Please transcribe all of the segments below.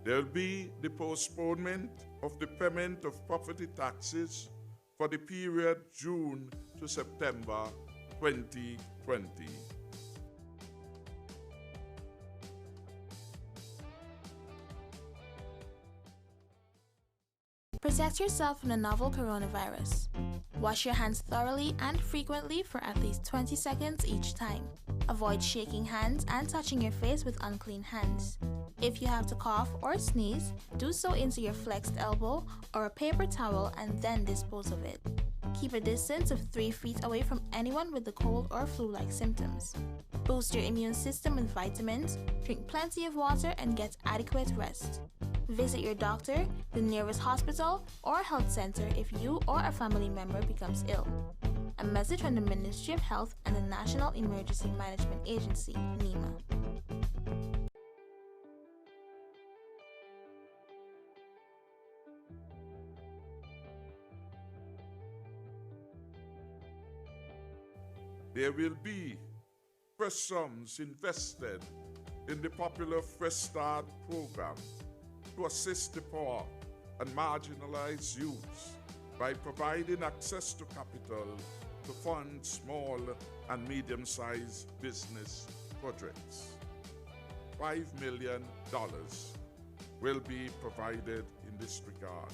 There will be the postponement of the payment of property taxes for the period June to September 2020. Protect yourself from the novel coronavirus. Wash your hands thoroughly and frequently for at least 20 seconds each time. Avoid shaking hands and touching your face with unclean hands. If you have to cough or sneeze, do so into your flexed elbow or a paper towel and then dispose of it. Keep a distance of 3 feet away from anyone with the cold or flu-like symptoms. Boost your immune system with vitamins, drink plenty of water, and get adequate rest. Visit your doctor, the nearest hospital, or health center if you or a family member becomes ill. A message from the Ministry of Health and the National Emergency Management Agency, NEMA. There will be fresh sums invested in the popular Fresh Start program to assist the poor and marginalized youths by providing access to capital to fund small and medium-sized business projects. $5 million will be provided in this regard.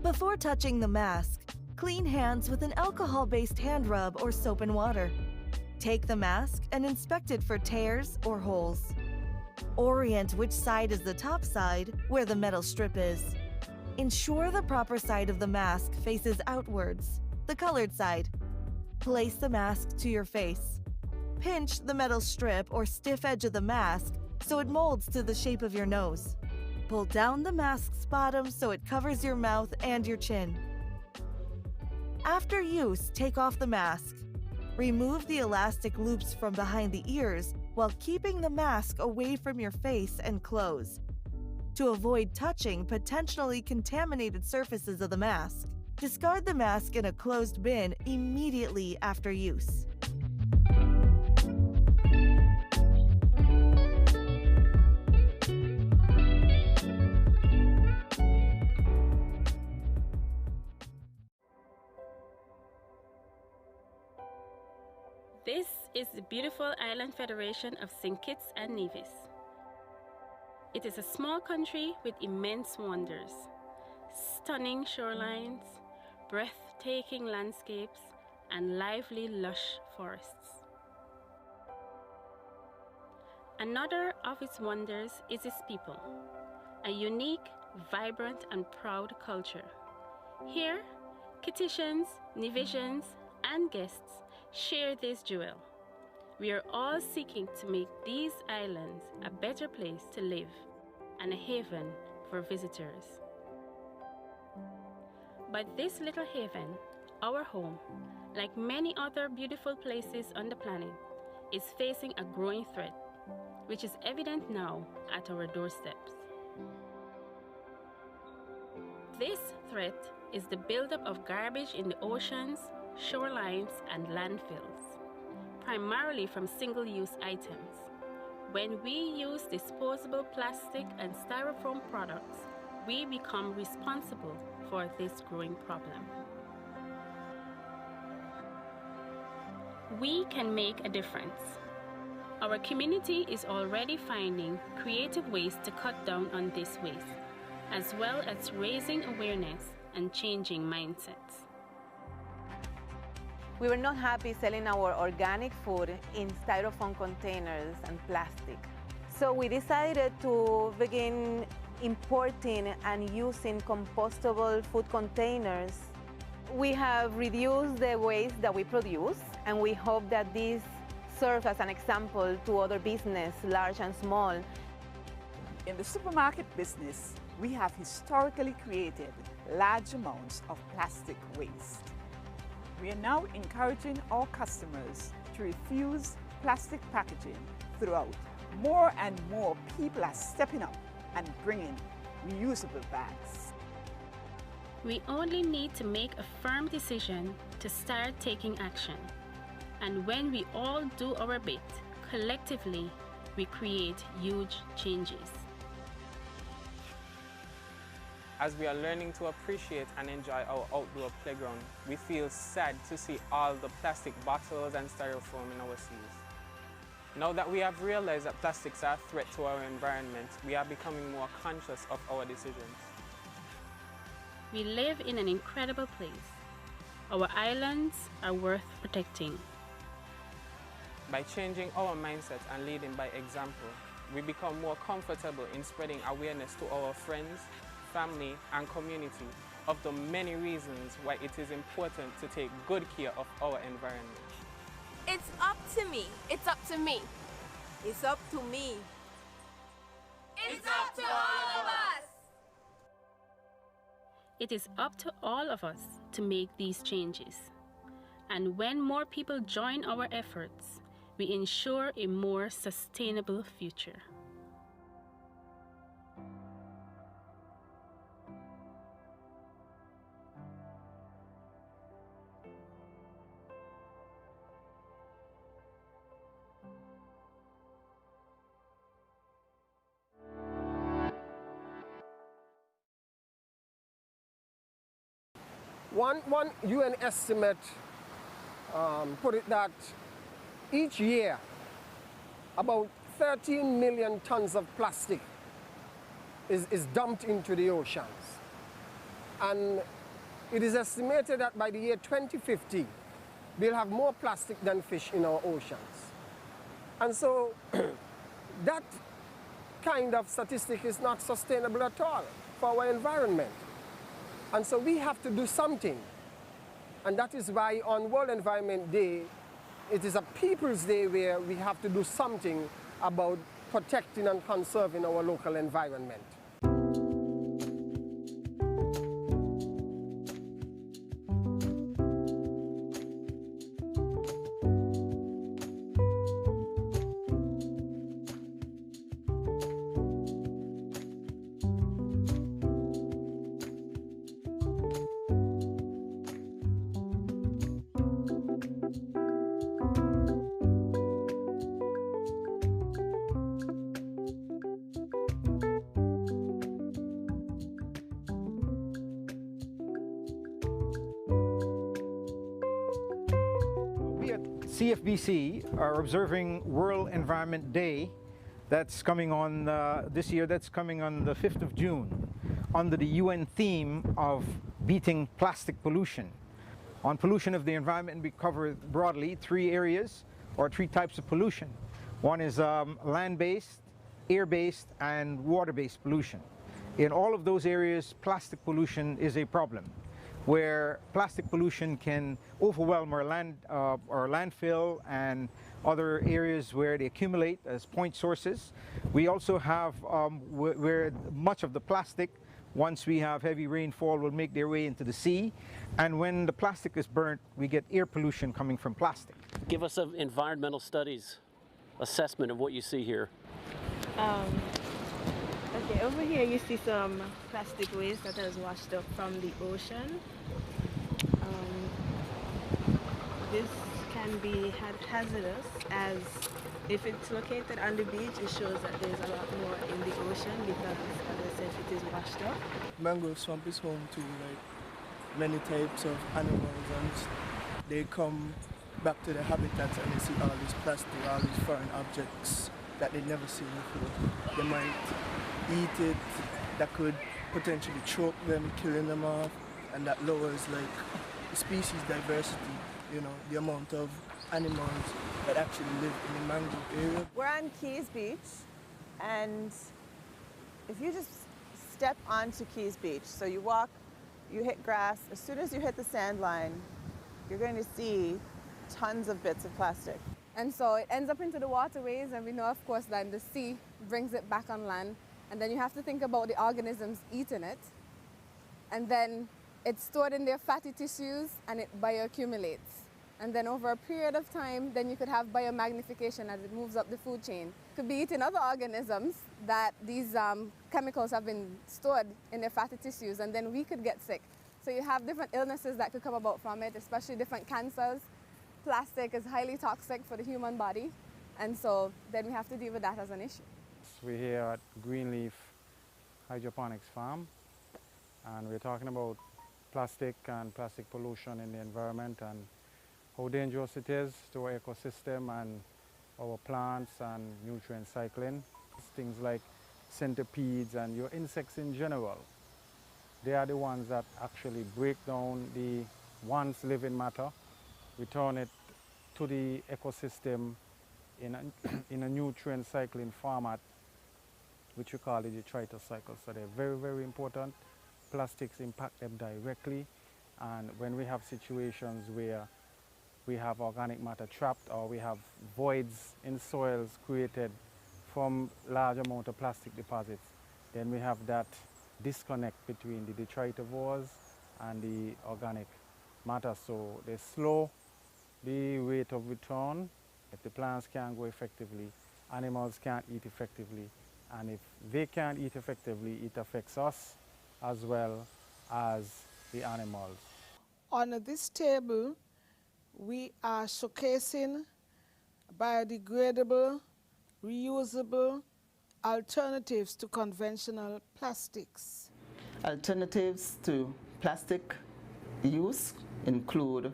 Before touching the mask, clean hands with an alcohol-based hand rub or soap and water. Take the mask and inspect it for tears or holes. Orient which side is the top side, where the metal strip is. Ensure the proper side of the mask faces outwards, the colored side. Place the mask to your face. Pinch the metal strip or stiff edge of the mask so it molds to the shape of your nose. Pull down the mask's bottom so it covers your mouth and your chin. After use, take off the mask. Remove the elastic loops from behind the ears while keeping the mask away from your face and clothes. To avoid touching potentially contaminated surfaces of the mask, discard the mask in a closed bin immediately after use. This is the beautiful island federation of St. Kitts and Nevis. It is a small country with immense wonders, stunning shorelines, breathtaking landscapes, and lively, lush forests. Another of its wonders is its people, a unique, vibrant, and proud culture. Here, Kittitians, Nevisians, and guests share this jewel. We are all seeking to make these islands a better place to live and a haven for visitors. But this little haven, our home, like many other beautiful places on the planet, is facing a growing threat, which is evident now at our doorsteps. This threat is the buildup of garbage in the oceans, shorelines, and landfills, primarily from single-use items. When we use disposable plastic and styrofoam products, we become responsible for this growing problem. we can make a difference. Our community is already finding creative ways to cut down on this waste, as well as raising awareness and changing mindsets. We were not happy selling our organic food in styrofoam containers and plastic. So we decided to begin importing and using compostable food containers. We have reduced the waste that we produce, and we hope that this serves as an example to other businesses, large and small. In the supermarket business, we have historically created large amounts of plastic waste. We are now encouraging our customers to refuse plastic packaging throughout. More and more people are stepping up and bringing reusable bags. We only need to make a firm decision to start taking action. And when we all do our bit, collectively, we create huge changes. As we are learning to appreciate and enjoy our outdoor playground, we feel sad to see all the plastic bottles and styrofoam in our seas. Now that we have realized that plastics are a threat to our environment, we are becoming more conscious of our decisions. We live in an incredible place. Our islands are worth protecting. By changing our mindset and leading by example, we become more comfortable in spreading awareness to our friends, family, and community of the many reasons why it is important to take good care of our environment. It's up to me. It's up to me. It's up to me. It's up to all of us. It is up to all of us to make these changes. And when more people join our efforts, we ensure a more sustainable future. One UN estimate put it that each year about 13 million tons of plastic is dumped into the oceans. And it is estimated that by the year 2050, we'll have more plastic than fish in our oceans. And so that kind of statistic is not sustainable at all for our environment. And so we have to do something. And that is why on World Environment Day, it is a People's Day where we have to do something about protecting and conserving our local environment. CFBC are observing World Environment Day that's coming on this year, that's coming on the 5th of June under the UN theme of beating plastic pollution. On pollution of the environment, we cover broadly three areas or three types of pollution. One is land-based, air-based and water-based pollution. In all of those areas, plastic pollution is a problem, where plastic pollution can overwhelm our landfill and other areas where they accumulate as point sources. We also have where much of the plastic, once we have heavy rainfall, will make their way into the sea. And when the plastic is burnt, we get air pollution coming from plastic. Give us an environmental studies assessment of what you see here. Okay, over here you see some plastic waste that has washed up from the ocean. This can be hazardous, as if it's located on the beach, it shows that there's a lot more in the ocean because, as I said, it is washed up. Mangrove swamp is home to many types of animals, and they come back to their habitats and they see all this plastic, all these foreign objects that they'd never seen before. They might eat it, that could potentially choke them, killing them off, and that lowers like the species diversity, you know, the amount of animals that actually live in the mangrove area. We're on Keys Beach, and if you just step onto Keys Beach, so you walk, you hit grass, as soon as you hit the sand line, you're going to see tons of bits of plastic. And so it ends up into the waterways, and we know, of course, that the sea brings it back on land. And then you have to think about the organisms eating it. And then it's stored in their fatty tissues, and it bioaccumulates. And then over a period of time, then you could have biomagnification as it moves up the food chain. It could be eating other organisms that these chemicals have been stored in their fatty tissues, and then we could get sick. So you have different illnesses that could come about from it, especially different cancers. Plastic is highly toxic for the human body, and so then we have to deal with that as an issue. We're here at Greenleaf Hydroponics Farm, and we're talking about plastic and plastic pollution in the environment and how dangerous it is to our ecosystem and our plants and nutrient cycling. Things like centipedes and your insects in general. They are the ones that actually break down the once living matter, return it to the ecosystem in a nutrient cycling format, which we call the detritus cycle. So they're very, very important. Plastics impact them directly, and when we have situations where we have organic matter trapped or we have voids in soils created from large amount of plastic deposits, then we have that disconnect between the detritivores and the organic matter. So they slow the rate of return. If the plants can't grow effectively, animals can't eat effectively. And if they can't eat effectively, it affects us as well as the animals. On this table, we are showcasing biodegradable, reusable alternatives to conventional plastics. Alternatives to plastic use include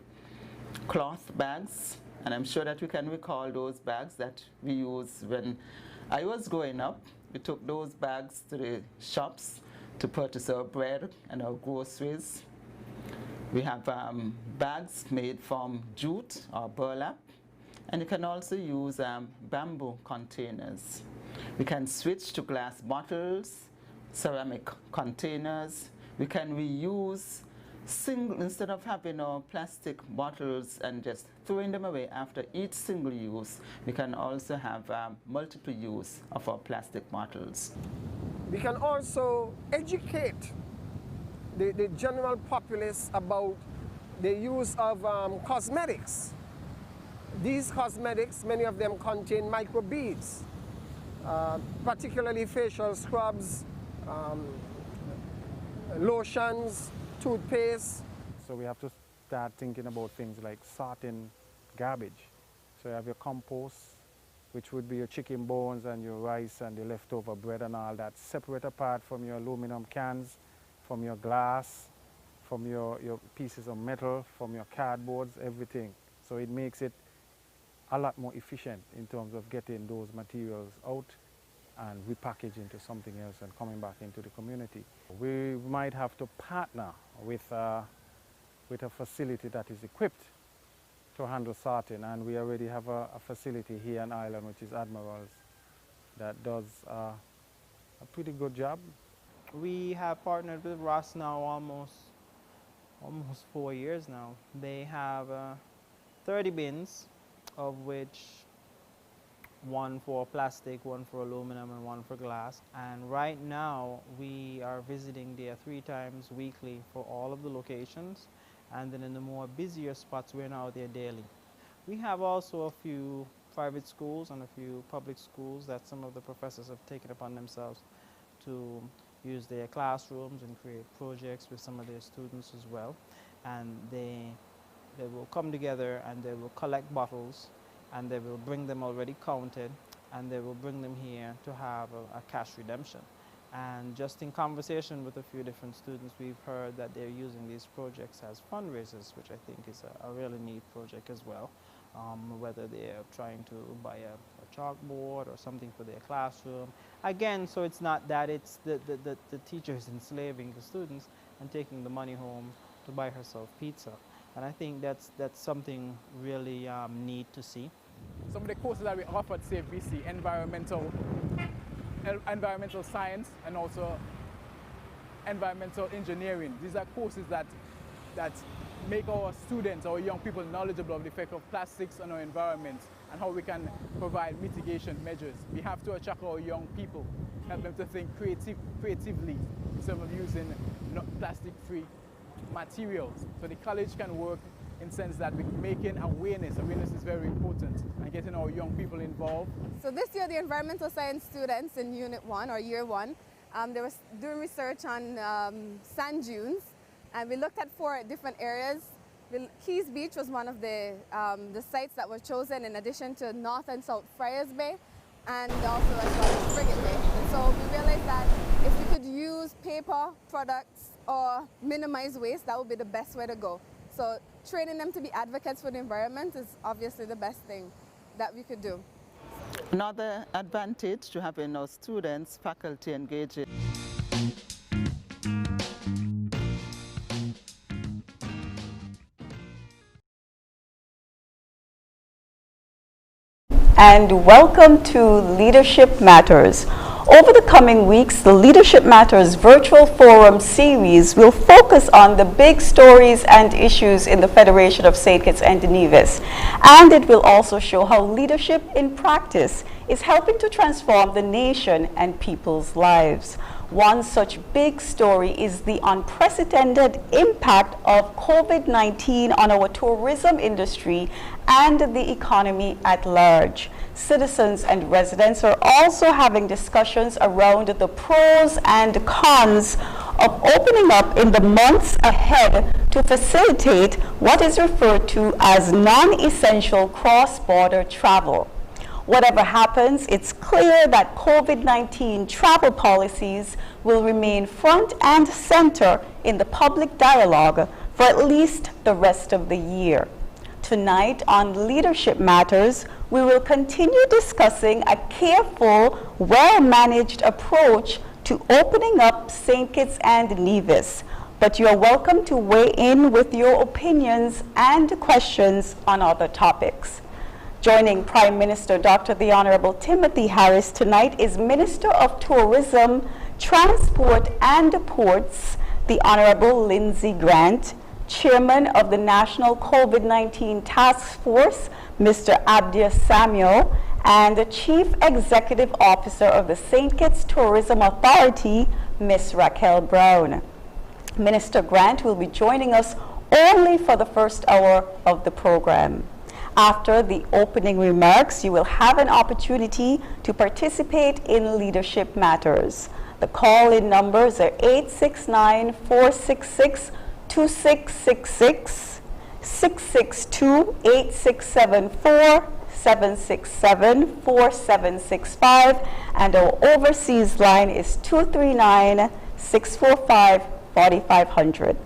cloth bags, and I'm sure that we can recall those bags that we used when I was growing up. We took those bags to the shops to purchase our bread and our groceries. We have bags made from jute or burlap, and you can also use bamboo containers. We can switch to glass bottles, ceramic containers. We can reuse instead of having our plastic bottles and just throwing them away after each single use, we can also have multiple use of our plastic bottles. We can also educate the general populace about the use of cosmetics. These cosmetics, many of them contain microbeads, particularly facial scrubs, lotions, toothpaste. So we have to start thinking about things like sorting garbage. So you have your compost, which would be your chicken bones and your rice and the leftover bread and all that, separate apart from your aluminum cans, from your glass, from your pieces of metal, from your cardboards, everything. So it makes it a lot more efficient in terms of getting those materials out and repackage into something else and coming back into the community. We might have to partner with a facility that is equipped to handle sorting, and we already have a facility here in Ireland, which is Admirals, that does a pretty good job. We have partnered with Ross now almost 4 years now. They have 30 bins, of which one for plastic, one for aluminum, and one for glass. And right now we are visiting there 3 times weekly for all of the locations, and then in the more busier spots we're now there daily. We have also a few private schools and a few public schools that some of the professors have taken upon themselves to use their classrooms and create projects with some of their students as well. And they will come together and they will collect bottles, and they will bring them already counted, and they will bring them here to have a cash redemption. And just in conversation with a few different students, we've heard that they're using these projects as fundraisers, which I think is a really neat project as well. whether they're trying to buy a chalkboard or something for their classroom. Again, so it's not that it's the teacher is enslaving the students and taking the money home to buy herself pizza. And I think that's something really neat to see. Some of the courses that we offer at CFBC, environmental science and also environmental engineering. These are courses that make our students, our young people, knowledgeable of the effect of plastics on our environment and how we can provide mitigation measures. We have to attract our young people, help them to think creatively instead of using plastic-free materials. So the college can work in the sense that we're making awareness. Awareness is very important and getting our young people involved. So this year the environmental science students in Unit 1 or Year 1, they were doing research on sand dunes, and we looked at 4 different areas. Keys Beach was one of the sites that were chosen, in addition to North and South Friars Bay and also as well as Frigate Bay. And so we realized that if we could use paper products or minimize waste, that would be the best way to go. So training them to be advocates for the environment is obviously the best thing that we could do. Another advantage to having our students, faculty engaged. And welcome to Leadership Matters. Over the coming weeks, the Leadership Matters Virtual Forum series will focus on the big stories and issues in the Federation of St. Kitts and Nevis. And it will also show how leadership in practice is helping to transform the nation and people's lives. One such big story is the unprecedented impact of COVID-19 on our tourism industry and the economy at large. Citizens and residents are also having discussions around the pros and cons of opening up in the months ahead to facilitate what is referred to as non-essential cross-border travel. Whatever happens, it's clear that COVID-19 travel policies will remain front and center in the public dialogue for at least the rest of the year. Tonight on Leadership Matters, we will continue discussing a careful, well-managed approach to opening up St. Kitts and Nevis. But you are welcome to weigh in with your opinions and questions on other topics. Joining Prime Minister Dr. the Honorable Timothy Harris tonight is Minister of Tourism, Transport and Ports, the Honorable Lindsay Grant, Chairman of the National COVID-19 Task Force, Mr. Abdia Samuel, and the Chief Executive Officer of the St. Kitts Tourism Authority, Ms. Raquel Brown. Minister Grant will be joining us only for the first hour of the program. After the opening remarks, you will have an opportunity to participate in Leadership Matters. The call-in numbers are 869-466-2666, 662-8674, 767-4765, and our overseas line is 239-645-4500.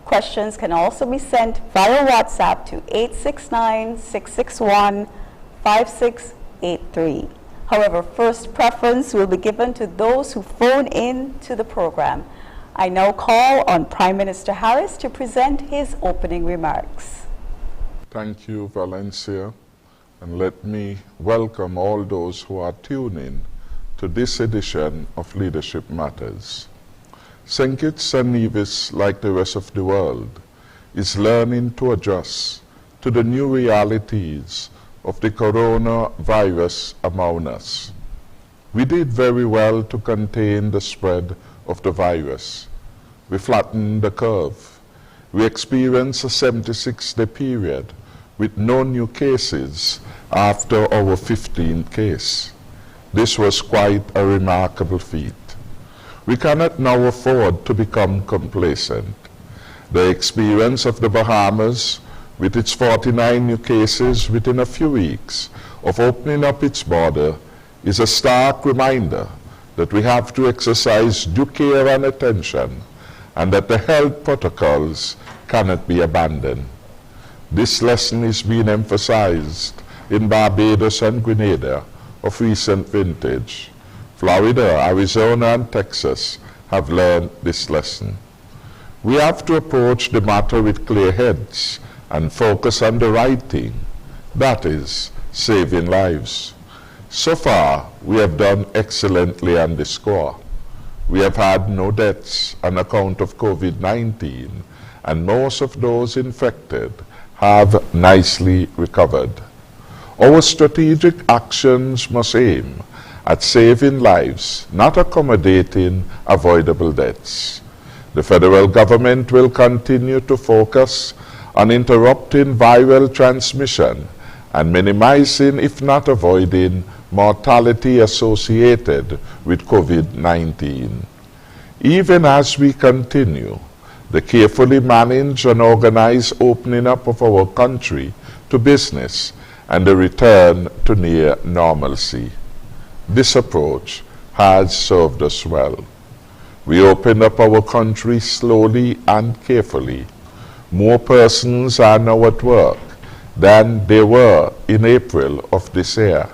Questions can also be sent via WhatsApp to 869-661-5683. However, first preference will be given to those who phone in to the program. I now call on Prime Minister Harris to present his opening remarks. Thank you, Valencia, and let me welcome all those who are tuning to this edition of Leadership Matters. St. Kitts and Nevis, like the rest of the world, is learning to adjust to the new realities of the coronavirus among us. We did very well to contain the spread of the virus. We flattened the curve. We experienced a 76-day period with no new cases after our 15th case. This was quite a remarkable feat. We cannot now afford to become complacent. The experience of the Bahamas, with its 49 new cases within a few weeks of opening up its border, is a stark reminder that we have to exercise due care and attention, and that the health protocols cannot be abandoned. This lesson is being emphasized in Barbados and Grenada of recent vintage. Florida, Arizona, and Texas have learned this lesson. We have to approach the matter with clear heads and focus on the right thing, that is, saving lives. So far, we have done excellently on this score. We have had no deaths on account of COVID-19, and most of those infected have nicely recovered. Our strategic actions must aim at saving lives, not accommodating avoidable deaths. The federal government will continue to focus on interrupting viral transmission and minimizing, if not avoiding, mortality associated with COVID-19. Even as we continue the carefully managed and organized opening up of our country to business and the return to near normalcy. This approach has served us well. We opened up our country slowly and carefully. More persons are now at work than there were in April of this year.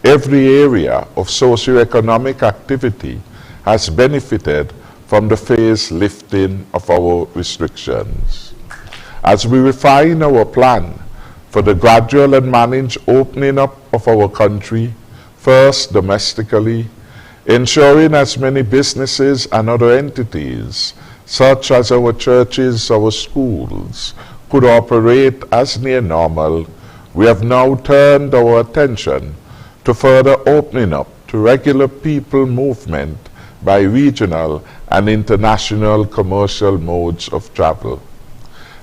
Every area of socioeconomic activity has benefited from the phased lifting of our restrictions. As we refine our plan for the gradual and managed opening up of our country, first domestically, ensuring as many businesses and other entities, such as our churches, our schools, could operate as near normal, we have now turned our attention to further opening up to regular people movement by regional and international commercial modes of travel.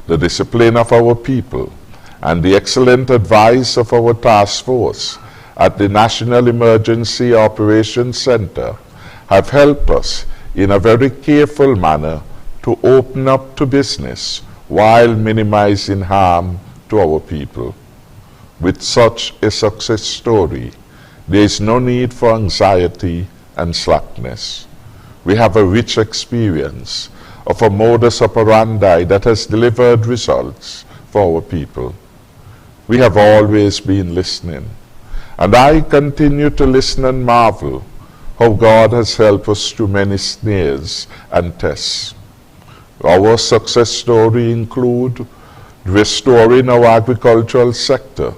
The discipline of our people and the excellent advice of our task force at the National Emergency Operations Center have helped us in a very careful manner to open up to business while minimizing harm to our people. With such a success story, there is no need for anxiety and slackness. We have a rich experience of a modus operandi that has delivered results for our people. We have always been listening, and I continue to listen and marvel how God has helped us through many snares and tests. Our success story includes restoring our agricultural sector,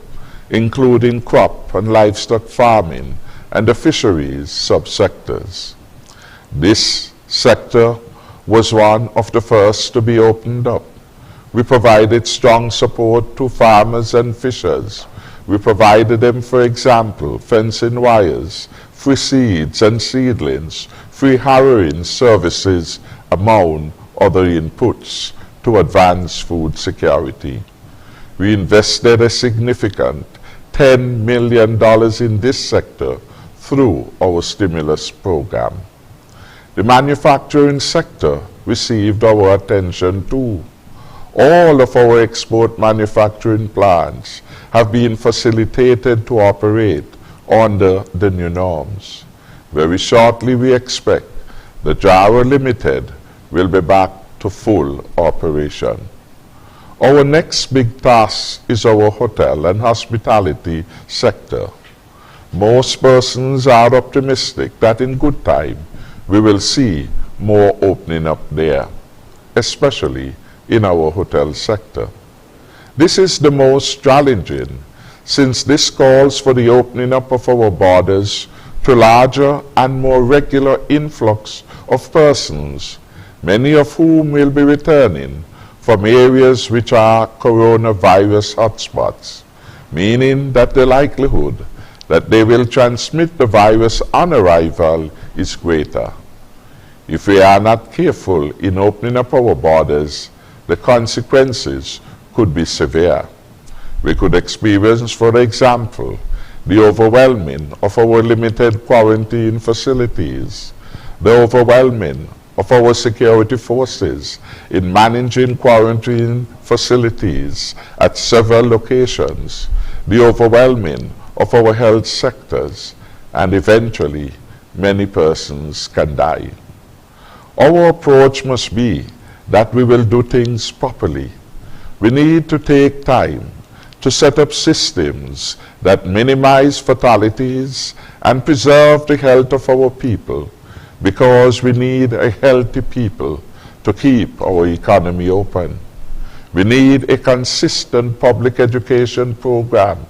including crop and livestock farming and the fisheries subsectors. This sector was one of the first to be opened up. We provided strong support to farmers and fishers. We provided them, for example, fencing wires, free seeds and seedlings, free harrowing services, among other inputs to advance food security. We invested a significant $10 million in this sector through our stimulus program. The manufacturing sector received our attention too. All of our export manufacturing plants have been facilitated to operate under the new norms. Very shortly we expect that Jara Limited will be back to full operation. Our next big task is our hotel and hospitality sector. Most persons are optimistic that in good time we will see more opening up there, especially in our hotel sector. This is the most challenging, since this calls for the opening up of our borders to larger and more regular influx of persons, many of whom will be returning from areas which are coronavirus hotspots, meaning that the likelihood that they will transmit the virus on arrival is greater. If we are not careful in opening up our borders, the consequences could be severe. We could experience, for example, the overwhelming of our limited quarantine facilities, the overwhelming of our security forces in managing quarantine facilities at several locations, the overwhelming of our health sectors, and eventually many persons can die. Our approach must be that we will do things properly. we need to take time to set up systems that minimize fatalities and preserve the health of our people, because we need a healthy people to keep our economy open. We need a consistent public education program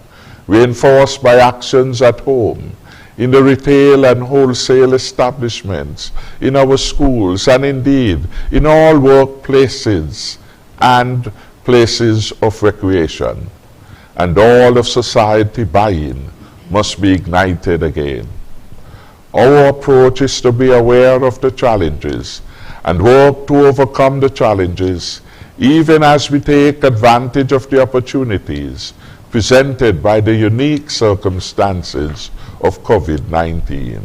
reinforced by actions at home, in the retail and wholesale establishments, in our schools, and indeed in all workplaces and places of recreation. And all of society buy-in must be ignited again. Our approach is to be aware of the challenges and work to overcome the challenges, even as we take advantage of the opportunities presented by the unique circumstances of COVID-19.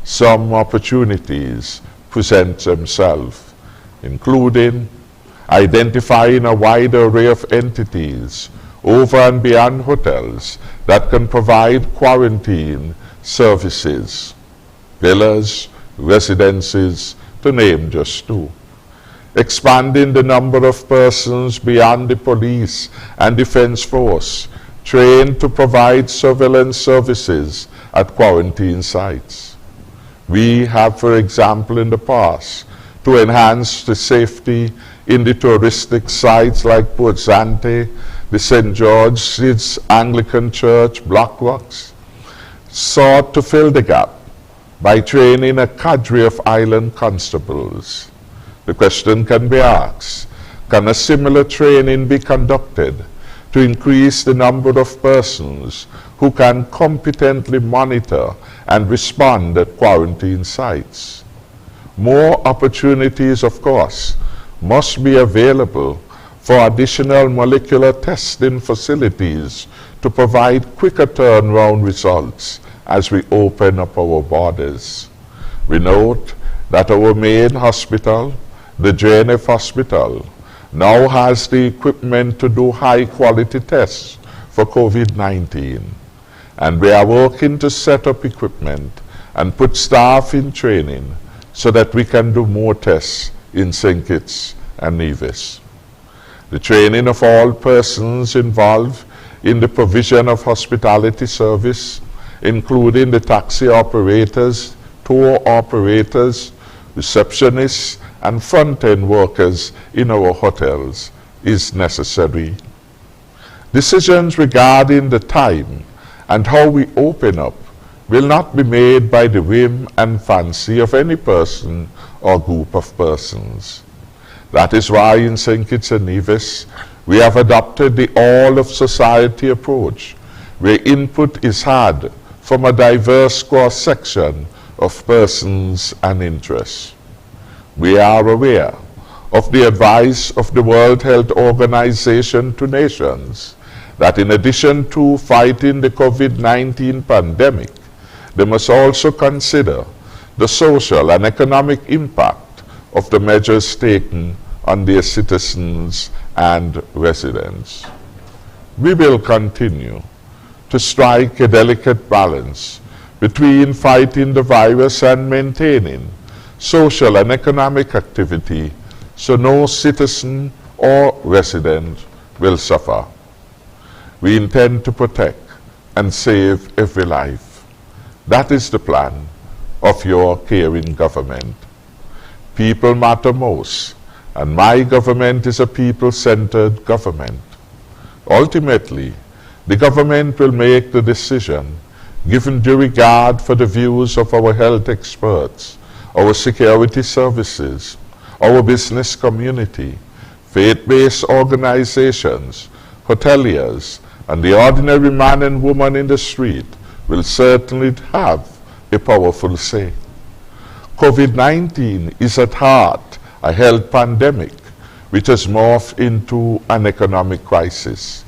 Some opportunities present themselves, including identifying a wide array of entities over and beyond hotels that can provide quarantine services, villas, residences, to name just two. Expanding the number of persons beyond the police and defense force trained to provide surveillance services at quarantine sites. We have, for example, in the past, to enhance the safety in the touristic sites like Port Zante, the St. George's Anglican Church, Blockrocks, sought to fill the gap by training a cadre of island constables. The question can be asked, can a similar training be conducted to increase the number of persons who can competently monitor and respond at quarantine sites? More opportunities, of course, must be available for additional molecular testing facilities to provide quicker turnaround results as we open up our borders. We note that our main hospital, the JNF Hospital, now has the equipment to do high-quality tests for COVID-19, and we are working to set up equipment and put staff in training so that we can do more tests in St. Kitts and Nevis. The training of all persons involved in the provision of hospitality service, including the taxi operators, tour operators, receptionists, and front-end workers in our hotels, is necessary. Decisions regarding the time and how we open up will not be made by the whim and fancy of any person or group of persons. That is why in St. Kitts and Nevis, we have adopted the all-of-society approach, where input is had from a diverse cross-section of persons and interests. We are aware of the advice of the World Health Organization to nations that in addition to fighting the COVID-19 pandemic, they must also consider the social and economic impact of the measures taken on their citizens and residents. We will continue to strike a delicate balance between fighting the virus and maintaining social and economic activity so no citizen or resident will suffer. We intend to protect and save every life. That is the plan of your caring government. People matter most, and my government is a people-centered government. Ultimately, the government will make the decision, given due regard for the views of our health experts, our security services, our business community, faith-based organizations, hoteliers, and the ordinary man and woman in the street will certainly have a powerful say. COVID-19 is at heart a health pandemic which has morphed into an economic crisis.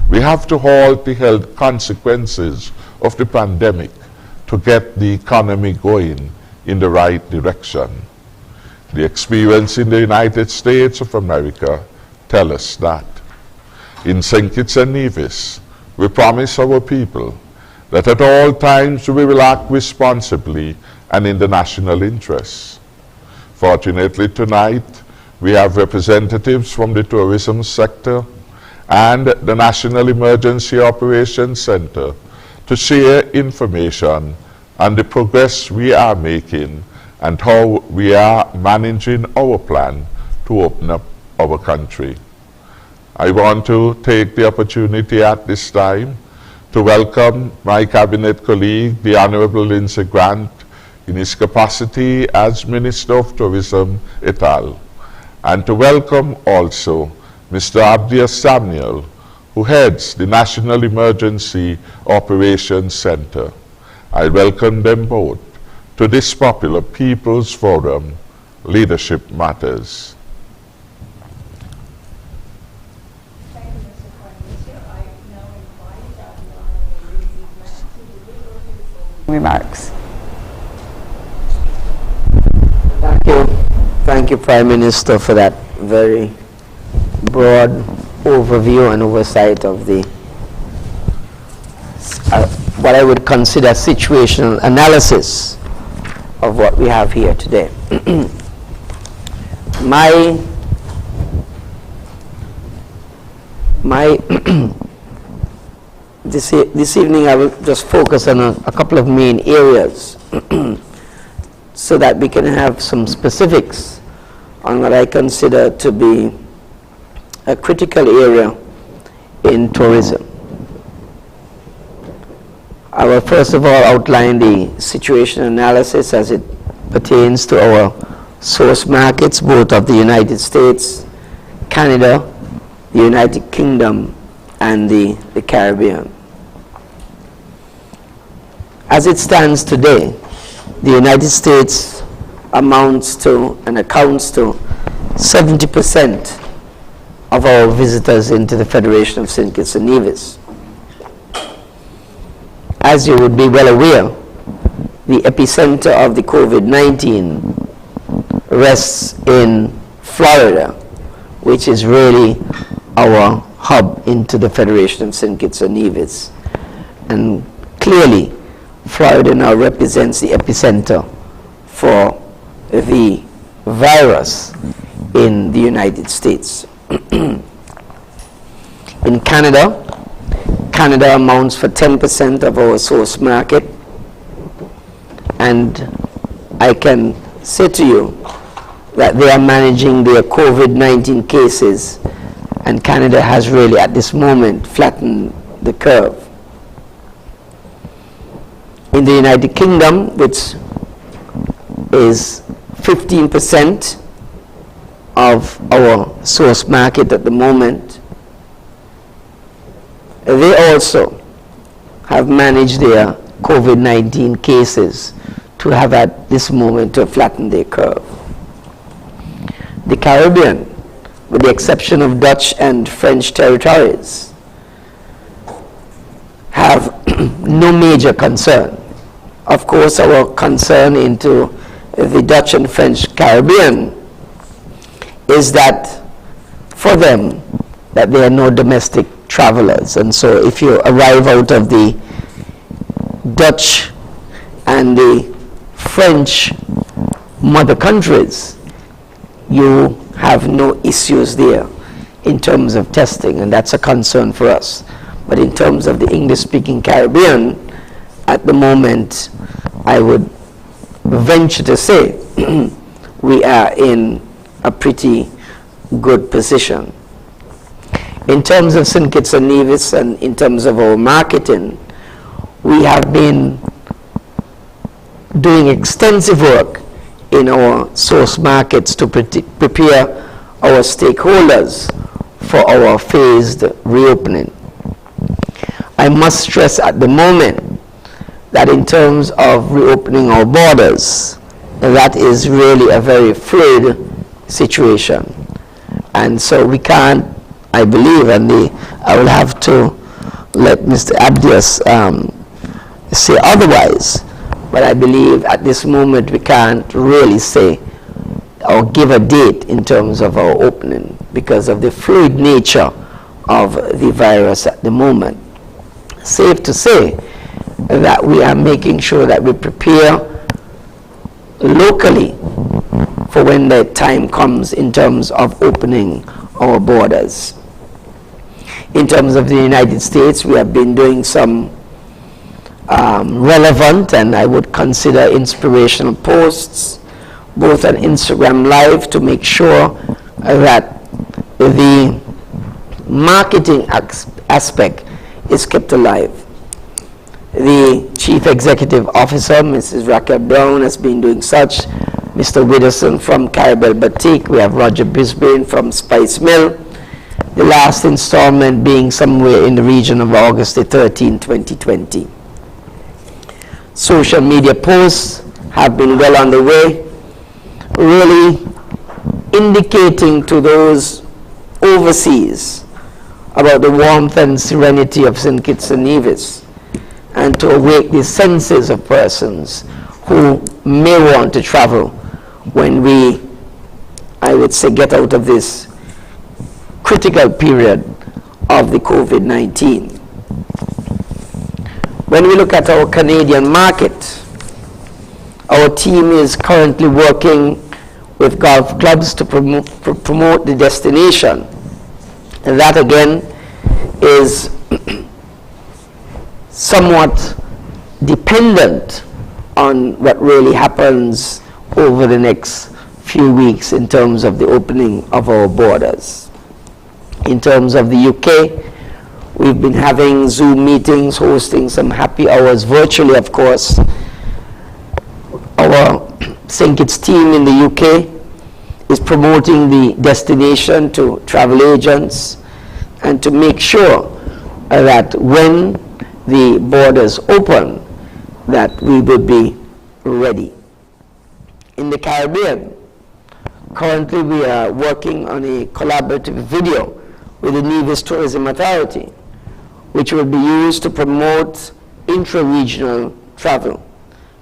We have to halt the health consequences of the pandemic to get the economy going in the right direction. The experience in the United States of America tells us that. In St. Kitts and Nevis, we promise our people that at all times we will act responsibly and in the national interest. Fortunately tonight, we have representatives from the tourism sector and the National Emergency Operations Center to share information on the progress we are making and how we are managing our plan to open up our country. I want to take the opportunity at this time to welcome my cabinet colleague, the Honorable Lindsey Grant, in his capacity as Minister of Tourism et al., and to welcome also Mr. Abdias Samuel, who heads the National Emergency Operations Center. I welcome them both to this popular People's Forum, Leadership Matters. Remarks. Thank you. Thank you, Prime Minister, for that very broad overview and oversight of the what I would consider situational analysis of what we have here today. This evening I will just focus on a couple of main areas so that we can have some specifics on what I consider to be a critical area in tourism. I will first of all outline the situation analysis as it pertains to our source markets, both of the United States, Canada, the United Kingdom, and the Caribbean. As it stands today, the United States amounts to and accounts to 70% of our visitors into the Federation of St. Kitts and Nevis. As you would be well aware, the epicenter of the COVID-19 rests in Florida, which is really our hub into the Federation of St. Kitts and Nevis. And clearly, Florida now represents the epicenter for the virus in the United States. In Canada, Canada amounts for 10% of our source market, and I can say to you that they are managing their COVID-19 cases, and Canada has really at this moment flattened the curve. In the United Kingdom, which is 15% of our source market at the moment, they also have managed their COVID-19 cases to have at this moment to flatten their curve. The Caribbean, with the exception of Dutch and French territories, have no major concern. Of course, our concern into the Dutch and French Caribbean is that for them, that there are no domestic travelers. And so if you arrive out of the Dutch and the French mother countries, you have no issues there in terms of testing, and that's a concern for us. But in terms of the English-speaking Caribbean, at the moment, I would venture to say we are in a pretty good position. In terms of St. Kitts and Nevis and in terms of our marketing, we have been doing extensive work in our source markets to prepare our stakeholders for our phased reopening. I must stress at the moment that in terms of reopening our borders, that is really a very fluid situation. And so we can't, I believe, and I will have to let Mr. Abdias say otherwise, but I believe at this moment we can't really say or give a date in terms of our opening because of the fluid nature of the virus at the moment. Safe to say that we are making sure that we prepare locally for when the time comes in terms of opening our borders. In terms of the United States, we have been doing some relevant and I would consider inspirational posts, both on Instagram Live, to make sure that the marketing aspect is kept alive. The Chief Executive Officer, Mrs. Raquel Brown, has been doing such. Mr. Widdowson from Carabel Batik. We have Roger Brisbane from Spice Mill. The last installment being somewhere in the region of August the 13th, 2020. Social media posts have been well underway, really indicating to those overseas about the warmth and serenity of St. Kitts and Nevis, and to awake the senses of persons who may want to travel when we, I would say, get out of this critical period of the COVID-19. When we look at our Canadian market, our team is currently working with golf clubs to promote the destination. And that again is somewhat dependent on what really happens over the next few weeks in terms of the opening of our borders. In terms of the UK, we've been having Zoom meetings, hosting some happy hours virtually, of course. Our St. Kitts team in the UK is promoting the destination to travel agents and to make sure that when the borders open, that we will be ready. In the Caribbean, currently we are working on a collaborative video with the Nevis Tourism Authority, which will be used to promote intra-regional travel.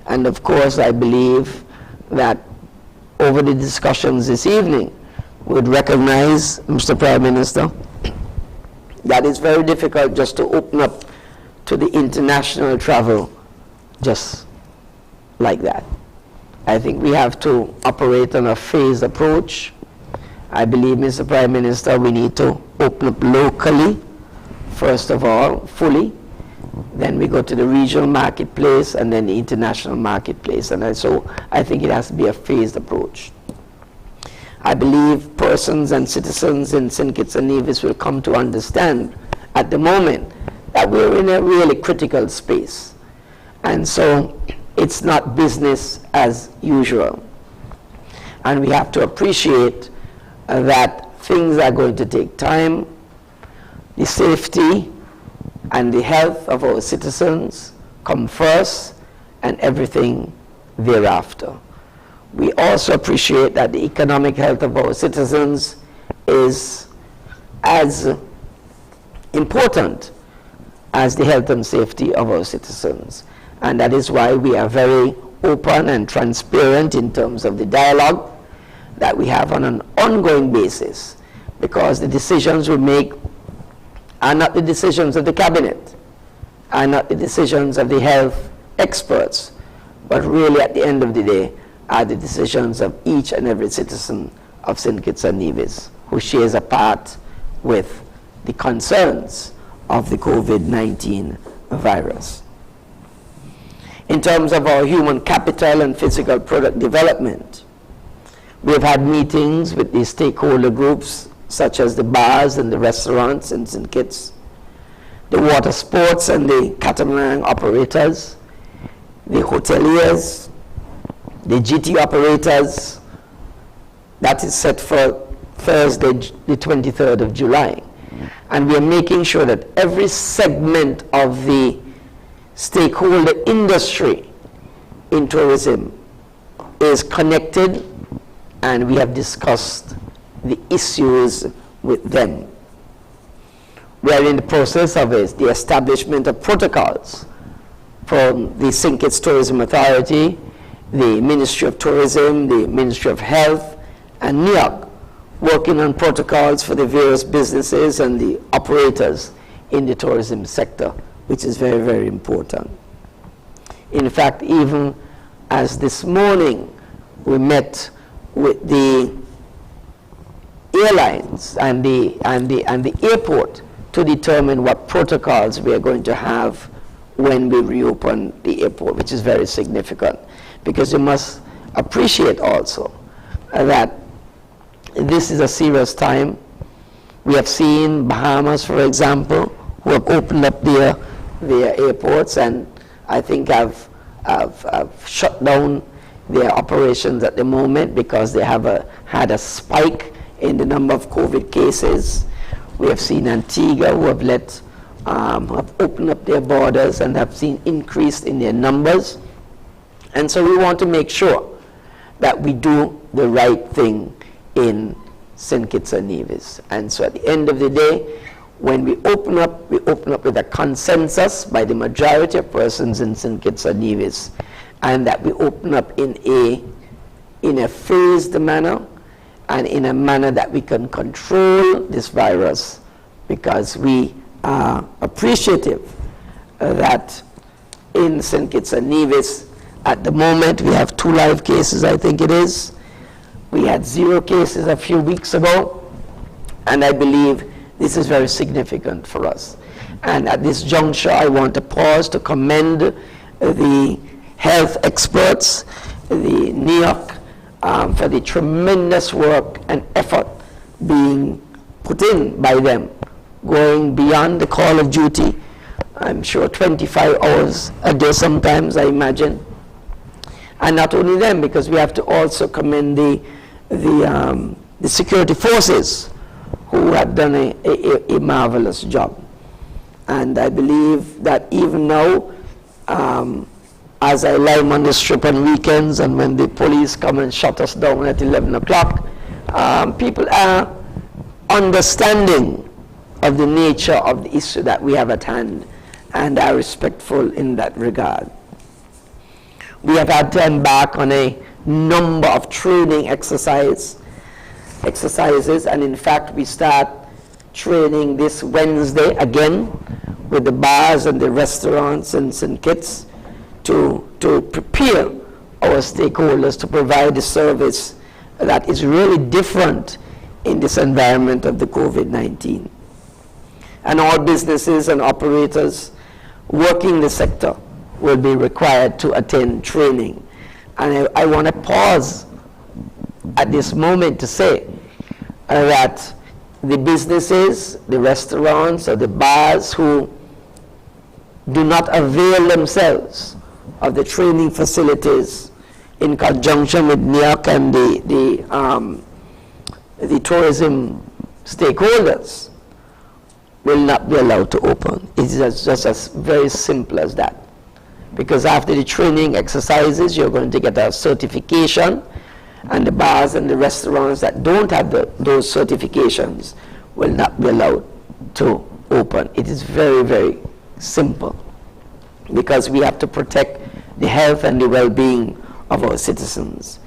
And of course, I believe that over the discussions this evening, would recognize, Mr. Prime Minister, that it's very difficult just to open up to the international travel just like that. I think we have to operate on a phased approach. I believe, Mr. Prime Minister, we need to open up locally, first of all, fully. Then we go to the regional marketplace and then the international marketplace. And so I think it has to be a phased approach. I believe persons and citizens in St. Kitts and Nevis will come to understand at the moment that we're in a really critical space. And so it's not business as usual. And we have to appreciate that things are going to take time. The safety and the health of our citizens come first, and everything thereafter. We also appreciate that the economic health of our citizens is as important as the health and safety of our citizens. And that is why we are very open and transparent in terms of the dialogue that we have on an ongoing basis, because the decisions we make are not the decisions of the cabinet, are not the decisions of the health experts, but really at the end of the day are the decisions of each and every citizen of St. Kitts and Nevis who shares a part with the concerns of the COVID-19 virus. In terms of our human capital and physical product development, we have had meetings with the stakeholder groups such as the bars and the restaurants in St. Kitts, the water sports and the catamaran operators, the hoteliers, the GT operators. That is set for Thursday, the 23rd of July. And we are making sure that every segment of the stakeholder industry in tourism is connected, and we have discussed the issues with them. We are in the process of the establishment of protocols from the St. Kitts Tourism Authority, the Ministry of Tourism, the Ministry of Health, and NEOC, working on protocols for the various businesses and the operators in the tourism sector, which is very, very important. In fact, even as this morning we met with the airlines and the airport to determine what protocols we are going to have when we reopen the airport, which is very significant, because you must appreciate also that this is a serious time. We have seen Bahamas, for example, who have opened up their airports and I think have shut down their operations at the moment because they have had a spike in the number of COVID cases. We have seen Antigua, who have have opened up their borders and have seen increase in their numbers. And so we want to make sure that we do the right thing in St. Kitts and Nevis. And so at the end of the day, when we open up with a consensus by the majority of persons in St. Kitts and Nevis, and that we open up in a phased manner and in a manner that we can control this virus, because we are appreciative that in St. Kitts and Nevis, at the moment, we have 2 live cases, I think it is. We had 0 cases a few weeks ago, and I believe this is very significant for us. And at this juncture, I want to pause to commend the health experts, the NEOC, for the tremendous work and effort being put in by them, going beyond the call of duty. I'm sure 25 hours a day sometimes, I imagine. And not only them, because we have to also commend the security forces who have done a marvelous job. And I believe that even now, as I lie on the strip on weekends and when the police come and shut us down at 11 o'clock, people are understanding of the nature of the issue that we have at hand and are respectful in that regard. We have had to embark on a number of training exercises, and in fact we start training this Wednesday again with the bars and the restaurants in St. Kitts to prepare our stakeholders to provide the service that is really different in this environment of the COVID-19. And all businesses and operators working in the sector will be required to attend training. And I want to pause at this moment to say that the businesses, the restaurants, or the bars who do not avail themselves of the training facilities in conjunction with NEOC and the tourism stakeholders will not be allowed to open. It's just as very simple as that. Because after the training exercises, you're going to get a certification, and the bars and the restaurants that don't have those certifications will not be allowed to open. It is very, very simple, because we have to protect the health and the well-being of our citizens.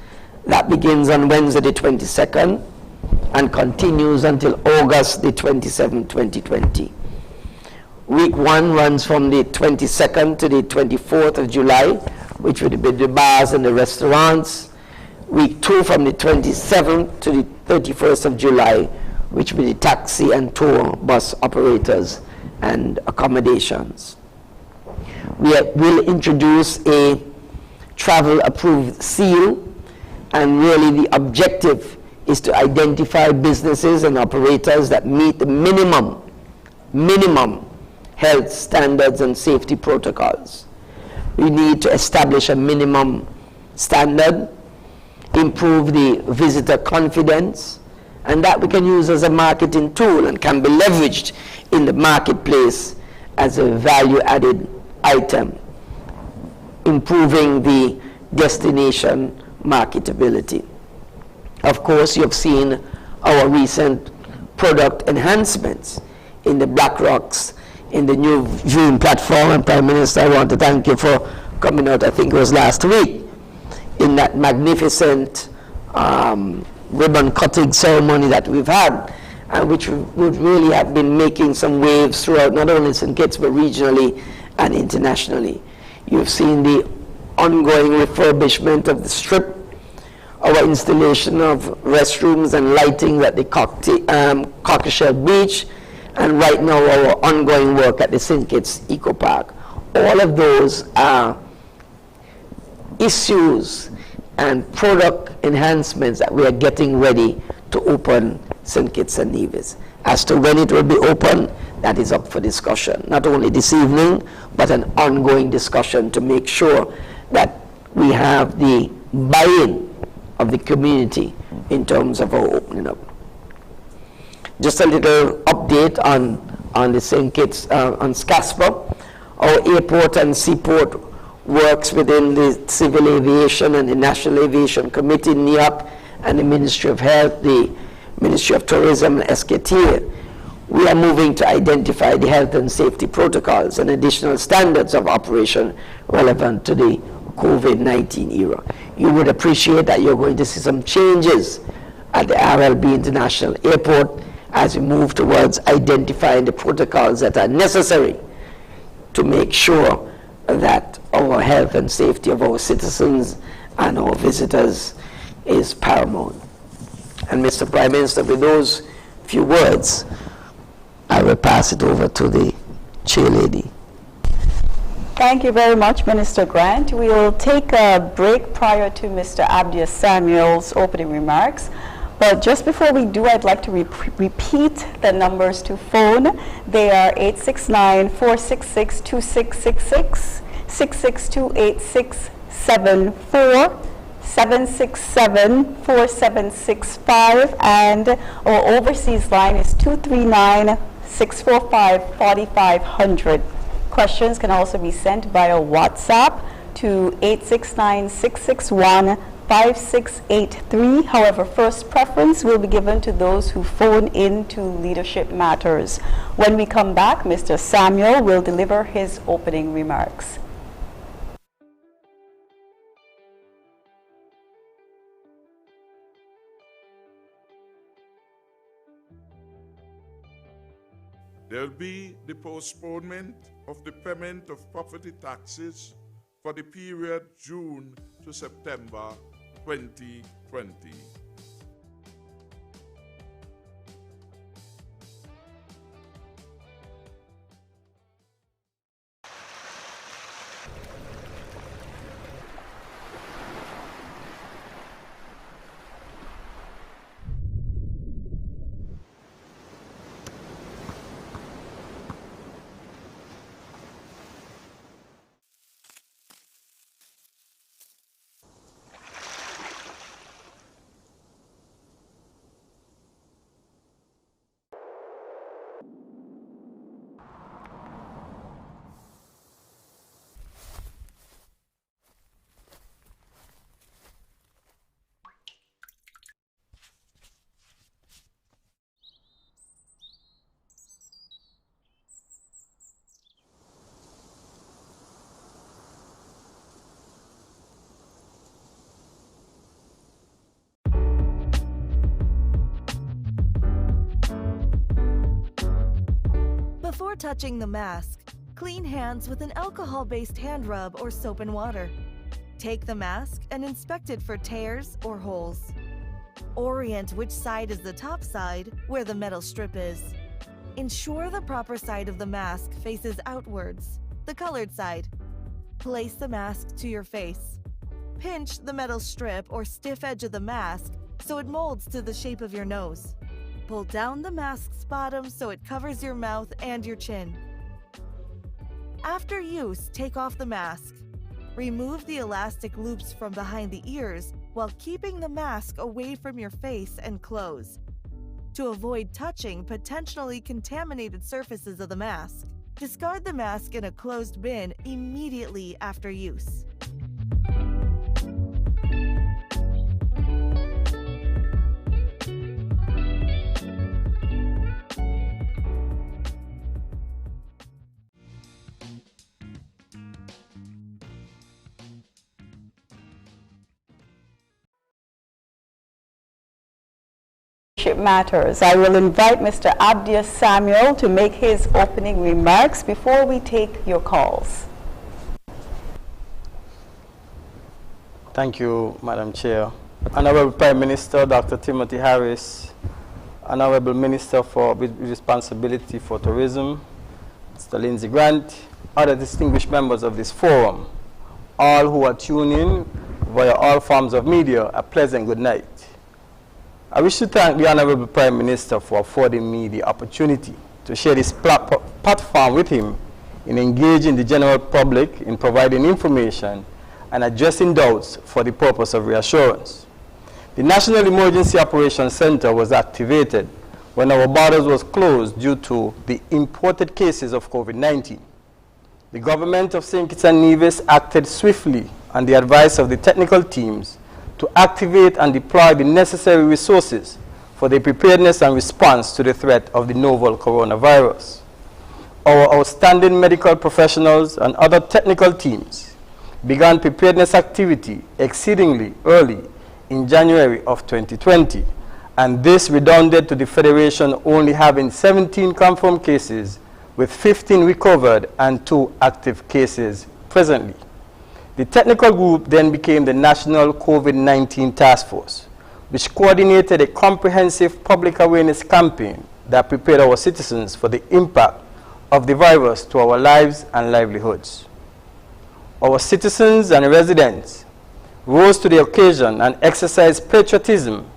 That begins on Wednesday the 22nd and continues until August the 27th, 2020. Week 1 runs from the 22nd to the 24th of July, which would be the bars and the restaurants. Week 2 from the 27th to the 31st of July, which will be the taxi and tour bus operators and accommodations. We will introduce a travel approved seal, and really the objective is to identify businesses and operators that meet the minimum health standards and safety protocols. We need to establish a minimum standard, improve the visitor confidence, and that we can use as a marketing tool and can be leveraged in the marketplace as a value-added item, improving the destination marketability. Of course, you've seen our recent product enhancements in the Black Rocks, in the new viewing platform, and Prime Minister, I want to thank you for coming out, I think it was last week, in that magnificent ribbon cutting ceremony that we've had, and which would really have been making some waves throughout not only St. Kitts but regionally and internationally. You've seen the ongoing refurbishment of the strip our installation of restrooms and lighting at the Cockleshell Beach, and right now our ongoing work at the St. Kitts Eco Park. All of those are issues and product enhancements that we are getting ready to open St. Kitts and Nevis. As to when it will be open, that is up for discussion, not only this evening, but an ongoing discussion to make sure that we have the buy-in of the community in terms of our opening up. Just a little update on the St. Kitts, on SCASPA. Our airport and seaport works within the Civil Aviation and the National Aviation Committee, NEOC, and the Ministry of Health, the Ministry of Tourism, and SKTA. We are moving to identify the health and safety protocols and additional standards of operation relevant to the COVID-19 era. You would appreciate that you're going to see some changes at the RLB International Airport as we move towards identifying the protocols that are necessary to make sure that our health and safety of our citizens and our visitors is paramount. And Mr. Prime Minister, with those few words, I will pass it over to the chair lady. Thank you very much, Minister Grant. We will take a break prior to Mr. Abdias Samuel's opening remarks. But just before we do, I'd like to repeat the numbers to phone. They are 869-466-2666, 662-8674, 767-4765, and our overseas line is 239-645-4500. Questions can also be sent via WhatsApp to 869-661-5683. However, first preference will be given to those who phone in to Leadership Matters. When we come back, Mr. Samuel will deliver his opening remarks. There'll be the postponement of the payment of property taxes for the period June to September 2020. Before touching the mask, clean hands with an alcohol-based hand rub or soap and water. Take the mask and inspect it for tears or holes. Orient which side is the top side, where the metal strip is. Ensure the proper side of the mask faces outwards, the colored side. Place the mask to your face. Pinch the metal strip or stiff edge of the mask so it molds to the shape of your nose. Pull down the mask's bottom so it covers your mouth and your chin. After use, take off the mask. Remove the elastic loops from behind the ears while keeping the mask away from your face and clothes. To avoid touching potentially contaminated surfaces of the mask, discard the mask in a closed bin immediately after use. Matters. I will invite Mr. Abdias Samuel to make his opening remarks before we take your calls. Thank you, Madam Chair. Honorable Prime Minister Dr. Timothy Harris, Honorable Minister with Responsibility for Tourism, Mr. Lindsey Grant, other distinguished members of this forum, all who are tuning in via all forms of media, a pleasant good night. I wish to thank the Honorable Prime Minister for affording me the opportunity to share this platform with him in engaging the general public in providing information and addressing doubts for the purpose of reassurance. The National Emergency Operations Center was activated when our borders was closed due to the imported cases of COVID-19. The government of St. Kitts and Nevis acted swiftly on the advice of the technical teams to activate and deploy the necessary resources for the preparedness and response to the threat of the novel coronavirus. Our outstanding medical professionals and other technical teams began preparedness activity exceedingly early in January of 2020, and this redounded to the Federation only having 17 confirmed cases with 15 recovered and 2 active cases presently. The technical group then became the National COVID-19 Task Force, which coordinated a comprehensive public awareness campaign that prepared our citizens for the impact of the virus to our lives and livelihoods. Our citizens and residents rose to the occasion and exercised patriotism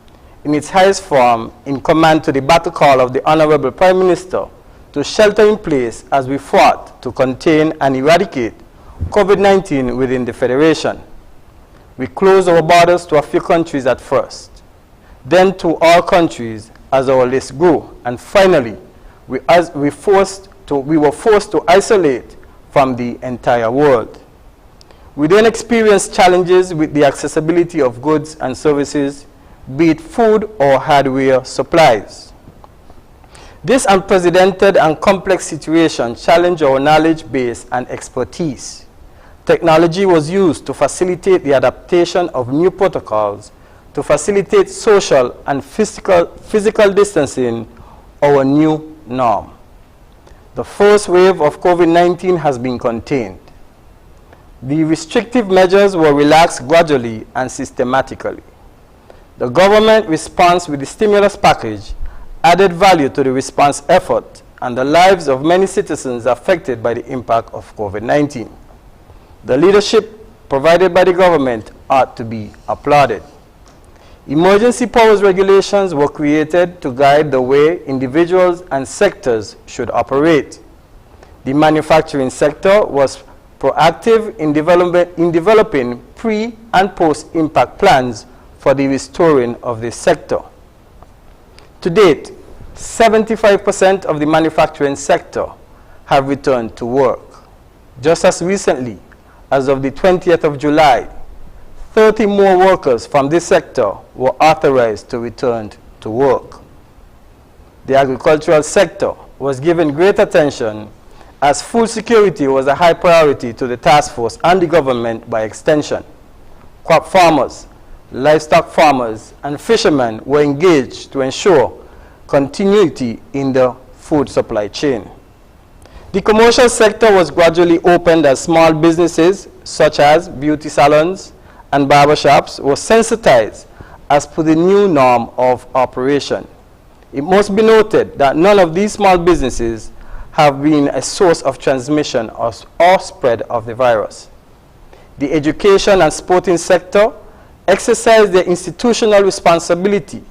in its highest form in command to the battle call of the Honorable Prime Minister to shelter in place as we fought to contain and eradicate COVID-19 within the Federation. We closed our borders to a few countries at first, then to all countries as our list grew, and finally, we were forced to isolate from the entire world. We then experienced challenges with the accessibility of goods and services, be it food or hardware supplies. This unprecedented and complex situation challenged our knowledge base and expertise. Technology was used to facilitate the adaptation of new protocols to facilitate social and physical distancing, our new norm. The first wave of COVID-19 has been contained. The restrictive measures were relaxed gradually and systematically. The government response with the stimulus package added value to the response effort and the lives of many citizens affected by the impact of COVID-19. The leadership provided by the government ought to be applauded. Emergency powers regulations were created to guide the way individuals and sectors should operate. The manufacturing sector was proactive in developing pre- and post-impact plans for the restoring of this sector. To date, 75% of the manufacturing sector have returned to work. Just as recently, as of the 20th of July, 30 more workers from this sector were authorized to return to work. The agricultural sector was given great attention as food security was a high priority to the task force and the government by extension. Crop farmers, livestock farmers, and fishermen were engaged to ensure continuity in the food supply chain. The commercial sector was gradually opened as small businesses, such as beauty salons and barbershops, were sensitized as per the new norm of operation. It must be noted that none of these small businesses have been a source of transmission or spread of the virus. The education and sporting sector exercise their institutional responsibility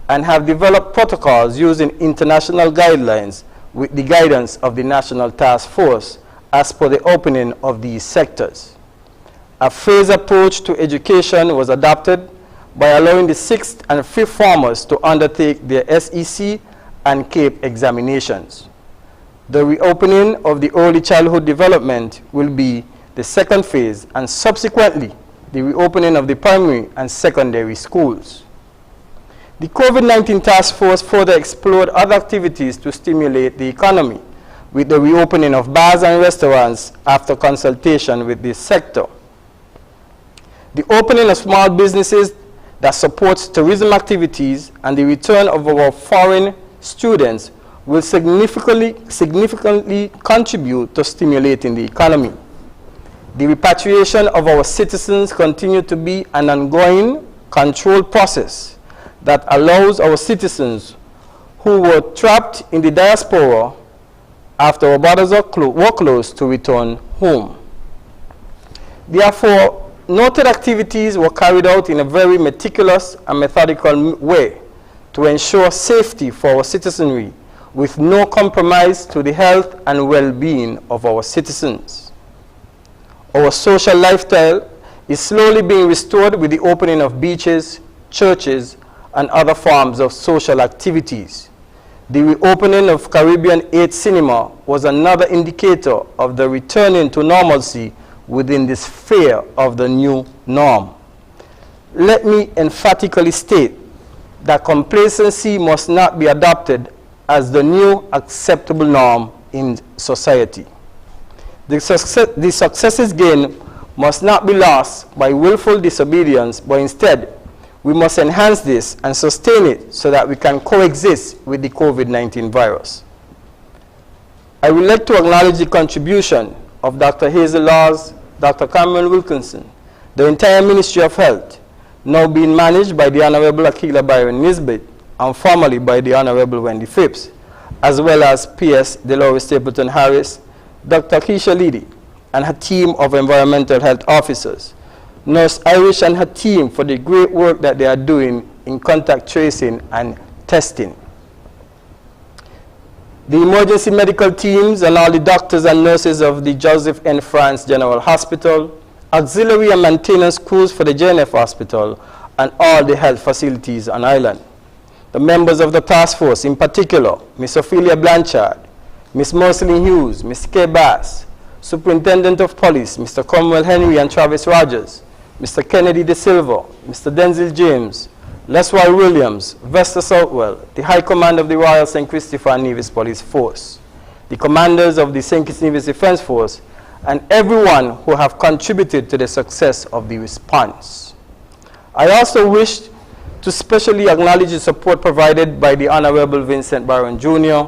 and have developed protocols using international guidelines with the guidance of the National Task Force as per the opening of these sectors. A phased approach to education was adopted by allowing the 6th and 5th formers to undertake their SEC and CAPE examinations. The reopening of the early childhood development will be the second phase, and subsequently the reopening of the primary and secondary schools. The COVID-19 task force further explored other activities to stimulate the economy, with the reopening of bars and restaurants after consultation with this sector. The opening of small businesses that supports tourism activities and the return of our foreign students will significantly contribute to stimulating the economy. The repatriation of our citizens continue to be an ongoing controlled process that allows our citizens who were trapped in the diaspora after our borders were closed to return home. Therefore, noted activities were carried out in a very meticulous and methodical way to ensure safety for our citizenry with no compromise to the health and well-being of our citizens. Our social lifestyle is slowly being restored with the opening of beaches, churches, and other forms of social activities. The reopening of Caribbean 8 Cinema was another indicator of the returning to normalcy within the sphere of the new norm. Let me emphatically state that complacency must not be adopted as the new acceptable norm in society. The successes gained must not be lost by willful disobedience, but instead, we must enhance this and sustain it so that we can coexist with the COVID-19 virus. I would like to acknowledge the contribution of Dr. Hazel Laws, Dr. Cameron Wilkinson, the entire Ministry of Health, now being managed by the Honorable Akila Byron Nisbet and formerly by the Honorable Wendy Phipps, as well as PS Delores Stapleton Harris, Dr. Keisha Leedy, and her team of environmental health officers, Nurse Irish and her team for the great work that they are doing in contact tracing and testing. The emergency medical teams and all the doctors and nurses of the Joseph N. France General Hospital, auxiliary and maintenance crews for the JNF Hospital, and all the health facilities on island. The members of the task force, in particular, Ms. Ophelia Blanchard, Ms. Merceline Hughes, Ms. Kay Bass, Superintendent of Police, Mr. Cromwell Henry and Travis Rogers, Mr. Kennedy De Silva, Mr. Denzel James, Leswell Williams, Vesta Southwell, the High Command of the Royal St. Christopher and Nevis Police Force, the commanders of the St. Kitts Nevis Defense Force, and everyone who have contributed to the success of the response. I also wish to specially acknowledge the support provided by the Honorable Vincent Barron Jr.,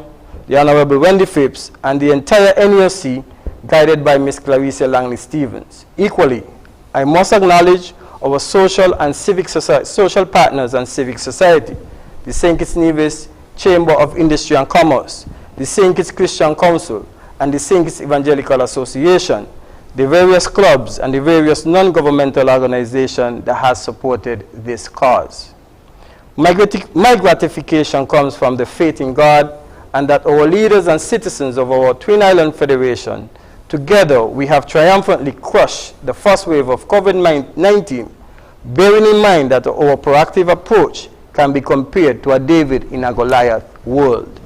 the Honorable Wendy Phipps, and the entire NEOC, guided by Ms. Clarissa Langley Stevens. Equally, I must acknowledge our social partners and civic society, the St. Kitts Nevis Chamber of Industry and Commerce, the St. Kitts Christian Council, and the St. Kitts Evangelical Association, the various clubs and the various non-governmental organizations that have supported this cause. My gratification comes from the faith in God and that our leaders and citizens of our Twin Island Federation, together we have triumphantly crushed the first wave of COVID-19, bearing in mind that our proactive approach can be compared to a David in a Goliath world.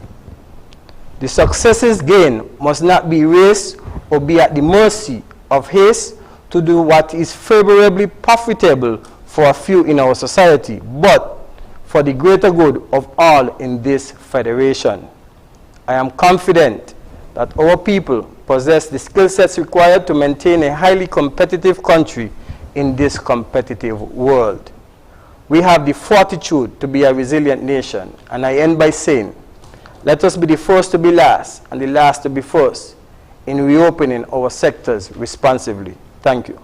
The successes gained must not be erased or be at the mercy of haste to do what is favorably profitable for a few in our society, but for the greater good of all in this federation. I am confident that our people possess the skill sets required to maintain a highly competitive country in this competitive world. We have the fortitude to be a resilient nation, and I end by saying, let us be the first to be last and the last to be first in reopening our sectors responsibly. Thank you.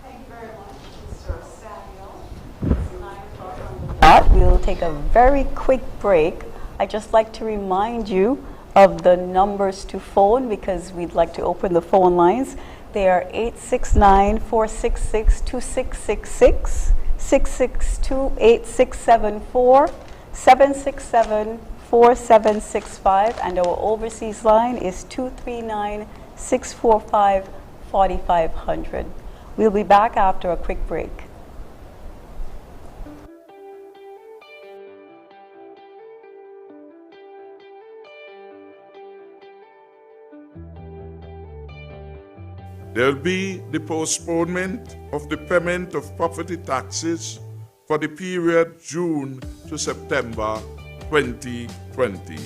Thank you very much, Mr. Samuel. It's 9 o'clock on the dot. We'll take a very quick break. I'd just like to remind you of the numbers to phone because we'd like to open the phone lines. They are 869-466-2666, 662-8674, 767-4765, and our overseas line is 239-645-4500. We'll be back after a quick break. There'll be the postponement of the payment of property taxes for the period June to September 2020.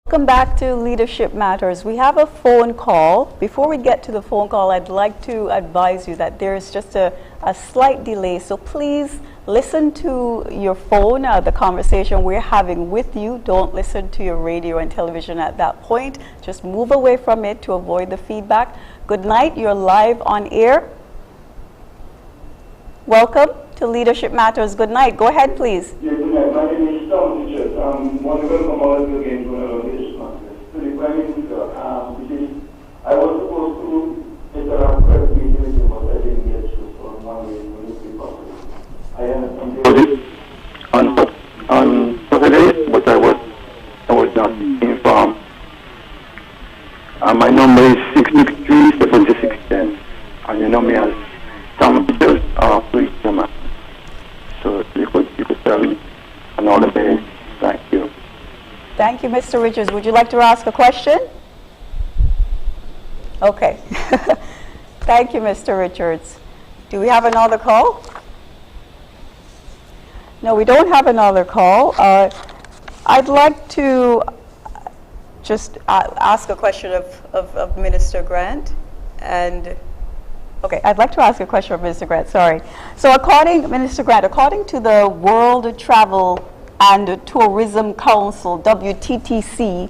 Welcome back to Leadership Matters. We have a phone call. Before we get to the phone call, I'd like to advise you that there is just a slight delay, so please listen to your phone, the conversation we're having with you. Don't listen to your radio and television at that point. Just move away from it to avoid the feedback. Good night. You're live on air. Welcome to Leadership Matters. Good night. Go ahead, please. Yeah, good night. My name is Tom Richard. I want to welcome all of you again to Leadership Matters. To the Prime Minister, I was supposed to take around 12 meetings, but I didn't get to, so one way will be possible. I understand on Saturday, but I was not informed. My number is 663-7610, and you know me as Tom Richard, please, Thomas. So you could tell me, and all the best. Thank you. Thank you, Mr. Richards. Would you like to ask a question? Okay. Thank you, Mr. Richards. Do we have another call? No, we don't have another call. I'd like to just ask a question of Minister Grant. And okay, I'd like to ask a question of Minister Grant, sorry. So Minister Grant, according to the World Travel and Tourism Council, WTTC,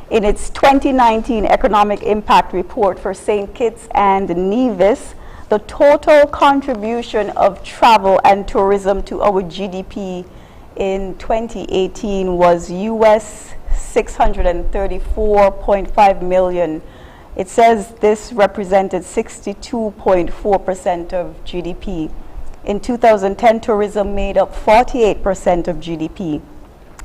in its 2019 Economic Impact Report for St. Kitts and Nevis, the total contribution of travel and tourism to our GDP in 2018 was US $634.5 million. It says this represented 62.4% of GDP. In 2010, tourism made up 48% of GDP.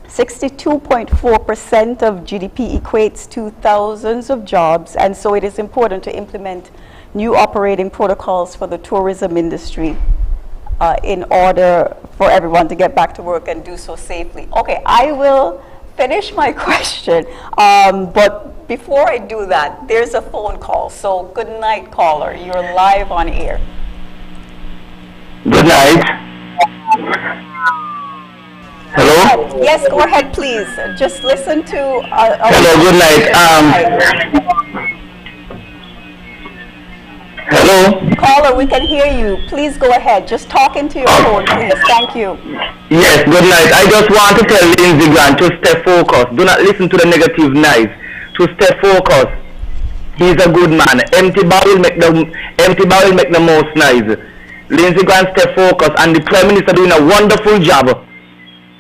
62.4% of GDP equates to thousands of jobs, and so it is important to implement new operating protocols for the tourism industry in order for everyone to get back to work and do so safely. Okay, I will finish my question, but before I do that, there's a phone call. So good night, caller. You're live on air. Good night. Hello? Yes, go ahead, please. Just listen to... Hello, good night. Hello? Caller, we can hear you. Please go ahead. Just talk into your phone, please. Thank you. Yes, good night. I just want to tell Lindsey Grant to stay focused. Do not listen to the negative noise. To stay focused. He's a good man. Empty barrel make the most noise. Lindsey Grant stay focused, and the Prime Minister doing a wonderful job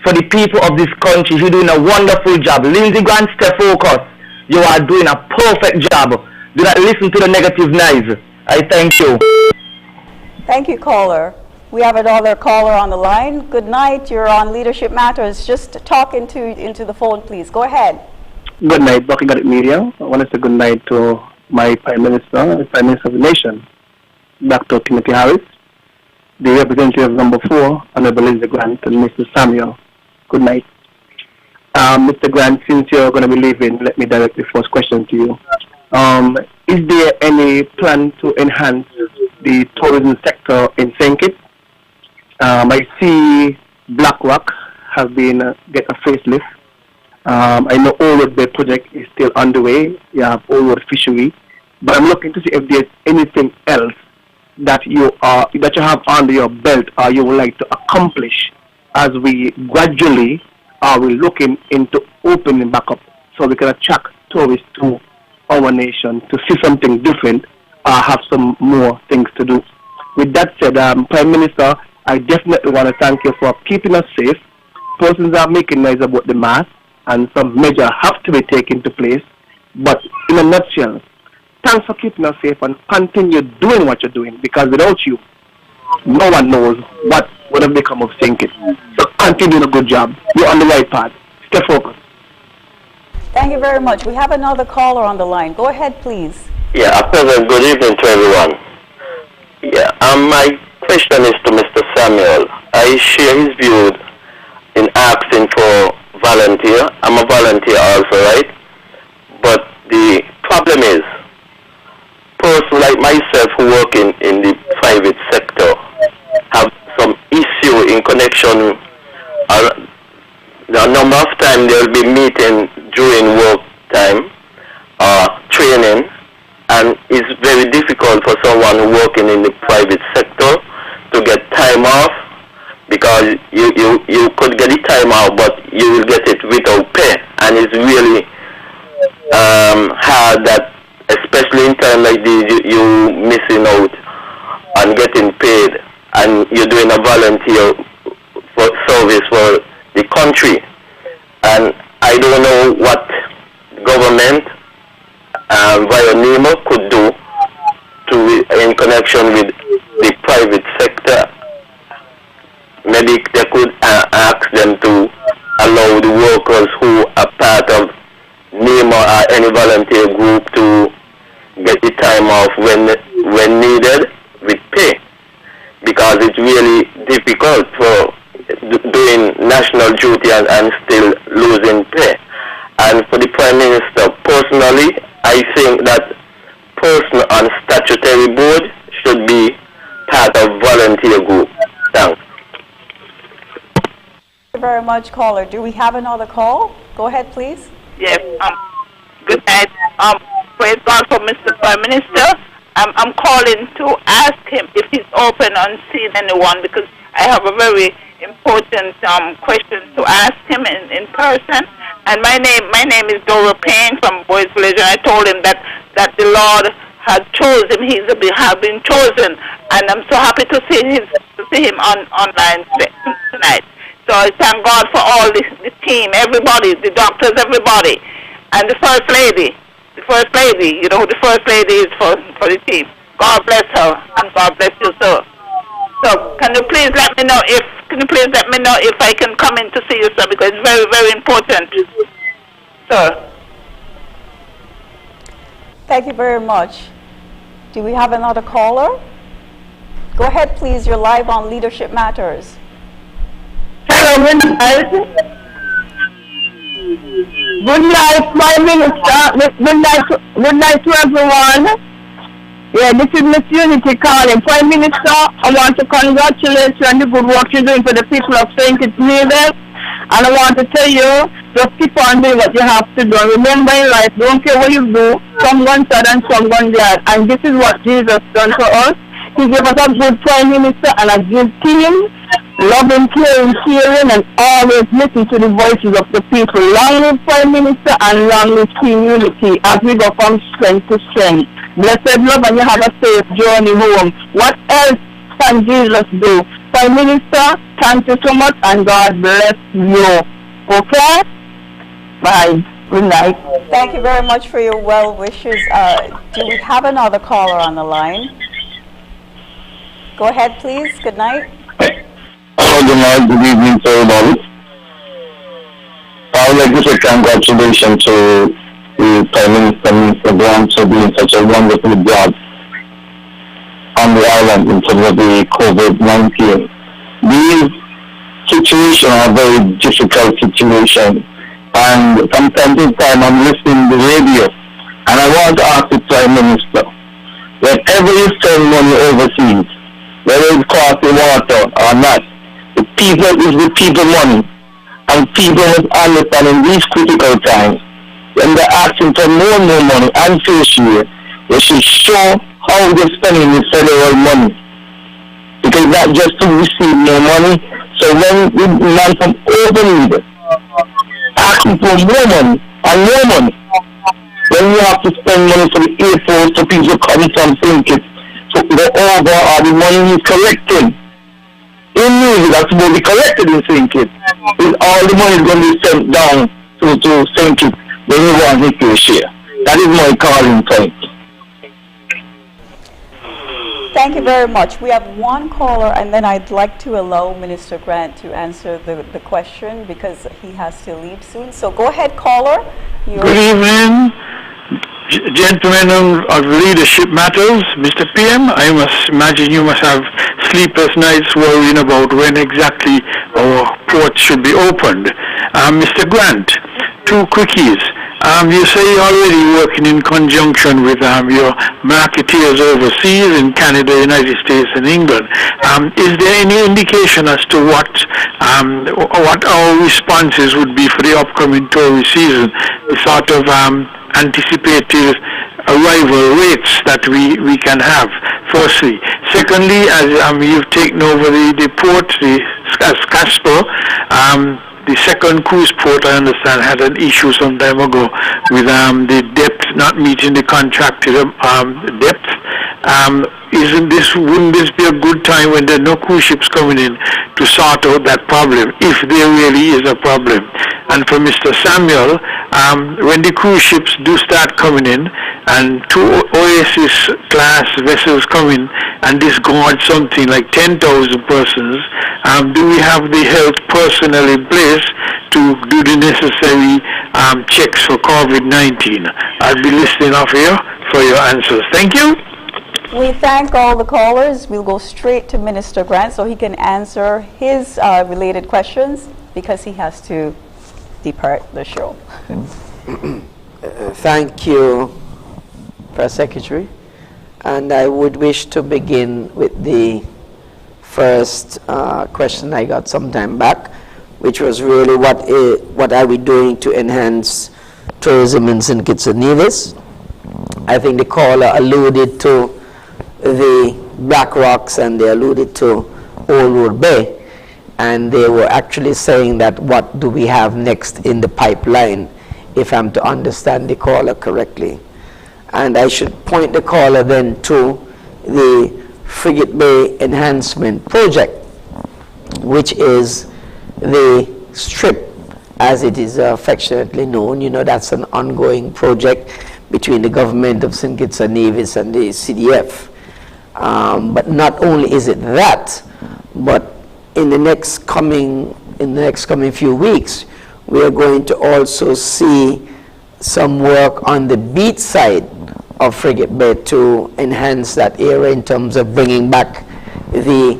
for the people of this country. He's doing a wonderful job. Lindsey Grant stay focused. You are doing a perfect job. Do not listen to the negative noise. I thank you. Thank you, caller. We have another caller on the line. Good night. You're on Leadership Matters. Just talk into the phone, please. Go ahead. Good night, Buckingham Media. I want to say good night to my Prime Minister, the Prime Minister of the Nation, Dr. Timothy Harris, the representative number 4, Honorable Lindsey Grant, and Mr. Samuel. Good night. Mr. Grant, since you're going to be leaving, let me direct the first question to you. Is there any plan to enhance the tourism sector in St. Kitts? I see Black Rock have been get a facelift. I know Old Road Bay project is still underway. You have Old Road Fishery, but I'm looking to see if there's anything else that you have under your belt or you would like to accomplish as we gradually are looking into opening back up so we can attract tourists to our nation to see something different or have some more things to do. With that said, Prime Minister, I definitely want to thank you for keeping us safe. Persons are making noise about the mask, and some measures have to be taken to place. But in a nutshell, thanks for keeping us safe and continue doing what you're doing, because without you, no one knows what would have become of St. Kitts. So continue doing a good job. You're on the right path. Stay focused. Thank you very much. We have another caller on the line. Go ahead, please. Yeah, a pleasant good evening to everyone. Yeah, my question is to Mr. Samuel. I share his view in asking for volunteer. I'm a volunteer also, right? But the problem is, persons like myself who work in the private sector have some issue in connection. A number of times there will be meeting during work really hard that, especially in time like this, you missing out on getting paid, and you're doing a volunteer for service for the country. And I don't know what government via NEMA could do in connection with the private sector. Maybe they could ask them to allow the workers who are part of NEMA or any volunteer group to get the time off when needed with pay, because it's really difficult for doing national duty and still losing pay. And for the Prime Minister, personally, I think that personal and statutory board should be part of volunteer group. Thanks. Thank you very much, caller. Do we have another call? Go ahead, please. Yes. Good night. Praise God for Mr. Prime Minister. I'm calling to ask him if he's open on seeing anyone, because I have a very important question to ask him in person. And my name is Dora Payne from Boys Village, and I told him that the Lord had chosen him. Has been chosen, and I'm so happy to see him online tonight. So I thank God for all the team, everybody, the doctors, everybody, and the First Lady. The First Lady, you know who the First Lady is for the team. God bless her, and God bless you, sir. So can you please let me know if I can come in to see you, sir, because it's very, very important, sir. Thank you very much. Do we have another caller? Go ahead, please. You're live on Leadership Matters. Hello, good night. Good night, Prime Minister. Good night to everyone. Yeah, this is Miss Unity calling. Prime Minister, I want to congratulate you on the good work you're doing for the people of St. Kitts Nevis. And I want to tell you, just keep on doing what you have to do. And remember in life, don't care what you do, some one side and some one the other. And this is what Jesus done for us. He gave us a good Prime Minister and a good team, loving, caring, and always listen to the voices of the people. Long live Prime Minister and long live Team Unity as we go from strength to strength. Blessed love, and you have a safe journey home. What else can Jesus do? Prime Minister, thank you so much, and God bless you. Okay? Bye. Good night. Thank you very much for your well wishes. Do we have another caller on the line? Go ahead, please. Good night. Hello, good night. Good evening to everybody. I would like to say congratulations to the Prime Minister, Mr. Grant, for doing such a wonderful job on the island in terms of the COVID-19. These situations are very difficult situations, and from time to time I'm listening to the radio, and I want to ask the Prime Minister, whenever you send money overseas, whether it costs the water or not, the people is the people money, and people must understand in these critical times, when they're asking for more and more money and face year, they should show how they're spending the federal money. Because not just to receive more money, so when the man from overneed asking for more money and more money, then you have to spend money for the airports so people come from St. Kitts to go over or the money he's collecting. In music, that's supposed to be collected in St. Kitts. Is all the money is going to be sent down to St. Kitts. Then you want to share. That is my calling point. Thank you very much. We have one caller, and then I'd like to allow Minister Grant to answer the question because he has to leave soon. So go ahead, caller. Good evening, gentlemen of Leadership Matters. Mr. PM, I must imagine you must have sleepless nights worrying about when exactly our port should be opened. Mr. Grant, two quickies. You say you're already working in conjunction with your marketeers overseas in Canada, United States, and England. Is there any indication as to what our responses would be for the upcoming tourist season? The sort of anticipated arrival rates that we can have, firstly. Secondly, as you've taken over the port, as Casper, the second cruise port, I understand, had an issue some time ago with the depth not meeting the contracted depth. Wouldn't this be a good time when there are no cruise ships coming in to sort out that problem, if there really is a problem? And for Mr. Samuel, when the cruise ships do start coming in and 2 Oasis class vessels come in and this guards something like 10,000 persons, do we have the health personnel in place to do the necessary checks for COVID-19? I'll be listening off here for your answers. Thank you. We thank all the callers. We'll go straight to Minister Grant so he can answer his related questions because he has to depart the show. Thank you, Press Secretary. And I would wish to begin with the first question I got some time back, which was really what are we doing to enhance tourism in St. Kitts and Nevis. I think the caller alluded to the Black Rocks and they alluded to Old Road Bay, and they were actually saying that what do we have next in the pipeline, if I'm to understand the caller correctly. And I should point the caller then to the Frigate Bay Enhancement Project, which is the strip, as it is affectionately known. You know, that's an ongoing project between the government of St. Kitts and Nevis and the CDF. But not only is it that, but in the next coming few weeks, we are going to also see some work on the beach side of Frigate Bay to enhance that area in terms of bringing back the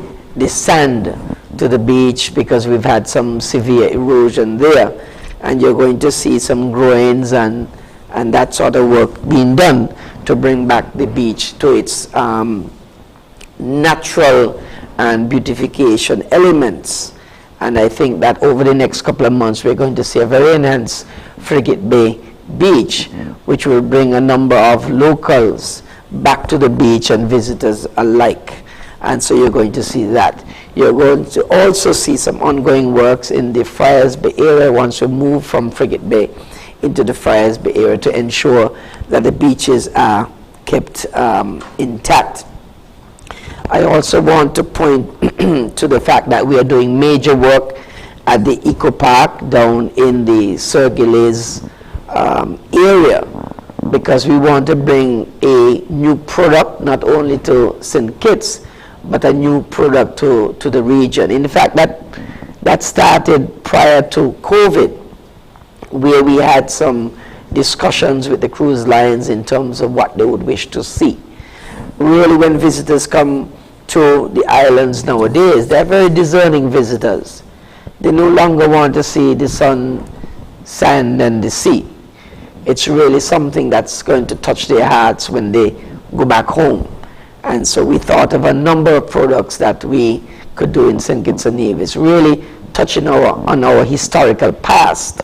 sand to the beach, because we've had some severe erosion there, and you're going to see some groins and that sort of work being done to bring back the beach to its natural and beautification elements. And I think that over the next couple of months we're going to see a very enhanced Frigate Bay beach, which will bring a number of locals back to the beach and visitors alike. And so you're going to see that. You're going to also see some ongoing works in the Friars Bay area once we move from Frigate Bay into the Friars Bay area to ensure that the beaches are kept intact. I also want to point to the fact that we are doing major work at the Eco Park down in the Sir Gilles area, because we want to bring a new product not only to St. Kitts, but a new product to the region. In fact, that started prior to COVID, where we had some discussions with the cruise lines in terms of what they would wish to see. Really, when visitors come to the islands nowadays, they're very discerning visitors. They no longer want to see the sun, sand, and the sea. It's really something that's going to touch their hearts when they go back home. And so we thought of a number of products that we could do in St. Kitts and Nevis, really touching on our historical past.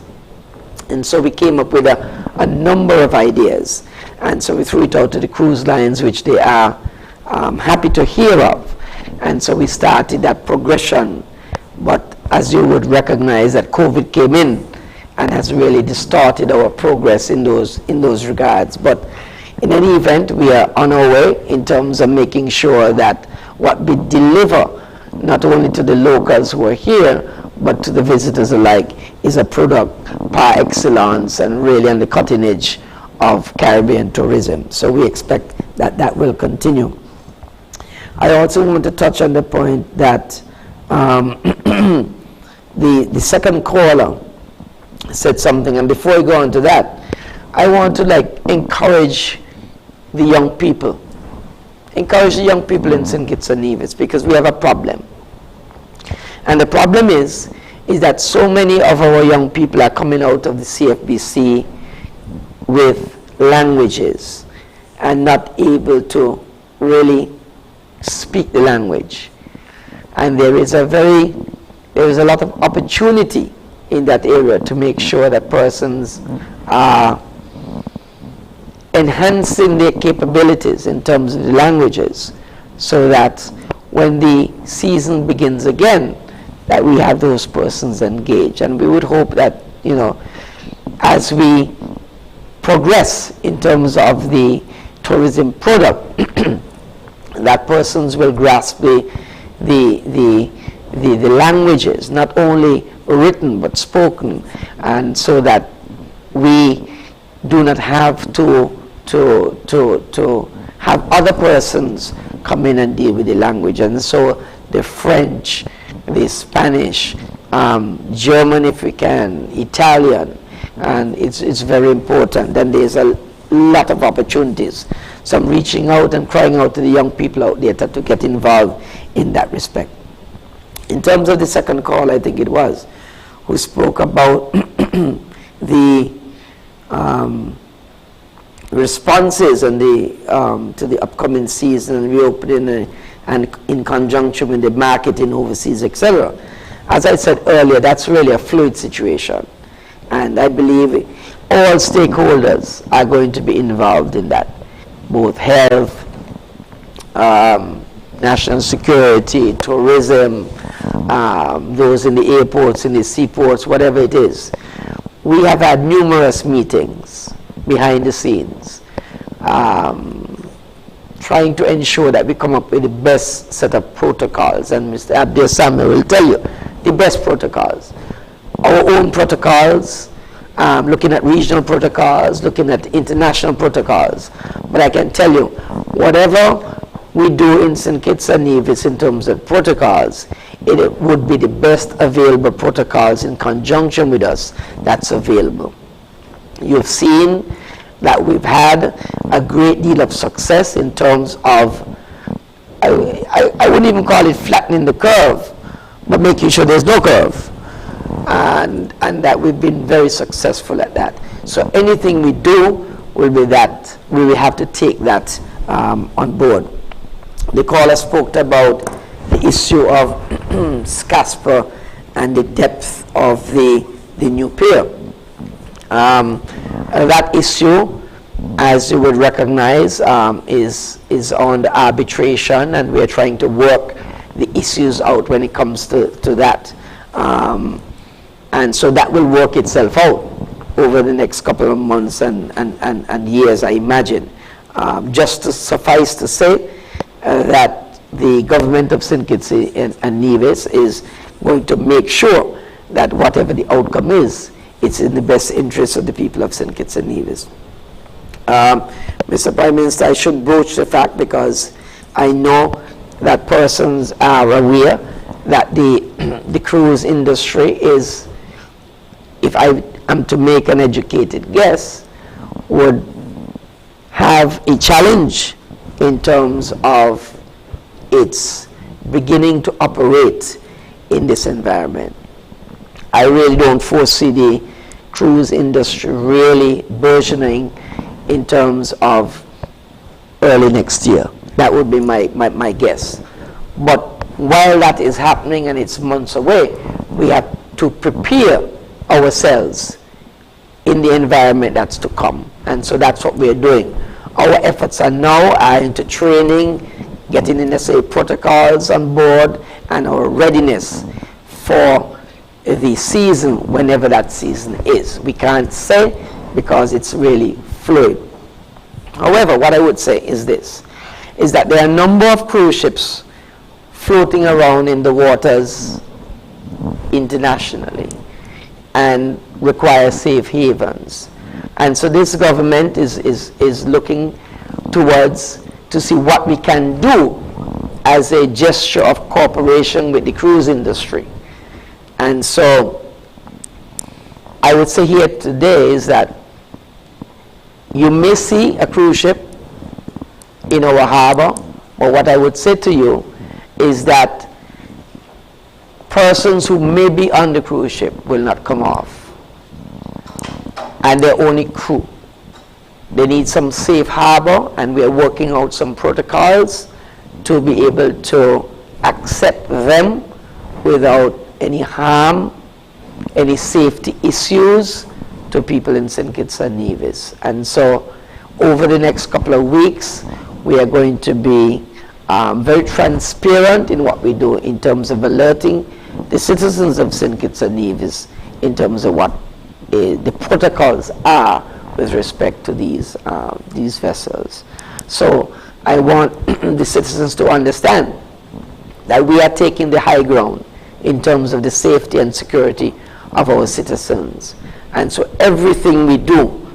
And so we came up with a number of ideas. And so we threw it out to the cruise lines, which they are happy to hear of. And so we started that progression. But as you would recognize, that COVID came in and has really distorted our progress in those regards. But in any event, we are on our way in terms of making sure that what we deliver, not only to the locals who are here, but to the visitors alike, is a product par excellence and really on the cutting edge of Caribbean tourism. So we expect that that will continue. I also want to touch on the point that the second caller said something, and before I go on to that, I want to encourage the young people. Encourage the young people in St. Kitts and Nevis, because we have a problem. And the problem is that so many of our young people are coming out of the CFBC with languages and not able to really speak the language. And there is a lot of opportunity in that area to make sure that persons are enhancing their capabilities in terms of the languages, so that when the season begins again, that we have those persons engaged. And we would hope that, you know, as we progress in terms of the tourism product, that persons will grasp the languages, not only written but spoken, and so that we do not have to have other persons come in and deal with the language. And so the French, the Spanish, German if we can, Italian, and it's very important. And there's a lot of opportunities. So I'm reaching out and crying out to the young people out there to get involved in that respect. In terms of the second call, I think it was, who spoke about the responses and to the upcoming season and reopening and in conjunction with the marketing overseas, etc. As I said earlier, that's really a fluid situation. And I believe all stakeholders are going to be involved in that, both health, national security, tourism, those in the airports, in the seaports, whatever it is. We have had numerous meetings behind the scenes, trying to ensure that we come up with the best set of protocols. And Mr. Abdel Samuel will tell you the best protocols. Our own protocols, looking at regional protocols, looking at international protocols. But I can tell you, whatever we do in St. Kitts and Nevis in terms of protocols, it would be the best available protocols in conjunction with us that's available. You've seen that we've had a great deal of success in terms of, I wouldn't even call it flattening the curve, but making sure there's no curve. And that we've been very successful at that. So anything we do will be that, we will have to take that on board. The caller spoke about the issue of SCASPA and the depth of the new pier. That issue, as you would recognize, is on the arbitration, and we're trying to work the issues out when it comes to that. And so that will work itself out over the next couple of months and years, I imagine. Just to suffice to say that the government of St. Kitts and Nevis is going to make sure that whatever the outcome is, it's in the best interest of the people of St. Kitts and Nevis. Mr. Prime Minister, I should broach the fact because I know that persons are aware that the cruise industry is, if I am to make an educated guess, would have a challenge in terms of its beginning to operate in this environment. I really don't foresee the cruise industry really burgeoning in terms of early next year. That would be my guess. But while that is happening and it's months away, we have to prepare ourselves in the environment that's to come. And so that's what we're doing. Our efforts are into training, getting in, let's say, protocols on board, and our readiness for the season, whenever that season is. We can't say because it's really fluid. However, what I would say is this, is that there are a number of cruise ships floating around in the waters internationally and require safe havens. And so this government is looking towards to see what we can do as a gesture of cooperation with the cruise industry. And so I would say here today is that you may see a cruise ship in our harbor, but what I would say to you is that persons who may be on the cruise ship will not come off. And they're only crew. They need some safe harbor, and we are working out some protocols to be able to accept them without any harm, any safety issues to people in St. Kitts and Nevis. And so over the next couple of weeks, we are going to be very transparent in what we do in terms of alerting the citizens of St. Kitts and Nevis in terms of what the protocols are with respect to these vessels. So I want the citizens to understand that we are taking the high ground in terms of the safety and security of our citizens. And so everything we do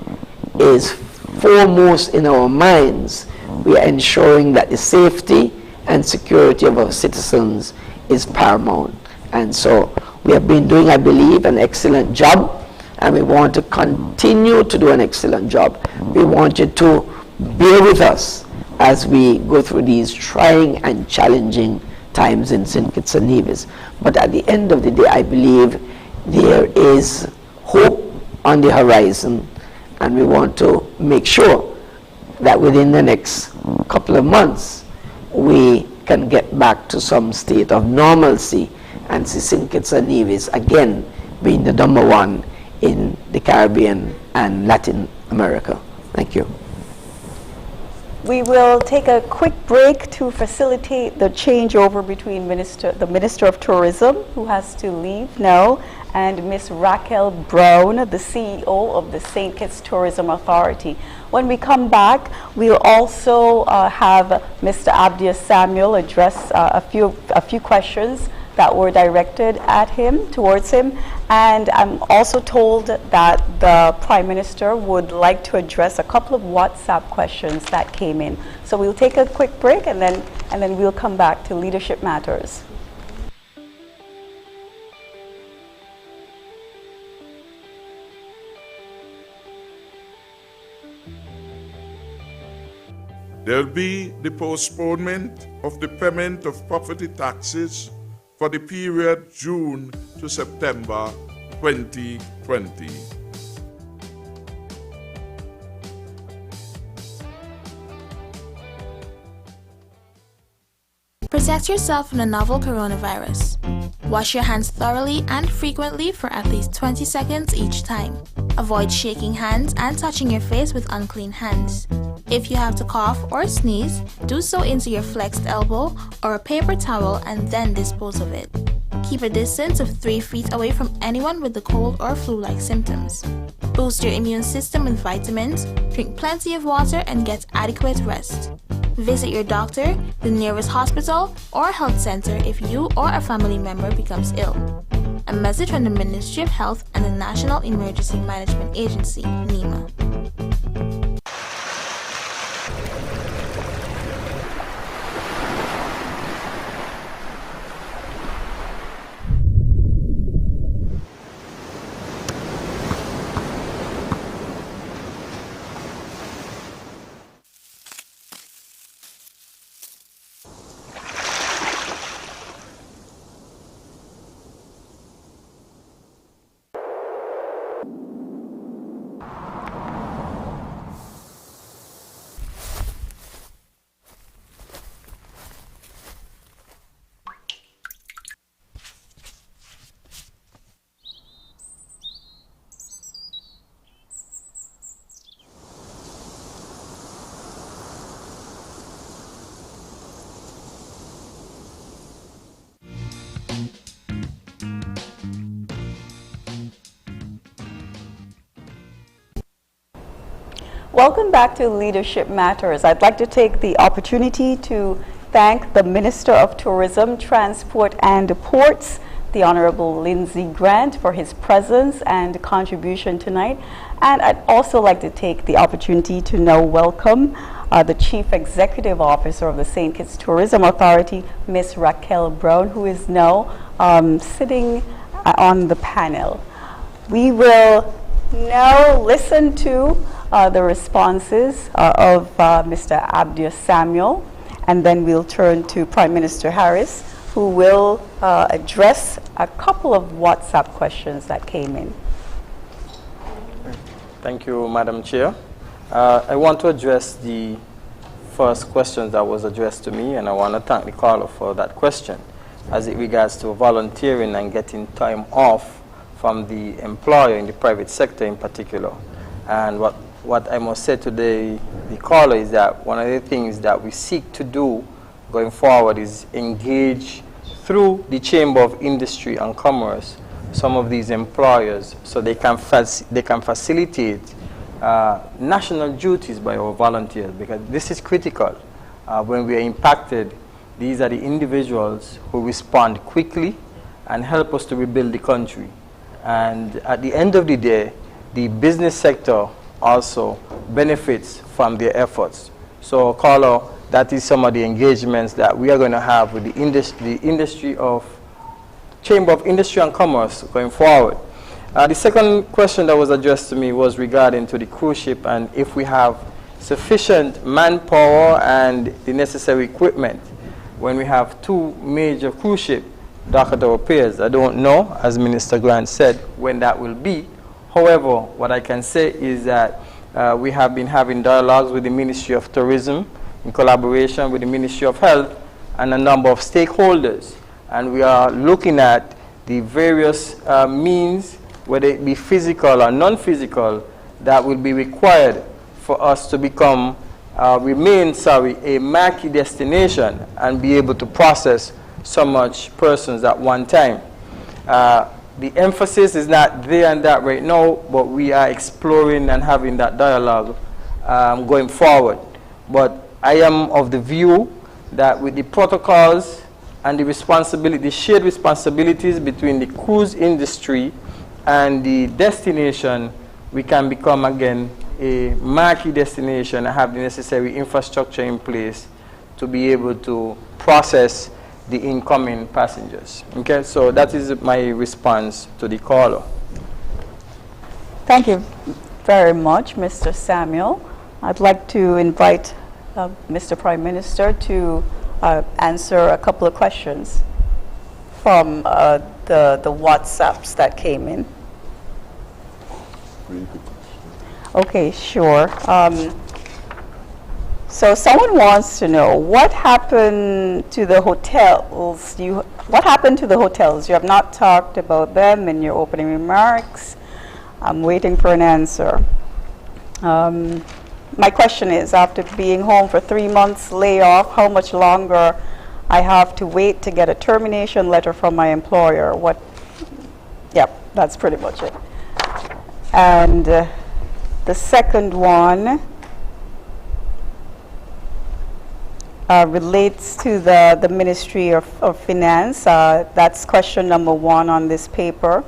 is foremost in our minds. We are ensuring that the safety and security of our citizens is paramount. And so we have been doing, I believe, an excellent job, and we want to continue to do an excellent job. We want you to bear with us as we go through these trying and challenging times in St. Kitts and Nevis. But at the end of the day, I believe there is hope on the horizon, and we want to make sure that within the next couple of months we can get back to some state of normalcy and see St. Kitts and Nevis again being the #1 in the Caribbean and Latin America. Thank you. We will take a quick break to facilitate the changeover between the Minister of Tourism, who has to leave now, and Ms. Raquel Brown, the CEO of the St. Kitts Tourism Authority. When we come back, we'll also have Mr. Abdias Samuel address a few questions that were directed at him, towards him. And I'm also told that the Prime Minister would like to address a couple of WhatsApp questions that came in. So we'll take a quick break, and then we'll come back to Leadership Matters. There'll be the postponement of the payment of property taxes for the period June to September 2020. Protect yourself from the novel coronavirus. Wash your hands thoroughly and frequently for at least 20 seconds each time. Avoid shaking hands and touching your face with unclean hands. If you have to cough or sneeze, do so into your flexed elbow or a paper towel and then dispose of it. Keep a distance of 3 feet away from anyone with the cold or flu-like symptoms. Boost your immune system with vitamins, drink plenty of water, and get adequate rest. Visit your doctor, the nearest hospital, or health center if you or a family member becomes ill. A message from the Ministry of Health and the National Emergency Management Agency, NEMA. Welcome back to Leadership Matters. I'd like to take the opportunity to thank the Minister of Tourism, Transport and Ports, the Honorable Lindsey Grant, for his presence and contribution tonight. And I'd also like to take the opportunity to now welcome the Chief Executive Officer of the St. Kitts Tourism Authority, Ms. Raquel Brown, who is now sitting on the panel. We will now listen to the responses of Mr. Abdias Samuel, and then we'll turn to Prime Minister Harris, who will address a couple of WhatsApp questions that came in. Thank you, Madam Chair. I want to address the first question that was addressed to me, and I want to thank the caller for that question as it regards to volunteering and getting time off from the employer in the private sector in particular. And what I must say to the caller is that one of the things that we seek to do going forward is engage through the Chamber of Industry and Commerce, some of these employers, so they can facilitate national duties by our volunteers, because this is critical. When we are impacted, these are the individuals who respond quickly and help us to rebuild the country. And at the end of the day, the business sector also benefits from their efforts. So, caller, that is some of the engagements that we are going to have with the industry of Chamber of Industry and Commerce going forward. The second question that was addressed to me was regarding to the cruise ship and if we have sufficient manpower and the necessary equipment when we have two major cruise ships docked at our piers. I don't know, as Minister Grant said, when that will be. However, what I can say is that we have been having dialogues with the Ministry of Tourism in collaboration with the Ministry of Health and a number of stakeholders. And we are looking at the various means, whether it be physical or non-physical, that will be required for us to become, remain a marquee destination and be able to process so much persons at one time. The emphasis is not there and that right now, but we are exploring and having that dialogue going forward. But I am of the view that with the protocols and the responsibility, the shared responsibilities between the cruise industry and the destination, we can become again a marquee destination and have the necessary infrastructure in place to be able to process the incoming passengers. Okay, so that is my response to the caller. Thank you very much, Mr. Samuel. I'd like to invite Mr. Prime Minister to answer a couple of questions from the WhatsApps that came in. Okay, sure. So someone wants to know what happened to the hotels. What happened to the hotels? You have not talked about them in your opening remarks. I'm waiting for an answer. My question is, after being home for 3 months layoff, how much longer I have to wait to get a termination letter from my employer? Yep, that's pretty much it. And the second one relates to the Ministry of Finance. That's question number 1 on this paper.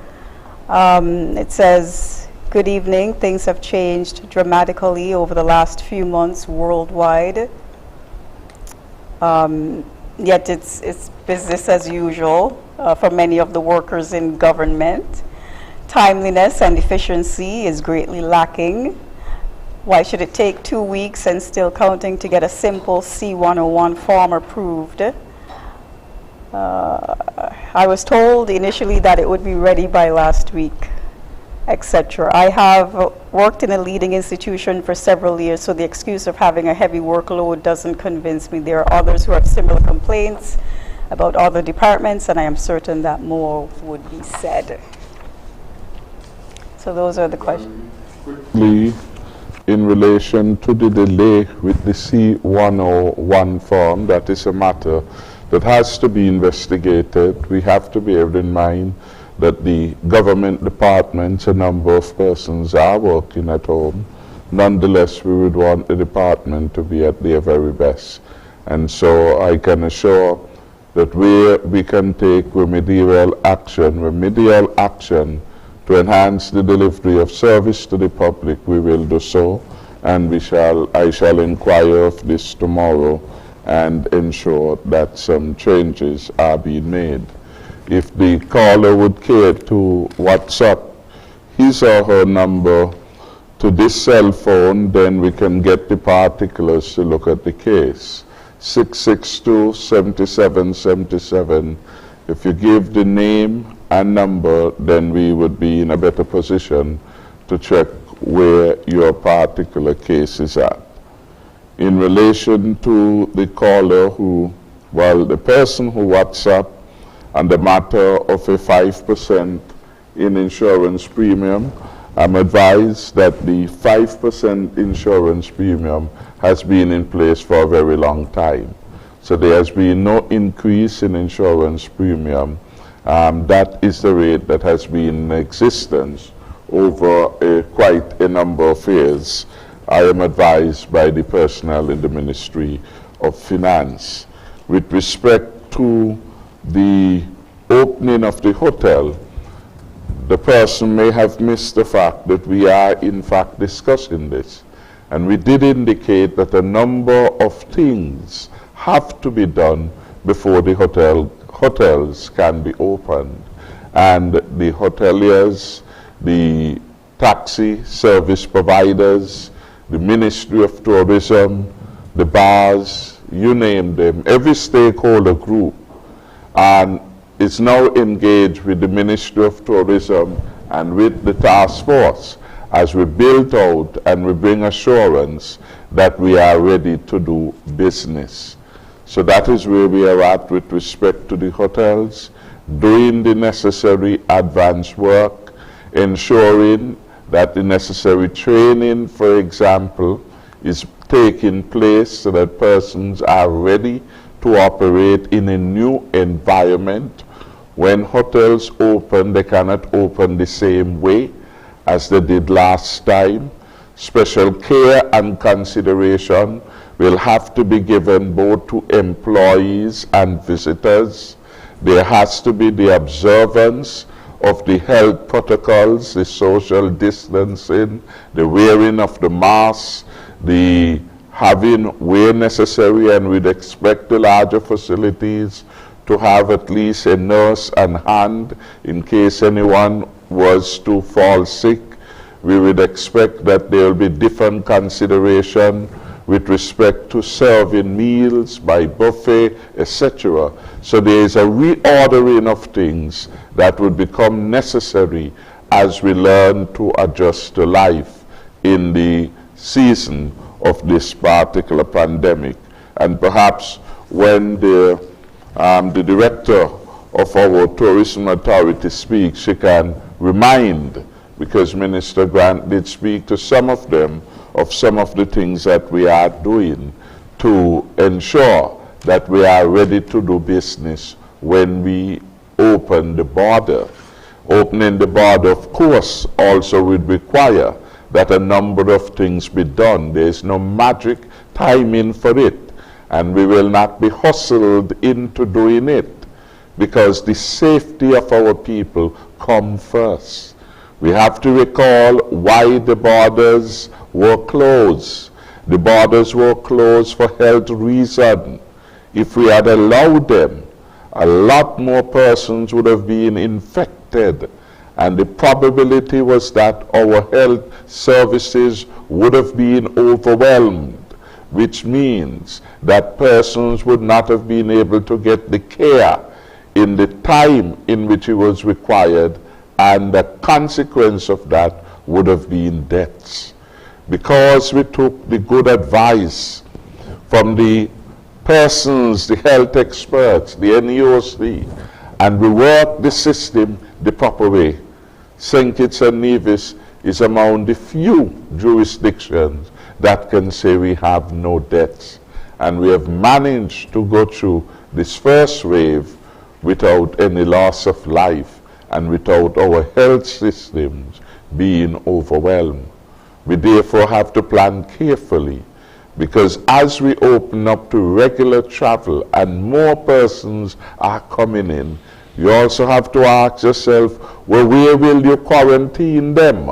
It says, good evening. Things have changed dramatically over the last few months worldwide. Yet it's business as usual for many of the workers in government. Timeliness and efficiency is greatly lacking. Why should it take 2 weeks and still counting to get a simple C-101 form approved? I was told initially that it would be ready by last week, etc. I have worked in a leading institution for several years, so the excuse of having a heavy workload doesn't convince me. There are others who have similar complaints about other departments, and I am certain that more would be said. So those are the questions. Quickly, in relation to the delay with the C-101 form, that is a matter that has to be investigated. We have to bear in mind that the government departments, a number of persons are working at home. Nonetheless, we would want the department to be at their very best. And so I can assure that we can take remedial action to enhance the delivery of service to the public. We will do so, and I shall inquire of this tomorrow and ensure that some changes are being made. If the caller would care to WhatsApp his or her number to this cell phone, then we can get the particulars to look at the case. 662-7777. If you give the name and number, then we would be in a better position to check where your particular case is at. In relation to the caller the person who WhatsApp on the matter of a 5% in insurance premium, I'm advised that the 5% insurance premium has been in place for a very long time. So there has been no increase in insurance premium. That is the rate that has been in existence over quite a number of years. I am advised by the personnel in the Ministry of Finance. With respect to the opening of the hotel, the person may have missed the fact that we are in fact discussing this. And we did indicate that a number of things have to be done before the hotels can be opened. And the hoteliers, the taxi service providers, the Ministry of Tourism, the bars, you name them, every stakeholder group, and is now engaged with the Ministry of Tourism and with the task force as we build out and we bring assurance that we are ready to do business. So that is where we are at with respect to the hotels, doing the necessary advance work, ensuring that the necessary training, for example, is taking place so that persons are ready to operate in a new environment. When hotels open, they cannot open the same way as they did last time. Special care and consideration will have to be given both to employees and visitors. There has to be the observance of the health protocols, the social distancing, the wearing of the mask, the having where necessary, and we'd expect the larger facilities to have at least a nurse on hand in case anyone was to fall sick. We would expect that there will be different consideration with respect to serving meals by buffet, etc. So there is a reordering of things that would become necessary as we learn to adjust to life in the season of this particular pandemic. And perhaps when the director of our tourism authority speaks, she can remind, because Minister Grant did speak to some of them, of some of the things that we are doing to ensure that we are ready to do business when we open the border. Opening the border, of course, also would require that a number of things be done. There is no magic timing for it, and we will not be hustled into doing it, because the safety of our people come first. We have to recall why the borders were closed. The borders were closed for health reasons. If we had allowed them, a lot more persons would have been infected, and the probability was that our health services would have been overwhelmed, which means that persons would not have been able to get the care in the time in which it was required, and the consequence of that would have been deaths. Because we took the good advice from the persons, the health experts, the NEOC, and we worked the system the proper way. St. Kitts and Nevis is among the few jurisdictions that can say we have no deaths. And we have managed to go through this first wave without any loss of life and without our health systems being overwhelmed. We therefore have to plan carefully, because as we open up to regular travel and more persons are coming in, you also have to ask yourself, well, where will you quarantine them?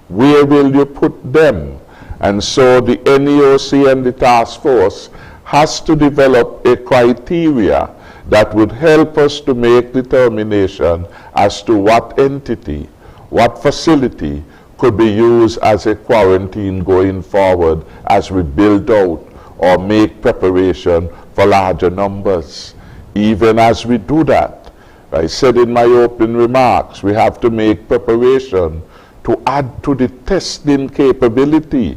Where will you put them? And so the NEOC and the task force has to develop a criteria that would help us to make determination as to what entity, what facility could be used as a quarantine going forward as we build out or make preparation for larger numbers. Even as we do that, I said in my opening remarks, we have to make preparation to add to the testing capability,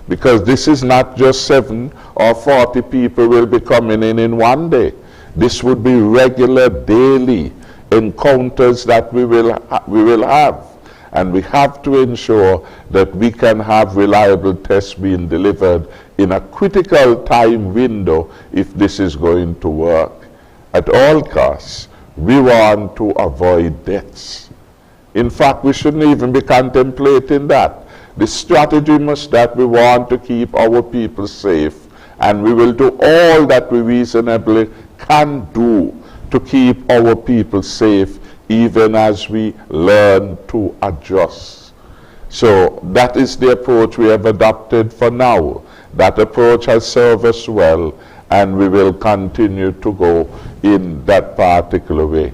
because this is not just 7 or 40 people will be coming in one day. This would be regular daily encounters that we will have. And we have to ensure that we can have reliable tests being delivered in a critical time window if this is going to work. At all costs, we want to avoid deaths. In fact, we shouldn't even be contemplating that. The strategy must that we want to keep our people safe, and we will do all that we reasonably can do to keep our people safe, even as we learn to adjust. So that is the approach we have adopted for now. That approach has served us well, and we will continue to go in that particular way.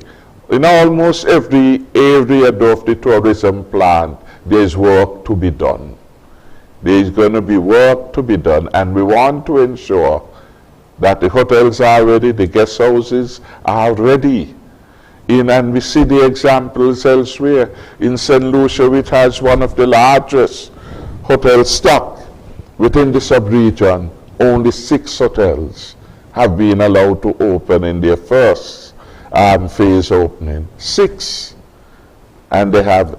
In almost every area of the tourism plan, there is work to be done. There is going to be work to be done, and we want to ensure that the hotels are ready, the guest houses are ready. And we see the examples elsewhere. In St. Lucia, which has one of the largest hotel stock within the sub-region, only 6 hotels have been allowed to open in their first phase opening. 6. And they have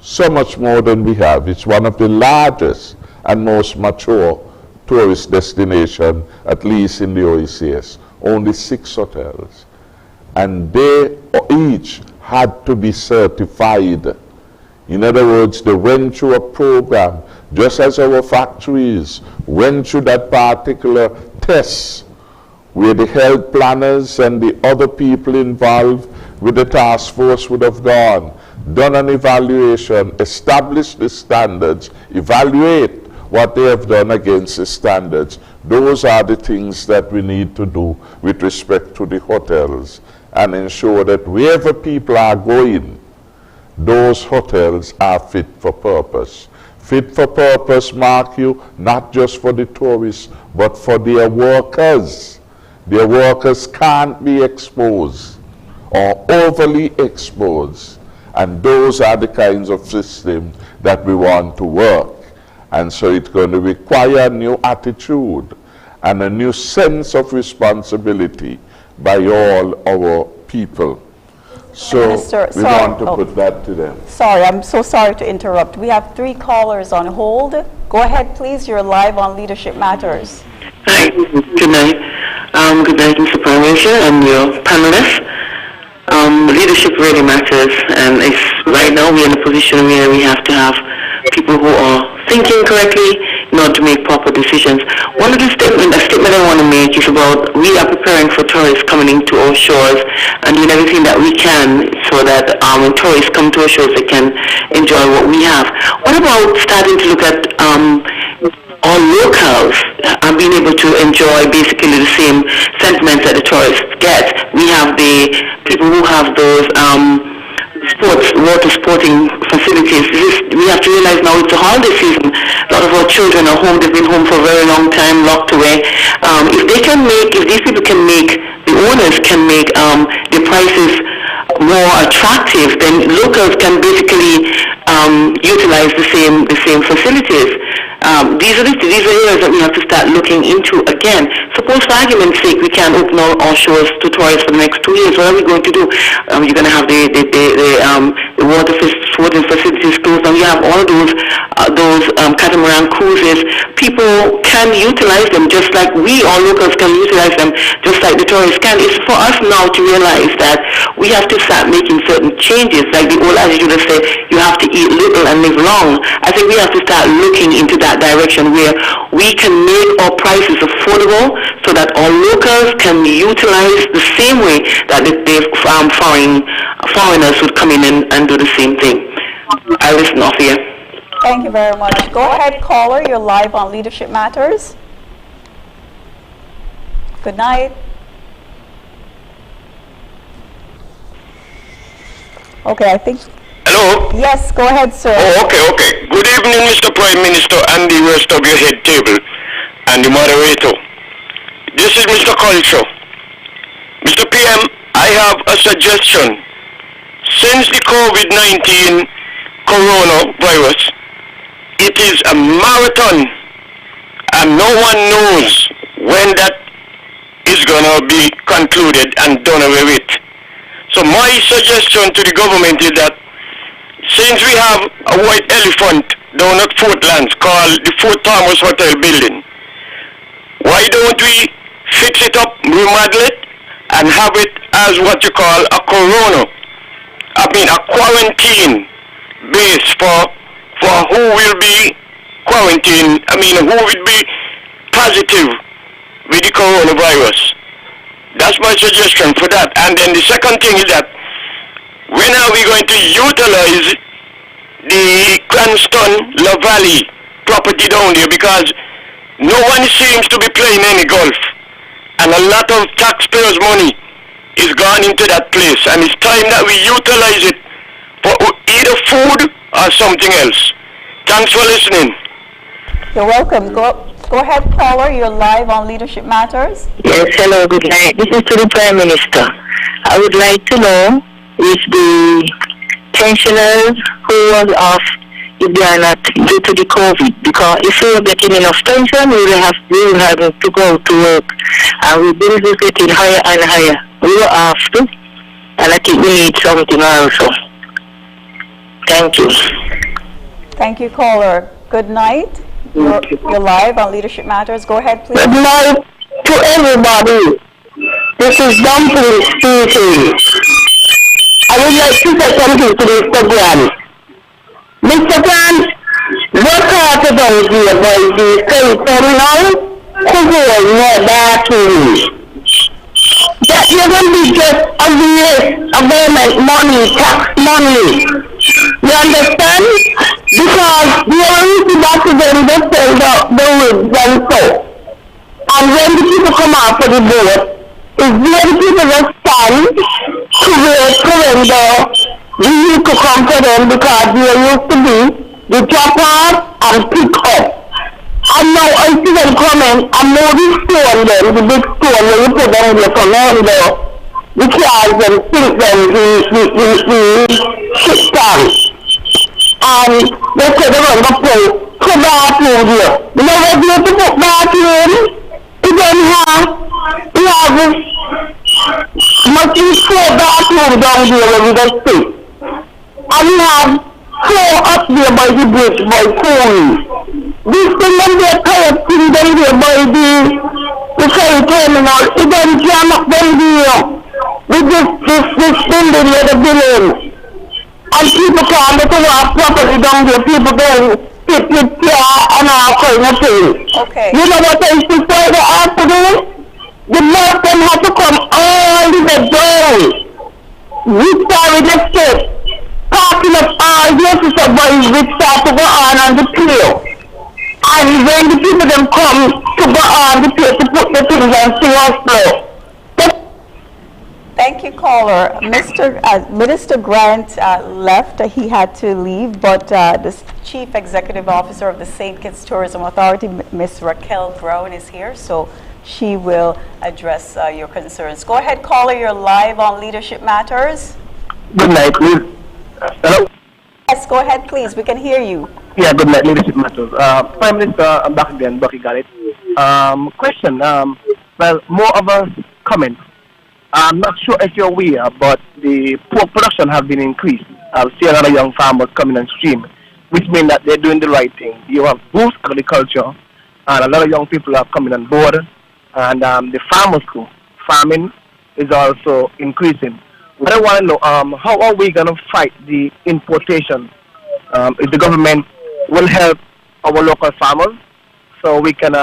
so much more than we have. It's one of the largest and most mature tourist destination, at least in the OECS. Only 6 hotels. And they each had to be certified. In other words, they went through a program, just as our factories went through that particular test, where the health planners and the other people involved with the task force would have gone, done an evaluation, established the standards, evaluate what they have done against the standards. Those are the things that we need to do with respect to the hotels, and ensure that wherever people are going, those hotels are fit for purpose. Fit for purpose, mark you, not just for the tourists, but for their workers. Their workers can't be exposed or overly exposed. And those are the kinds of systems that we want to work. And so it's going to require a new attitude and a new sense of responsibility by all our people. So Minister, we want to put that to them. Sorry, I'm so sorry to interrupt. We have 3 callers on hold. Go ahead, please. You're live on Leadership Matters. Hi, good night. Good night, Mr. Prime Minister and your panelists. Leadership really matters, and right now we're in a position where we have to have people who are thinking correctly in order to make proper decisions. One of the statement I want to make is about we are preparing for tourists coming into our shores and doing everything that we can so that when tourists come to our shores they can enjoy what we have. What about starting to look at our locals and being able to enjoy basically the same sentiments that the tourists get? We have the people who have those water sporting facilities. We have to realize now it's a holiday season. A lot of our children are home. They've been home for a very long time, locked away. If these people can make, the owners can make the prices more attractive, then locals can basically utilize the same facilities. These are areas that we have to start looking into again. Suppose, for argument's sake, we can't open our shores to tourists for the next 2 years. What are we going to do? You're going to have the water sporting facilities closed down. You have all those catamaran cruises. People can utilize them just like we, all locals, can utilize them just like the tourists can. It's for us now to realize that we have to start making certain changes. Like the old adage would say, you have to eat little and live long. I think we have to start looking into that direction where we can make our prices affordable so that our locals can utilize the same way that foreigners would come in and do the same thing. I listen off here. Thank you very much. Go ahead, caller. You're live on Leadership Matters. Good night. Okay, I think... Hello? Yes, go ahead, sir. Oh, okay. Good evening, Mr. Prime Minister and the rest of your head table and the moderator. This is Mr. Culture. Mr. PM, I have a suggestion. Since the COVID-19 coronavirus, it is a marathon and no one knows when that is going to be concluded and done away with. So my suggestion to the government is that since we have a white elephant down at Fort Lance called the Fort Thomas Hotel building, why don't we fix it up, remodel it, and have it as what you call a a quarantine base for who will be quarantined, who will be positive with the coronavirus. That's my suggestion for that. And then the second thing is that when are we going to utilize the Cranston La Valley property down there, because no one seems to be playing any golf, and a lot of taxpayers' money is gone into that place, and it's time that we utilize it for either food or something else. Thanks for listening. You're welcome. Go ahead, caller. You're live on Leadership Matters. Yes, hello, good night. This is to the Prime Minister. I would like to know if the pensioners who was off, if they are not due to the COVID, because if we are getting enough pension, we will have to go to work, and we bills is getting higher and higher. We were asked to, and I think we need something also. Thank you. Thank you, caller. Good night. You're live on Leadership Matters. Go ahead, please. Good night to everybody. This is Dumpling speaking. I would like to say something to Mr. Grant. Mr. Grant, what part of idea by the terminal who was not back that you're going to be just a waste of government money, tax money. You understand? Because the only back to them, they sell the wigs and so. And when the people come out for the boat, it's where the people just stand to wait for when the youth to come for them, because they used to be the drop off and pick up. And now I see them coming and move the stone them, the big stone where you put them in the commando, the cars and sink them, the ship tank. And they say they're going to put bathroom here. You know what you have to put bathroom? You don't have, you have this, must be 4 bathrooms down here where we just sit. And you have 4 up there by the bridge, by Corey. This thing when they pay up thing down there by the ferry terminal, it then jam up them there with this building where the building. And people can't get to walk properly down there, people don't sit with chair and all kind of thing. Okay. You know what I used to say they have to do? The last them have to come all the way down. We started the state, parking up all the officer boys, we start to go on the play. And when the people them come to go on the place to put the things on serious flow. Thank you, caller. Minister Grant left. He had to leave, but the Chief Executive Officer of the St. Kitts Tourism Authority, Ms. Raquel Brown, is here, so she will address your concerns. Go ahead, caller. You're live on Leadership Matters. Good night, please. Hello? Yes, go ahead, please. We can hear you. Yeah, good night, Leadership Matters. Prime Minister, I'm back again, Bucky got it. Question, well, more of a comment. I'm not sure if you're aware, but the pork production have been increased. I've seen a lot of young farmers coming on stream, which means that they're doing the right thing. You have boost agriculture, and a lot of young people are coming on board, and the farmers too. Farming is also increasing. What I want to know, how are we going to fight the importation? If the government will help our local farmers so we can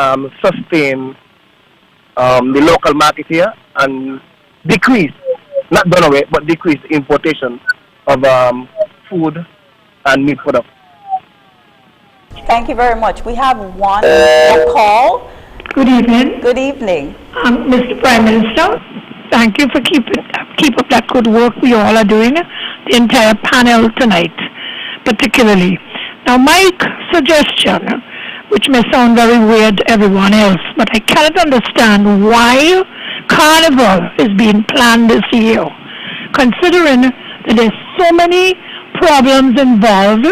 sustain the local market here and decrease, not done away, but decrease the importation of food and meat products. Thank you very much. We have one call. Good evening. Good evening. Mr. Prime Minister, thank you for keep up that good work we all are doing, the entire panel tonight, particularly. Now, my suggestion, which may sound very weird to everyone else, but I cannot understand why Carnival is being planned this year, considering that there's so many problems involved,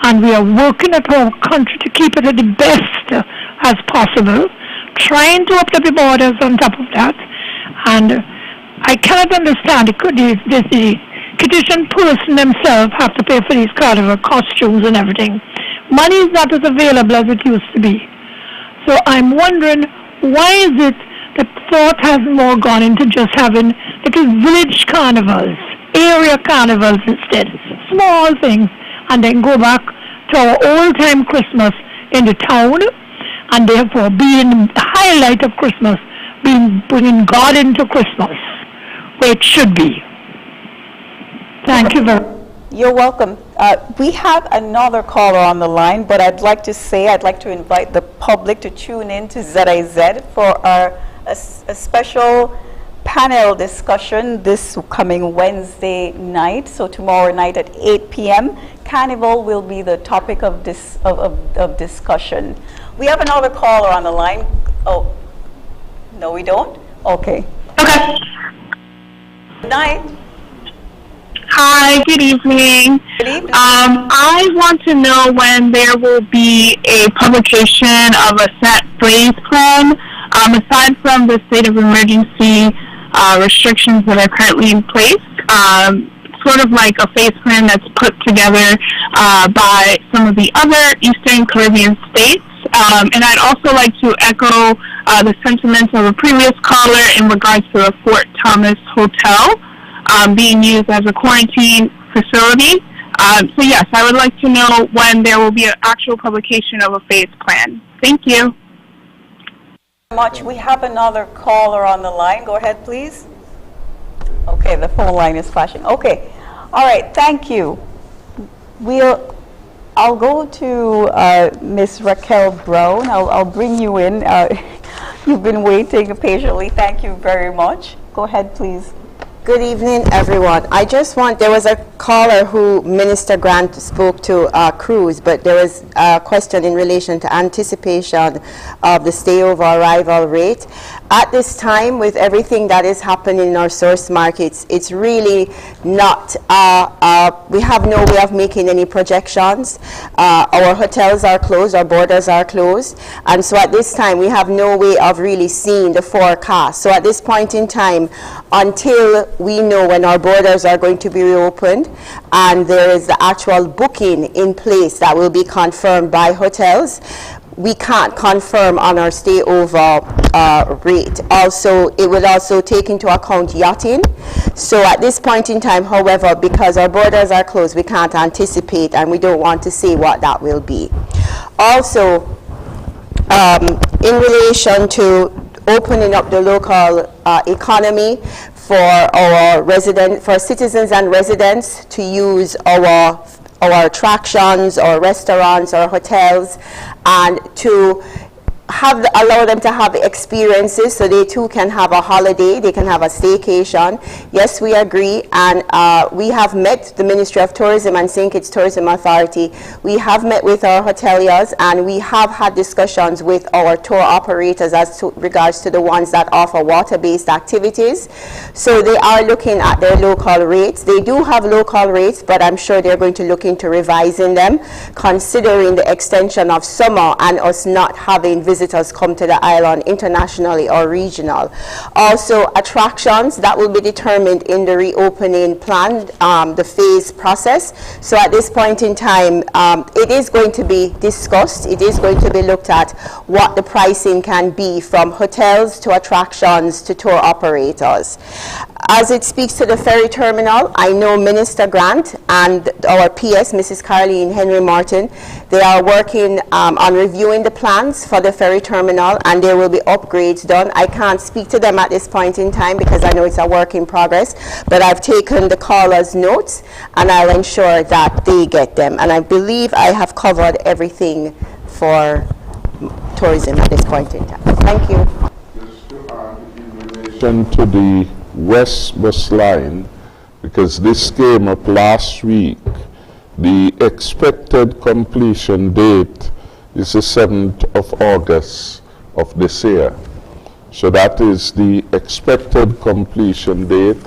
and we are working at our country to keep it at the best as possible, trying to open up the borders on top of that, and I cannot understand the Kitchen person themselves have to pay for these carnival costumes and everything. Money is not as available as it used to be. So I'm wondering, why is it that thought hasn't more gone into just having little village carnivals, area carnivals instead, small things, and then go back to our old-time Christmas in the town, and therefore being the highlight of Christmas, bringing God into Christmas, where it should be. Thank you very much. You're welcome. We have another caller on the line, but I'd like to invite the public to tune in to ZIZ for a special panel discussion this coming Wednesday night. So tomorrow night at 8 p.m. Carnival will be the topic of discussion. We have another caller on the line. Oh, no, we don't? Okay. Okay. Good night. Hi, good evening. Good evening. I want to know when there will be a publication of a set phase plan, aside from the state of emergency restrictions that are currently in place, sort of like a phase plan that's put together by some of the other Eastern Caribbean states. And I'd also like to echo the sentiments of a previous caller in regards to the Fort Thomas Hotel being used as a quarantine facility. So yes, I would like to know when there will be an actual publication of a phase plan. Thank you. Much. We have another caller on the line. Go ahead, please. Okay, the phone line is flashing. Okay. All right, thank you. I'll go to Ms. Raquel Brown. I'll bring you in. You've been waiting patiently. Thank you very much. Go ahead, please. Good evening, everyone. There was a caller who Minister Grant spoke to cruise, but there was a question in relation to anticipation of the stayover arrival rate. At this time, with everything that is happening in our source markets, it's really not, we have no way of making any projections. Our hotels are closed, our borders are closed, and so at this time, we have no way of really seeing the forecast. So at this point in time, until we know when our borders are going to be reopened and there is the actual booking in place that will be confirmed by hotels, we can't confirm on our stayover rate. Also, it will also take into account yachting. So at this point in time, however, because our borders are closed, we can't anticipate and we don't want to say what that will be. Also, in relation to opening up the local economy for for citizens and residents to use our attractions, our restaurants, our hotels, and to allow them to have experiences so they too can have a holiday, they can have a staycation. Yes, we agree, and we have met the Ministry of Tourism and St. Kitts Tourism Authority. We have met with our hoteliers and we have had discussions with our tour operators as to regards to the ones that offer water-based activities. So they are looking at their local rates. They do have local rates, but I'm sure they're going to look into revising them, considering the extension of summer and us not having visitors come to the island internationally or regional. Also, attractions that will be determined in the reopening plan, the phase process. So at this point in time, it is going to be discussed. It is going to be looked at what the pricing can be from hotels to attractions to tour operators. As it speaks to the ferry terminal, I know Minister Grant and our PS, Mrs. Caroline Henry Martin, they are working on reviewing the plans for the ferry terminal, and there will be upgrades done. I can't speak to them at this point in time because I know it's a work in progress, but I've taken the caller's notes and I'll ensure that they get them. And I believe I have covered everything for tourism at this point in time. Thank you. To the West Bus Line, because this came up last week, the expected completion date is the 7th of August of this year. So that is the expected completion date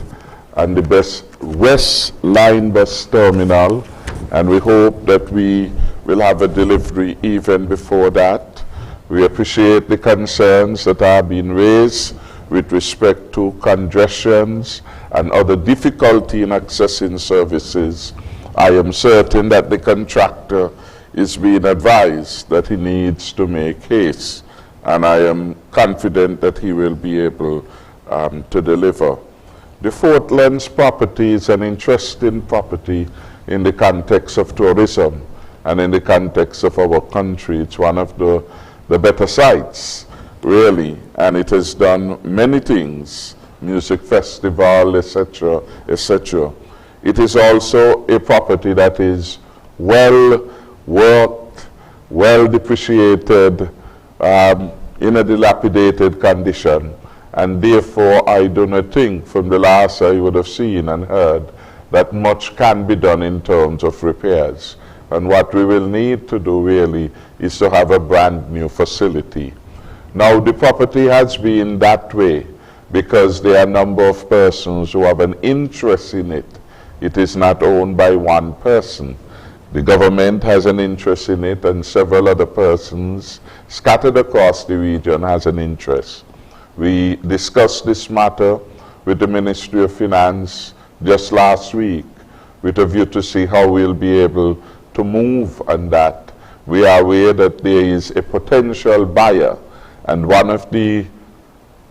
and the West Line bus terminal, and we hope that we will have a delivery even before that. We appreciate the concerns that are being raised with respect to congestions and other difficulty in accessing services, I am certain that the contractor is being advised that he needs to make haste, and I am confident that he will be able to deliver. The Fort Lands property is an interesting property in the context of tourism and in the context of our country. It's one of the better sites, really, and it has done many things, music festival, etc., etc. It is also a property that is well worked, well depreciated, in a dilapidated condition, and therefore I do not think, from the last I would have seen and heard, that much can be done in terms of repairs. And what we will need to do really is to have a brand new facility. Now, the property has been that way because there are a number of persons who have an interest in it. It is not owned by one person. The government has an interest in it, and several other persons scattered across the region has an interest. We discussed this matter with the Ministry of Finance just last week with a view to see how we'll be able to move on that. We are aware that there is a potential buyer, and one of the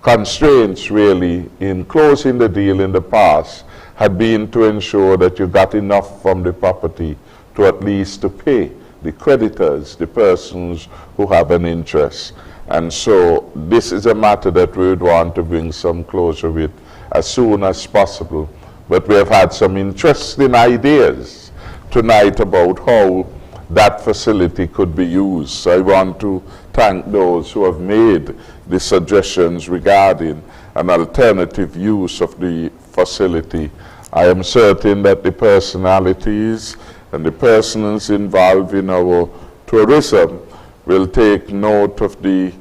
constraints really in closing the deal in the past had been to ensure that you got enough from the property to at least to pay the creditors, the persons who have an interest. And so this is a matter that we would want to bring some closure with as soon as possible. But we have had some interesting ideas tonight about how that facility could be used. So I want to thank those who have made the suggestions regarding an alternative use of the facility. I am certain that the personalities and the persons involved in our tourism will take note of the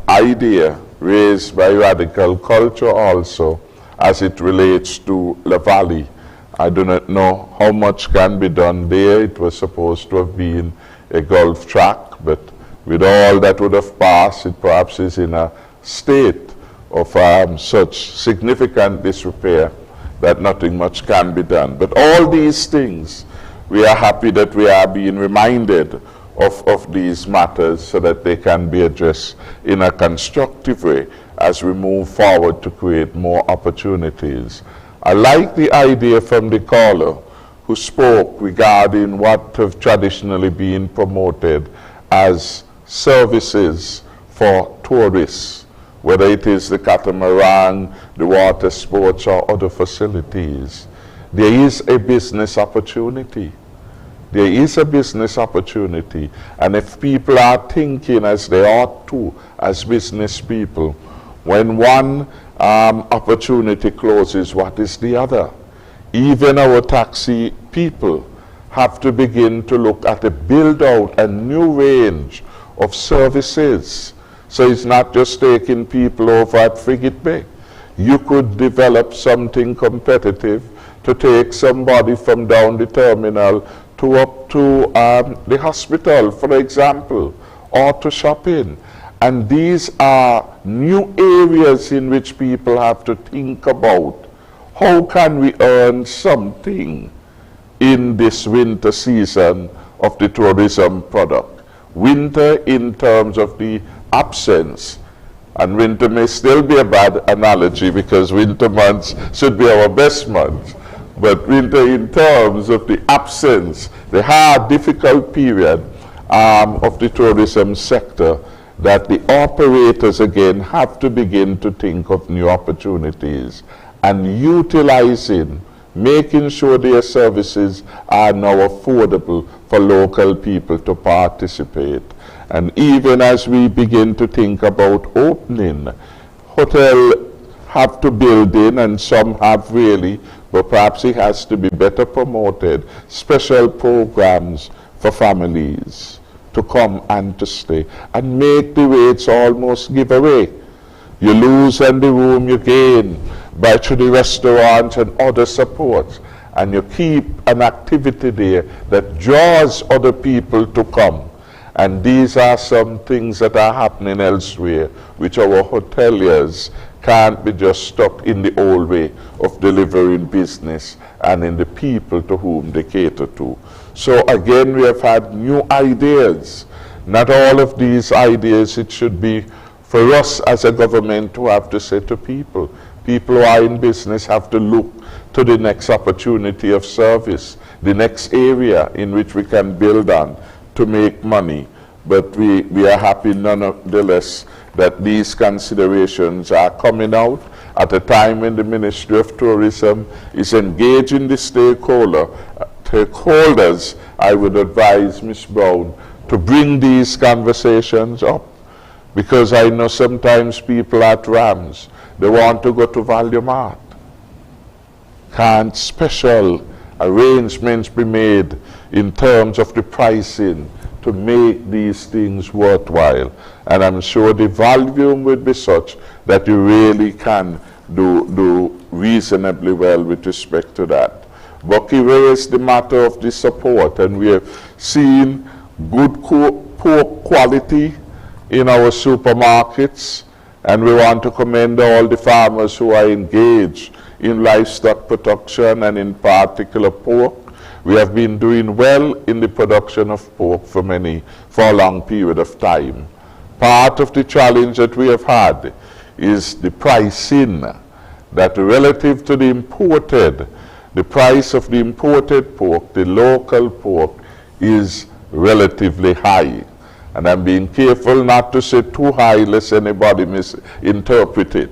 idea raised by Radical Culture also as it relates to La Valley. I do not know how much can be done there. It was supposed to have been a golf track, but with all that would have passed, it perhaps is in a state of such significant disrepair that nothing much can be done. But all these things, we are happy that we are being reminded of these matters so that they can be addressed in a constructive way as we move forward to create more opportunities. I like the idea from the caller who spoke regarding what have traditionally been promoted as services for tourists, whether it is the catamaran, the water sports, or other facilities. There is a business opportunity. There is a business opportunity, and if people are thinking as they ought to, as business people, when one opportunity closes, what is the other? Even our taxi people have to begin to look at a build out a new range of services. So it's not just taking people over at Frigate Bay. You could develop something competitive to take somebody from down the terminal to up to the hospital, for example, or to shopping. And these are new areas in which people have to think about how can we earn something in this winter season of the tourism product. Winter in terms of the absence, and winter may still be a bad analogy because winter months should be our best months. But winter in terms of the absence, the hard, difficult period of the tourism sector, that the operators again have to begin to think of new opportunities and utilizing, making sure their services are now affordable for local people to participate. And even as we begin to think about opening, hotel have to build in, and some have really, but perhaps it has to be better promoted, special programs for families to come and to stay, and make the rates almost give away. You lose on the room, you gain by through the restaurants and other supports, and you keep an activity there that draws other people to come. And these are some things that are happening elsewhere, which our hoteliers can't be just stuck in the old way of delivering business and in the people to whom they cater to. So again, we have had new ideas. Not all of these ideas, it should be for us as a government to have to say to people. People who are in business have to look to the next opportunity of service, the next area in which we can build on to make money. But we are happy nonetheless that these considerations are coming out at a time when the Ministry of Tourism is engaging the stakeholders. I would advise Ms. Brown to bring these conversations up, because I know sometimes people at Rams, they want to go to Value Mart. Can't special arrangements be made in terms of the pricing to make these things worthwhile? And I'm sure the volume would be such that you really can do reasonably well with respect to that. Bucky raised the matter of the support, and we have seen good pork quality in our supermarkets, and we want to commend all the farmers who are engaged in livestock production and in particular pork. We have been doing well in the production of pork for a long period of time. Part of the challenge that we have had is the pricing, that relative to the price of the imported pork, the local pork is relatively high. And I'm being careful not to say too high lest anybody misinterpret it,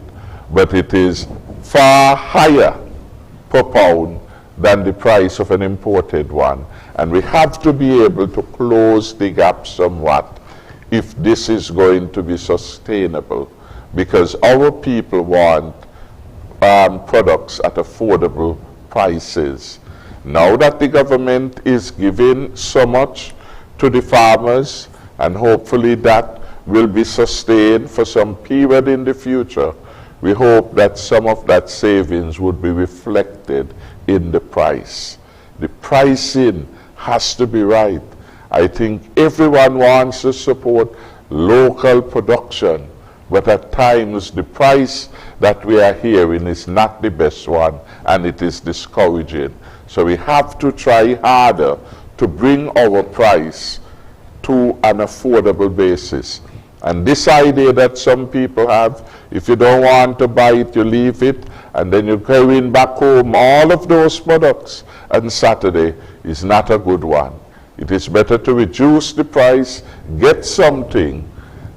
but it is far higher per pound than the price of an imported one. And we have to be able to close the gap somewhat if this is going to be sustainable, because our people want products at affordable prices. Now that the government is giving so much to the farmers, and hopefully that will be sustained for some period in the future, we hope that some of that savings would be reflected in the price. The pricing has to be right. I think everyone wants to support local production, but at times the price that we are hearing is not the best one, and it is discouraging. So we have to try harder to bring our price to an affordable basis. And this idea that some people have, if you don't want to buy it, you leave it, and then you're carrying back home all of those products on Saturday, is not a good one. It is better to reduce the price, get something,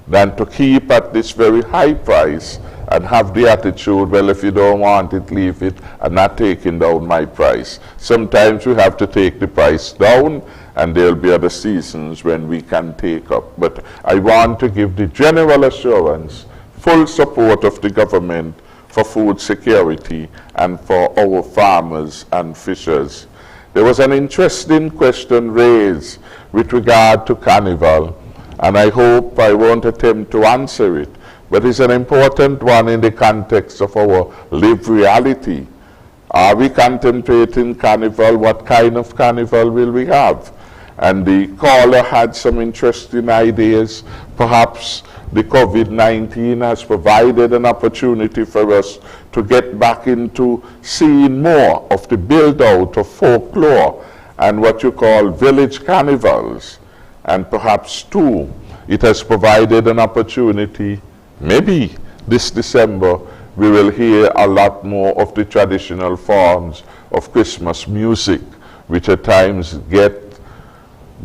than to keep at this very high price and have the attitude, well, if you don't want it, leave it, and not taking down my price. Sometimes we have to take the price down, and there'll be other seasons when we can take up. But I want to give the general assurance, full support of the government for food security and for our farmers and fishers. There was an interesting question raised with regard to Carnival, and I hope I won't attempt to answer it, but it's an important one in the context of our lived reality. Are we contemplating Carnival? What kind of Carnival will we have? And the caller had some interesting ideas. Perhaps the COVID-19 has provided an opportunity for us to get back into seeing more of the build-out of folklore and what you call village carnivals. And perhaps, too, it has provided an opportunity, maybe this December, we will hear a lot more of the traditional forms of Christmas music, which at times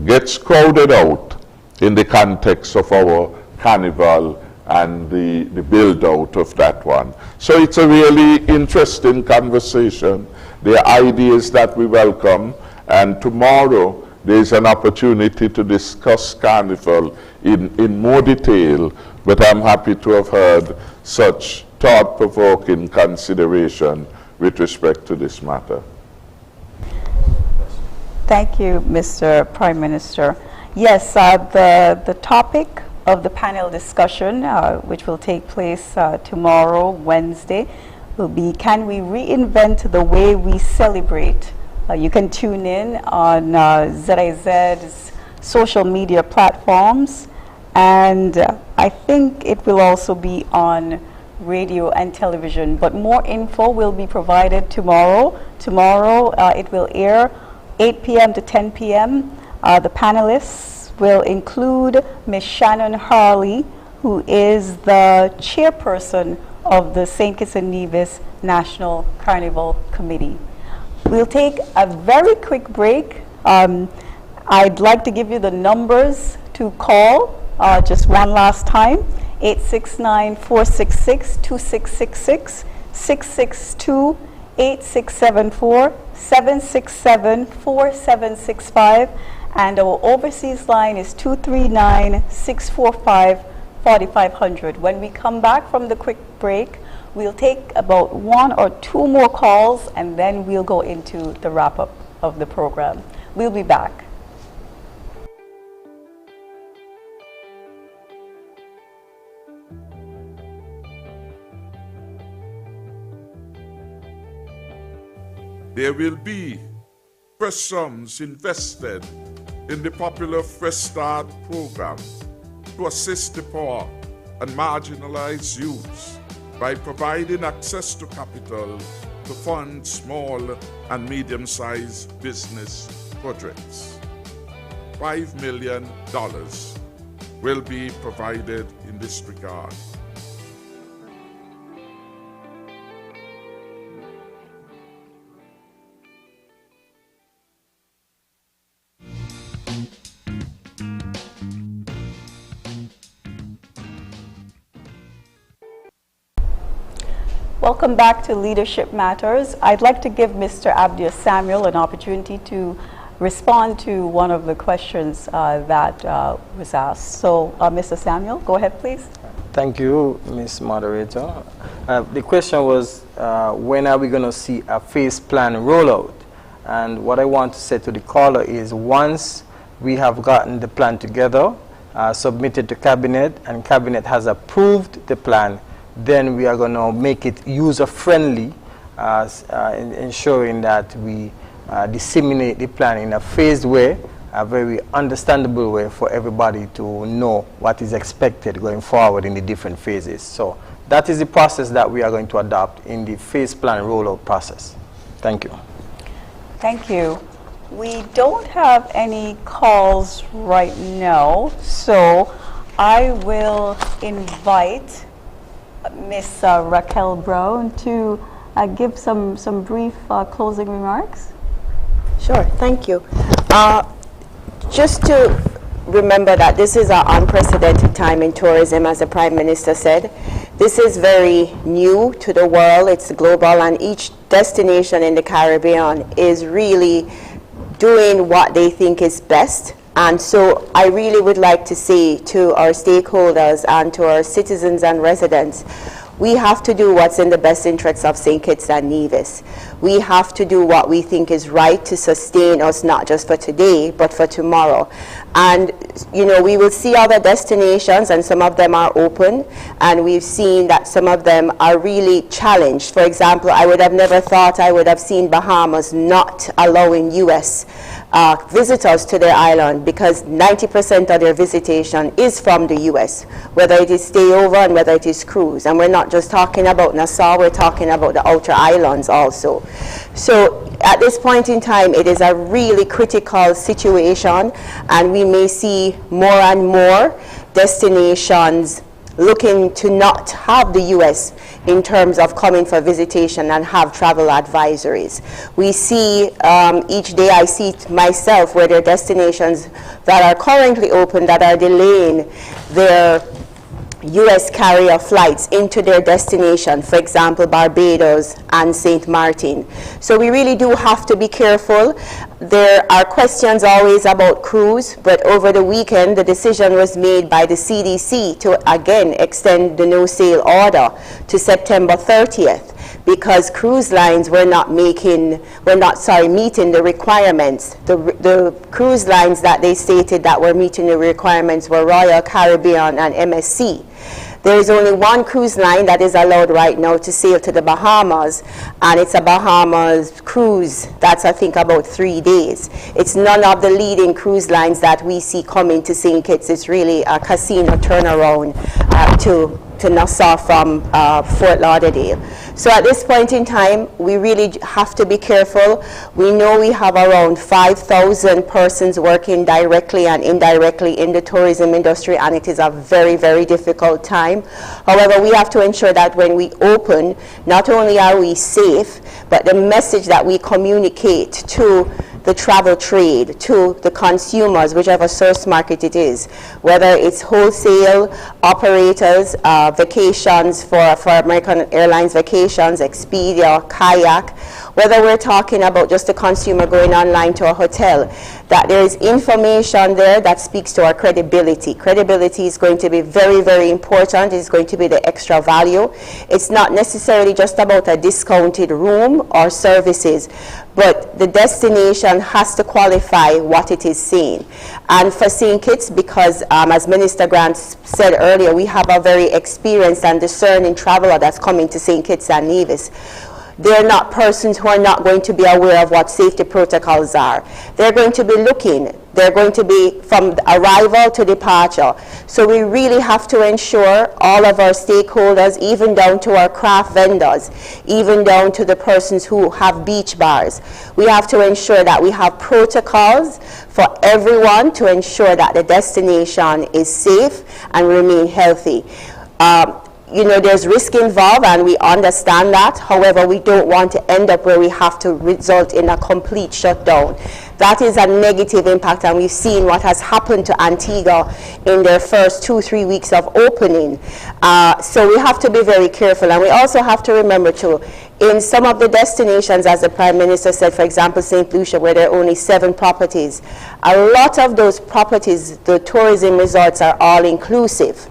gets crowded out in the context of our carnival and the build-out of that one. So it's a really interesting conversation. There are ideas that we welcome, and tomorrow there's an opportunity to discuss Carnival in more detail, but I'm happy to have heard such thought-provoking consideration with respect to this matter. Thank you, Mr. Prime Minister. Yes, the topic of the panel discussion, which will take place tomorrow, Wednesday, will be, can we reinvent the way we celebrate? You can tune in on ZIZ's social media platforms, and I think it will also be on radio and television, but more info will be provided tomorrow. Tomorrow it will air 8 p.m. to 10 p.m. The panelists will include Ms. Shannon Harley, who is the chairperson of the St. Kitts and Nevis National Carnival Committee. We'll take a very quick break. I'd like to give you the numbers to call just one last time. 869-466-2666, 662-8674, 767-4765, and our overseas line is 239-645-4500. When we come back from the quick break, we'll take about 1 or 2 more calls, and then we'll go into the wrap-up of the program. We'll be back. There will be fresh sums invested in the popular Fresh Start program to assist the poor and marginalized youths by providing access to capital to fund small and medium-sized business projects. $5 million will be provided in this regard. Welcome back to Leadership Matters. I'd like to give Mr. Abdia Samuel an opportunity to respond to one of the questions that was asked. So, Mr. Samuel, go ahead, please. Thank you, Ms. Moderator. The question was, when are we going to see a phase plan rollout? And what I want to say to the caller is, once we have gotten the plan together, submitted to Cabinet, and Cabinet has approved the plan, then we are going to make it user-friendly, ensuring that we disseminate the plan in a phased way, a very understandable way for everybody to know what is expected going forward in the different phases. So that is the process that we are going to adopt in the phase plan rollout process. Thank you. Thank you. We don't have any calls right now, so I will invite Ms. Raquel Brown to give some brief closing remarks. Sure, thank you. Just to remember that this is an unprecedented time in tourism, as the Prime Minister said. This is very new to the world, it's global, and each destination in the Caribbean is really doing what they think is best. And so I really would like to say to our stakeholders and to our citizens and residents, we have to do what's in the best interests of St. Kitts and Nevis. We have to do what we think is right to sustain us, not just for today, but for tomorrow. And, you know, we will see other destinations, and some of them are open, and we've seen that some of them are really challenged. For example, I would have never thought I would have seen Bahamas not allowing U.S. Visitors to their island, because 90% of their visitation is from the U.S., whether it is stayover and whether it is cruise. And we're not just talking about Nassau, we're talking about the outer islands also. So at this point in time, it is a really critical situation, and we may see more and more destinations looking to not have the U.S. in terms of coming for visitation and have travel advisories. We see each day, I see it myself, where there are destinations that are currently open that are delaying their U.S. carrier flights into their destination, for example, Barbados and St. Martin. So we really do have to be careful. There are questions always about cruise, but over the weekend, the decision was made by the CDC to again extend the no-sail order to September 30th. Because cruise lines were not meeting the requirements. The cruise lines that they stated that were meeting the requirements were Royal Caribbean and MSC. There is only one cruise line that is allowed right now to sail to the Bahamas, and it's a Bahamas cruise that's, I think, about 3 days. It's none of the leading cruise lines that we see coming to St. Kitts. It's really a casino turnaround to Nassau from Fort Lauderdale. So at this point in time, we really have to be careful. We know we have around 5,000 persons working directly and indirectly in the tourism industry, and it is a very, very difficult time. However, we have to ensure that when we open, not only are we safe, but the message that we communicate to the travel trade, to the consumers, whichever source market it is, whether it's wholesale operators, vacations for American Airlines vacations, Expedia, Kayak, whether we're talking about just a consumer going online to a hotel, that there is information there that speaks to our credibility. Credibility is going to be very, very important. It's going to be the extra value. It's not necessarily just about a discounted room or services, but the destination has to qualify what it is saying. And for St. Kitts, because as Minister Grant said earlier, we have a very experienced and discerning traveler that's coming to St. Kitts and Nevis. They're not persons who are not going to be aware of what safety protocols are. They're going to be looking. They're going to be from arrival to departure. So we really have to ensure all of our stakeholders, even down to our craft vendors, even down to the persons who have beach bars, we have to ensure that we have protocols for everyone to ensure that the destination is safe and remain healthy. You know, there's risk involved, and we understand that. However, we don't want to end up where we have to result in a complete shutdown. That is a negative impact, and we've seen what has happened to Antigua in their first 2-3 weeks of opening. So we have to be very careful, and we also have to remember too, in some of the destinations, as the Prime Minister said, for example, St. Lucia, where there are only 7 properties, a lot of those properties, the tourism resorts, are all inclusive.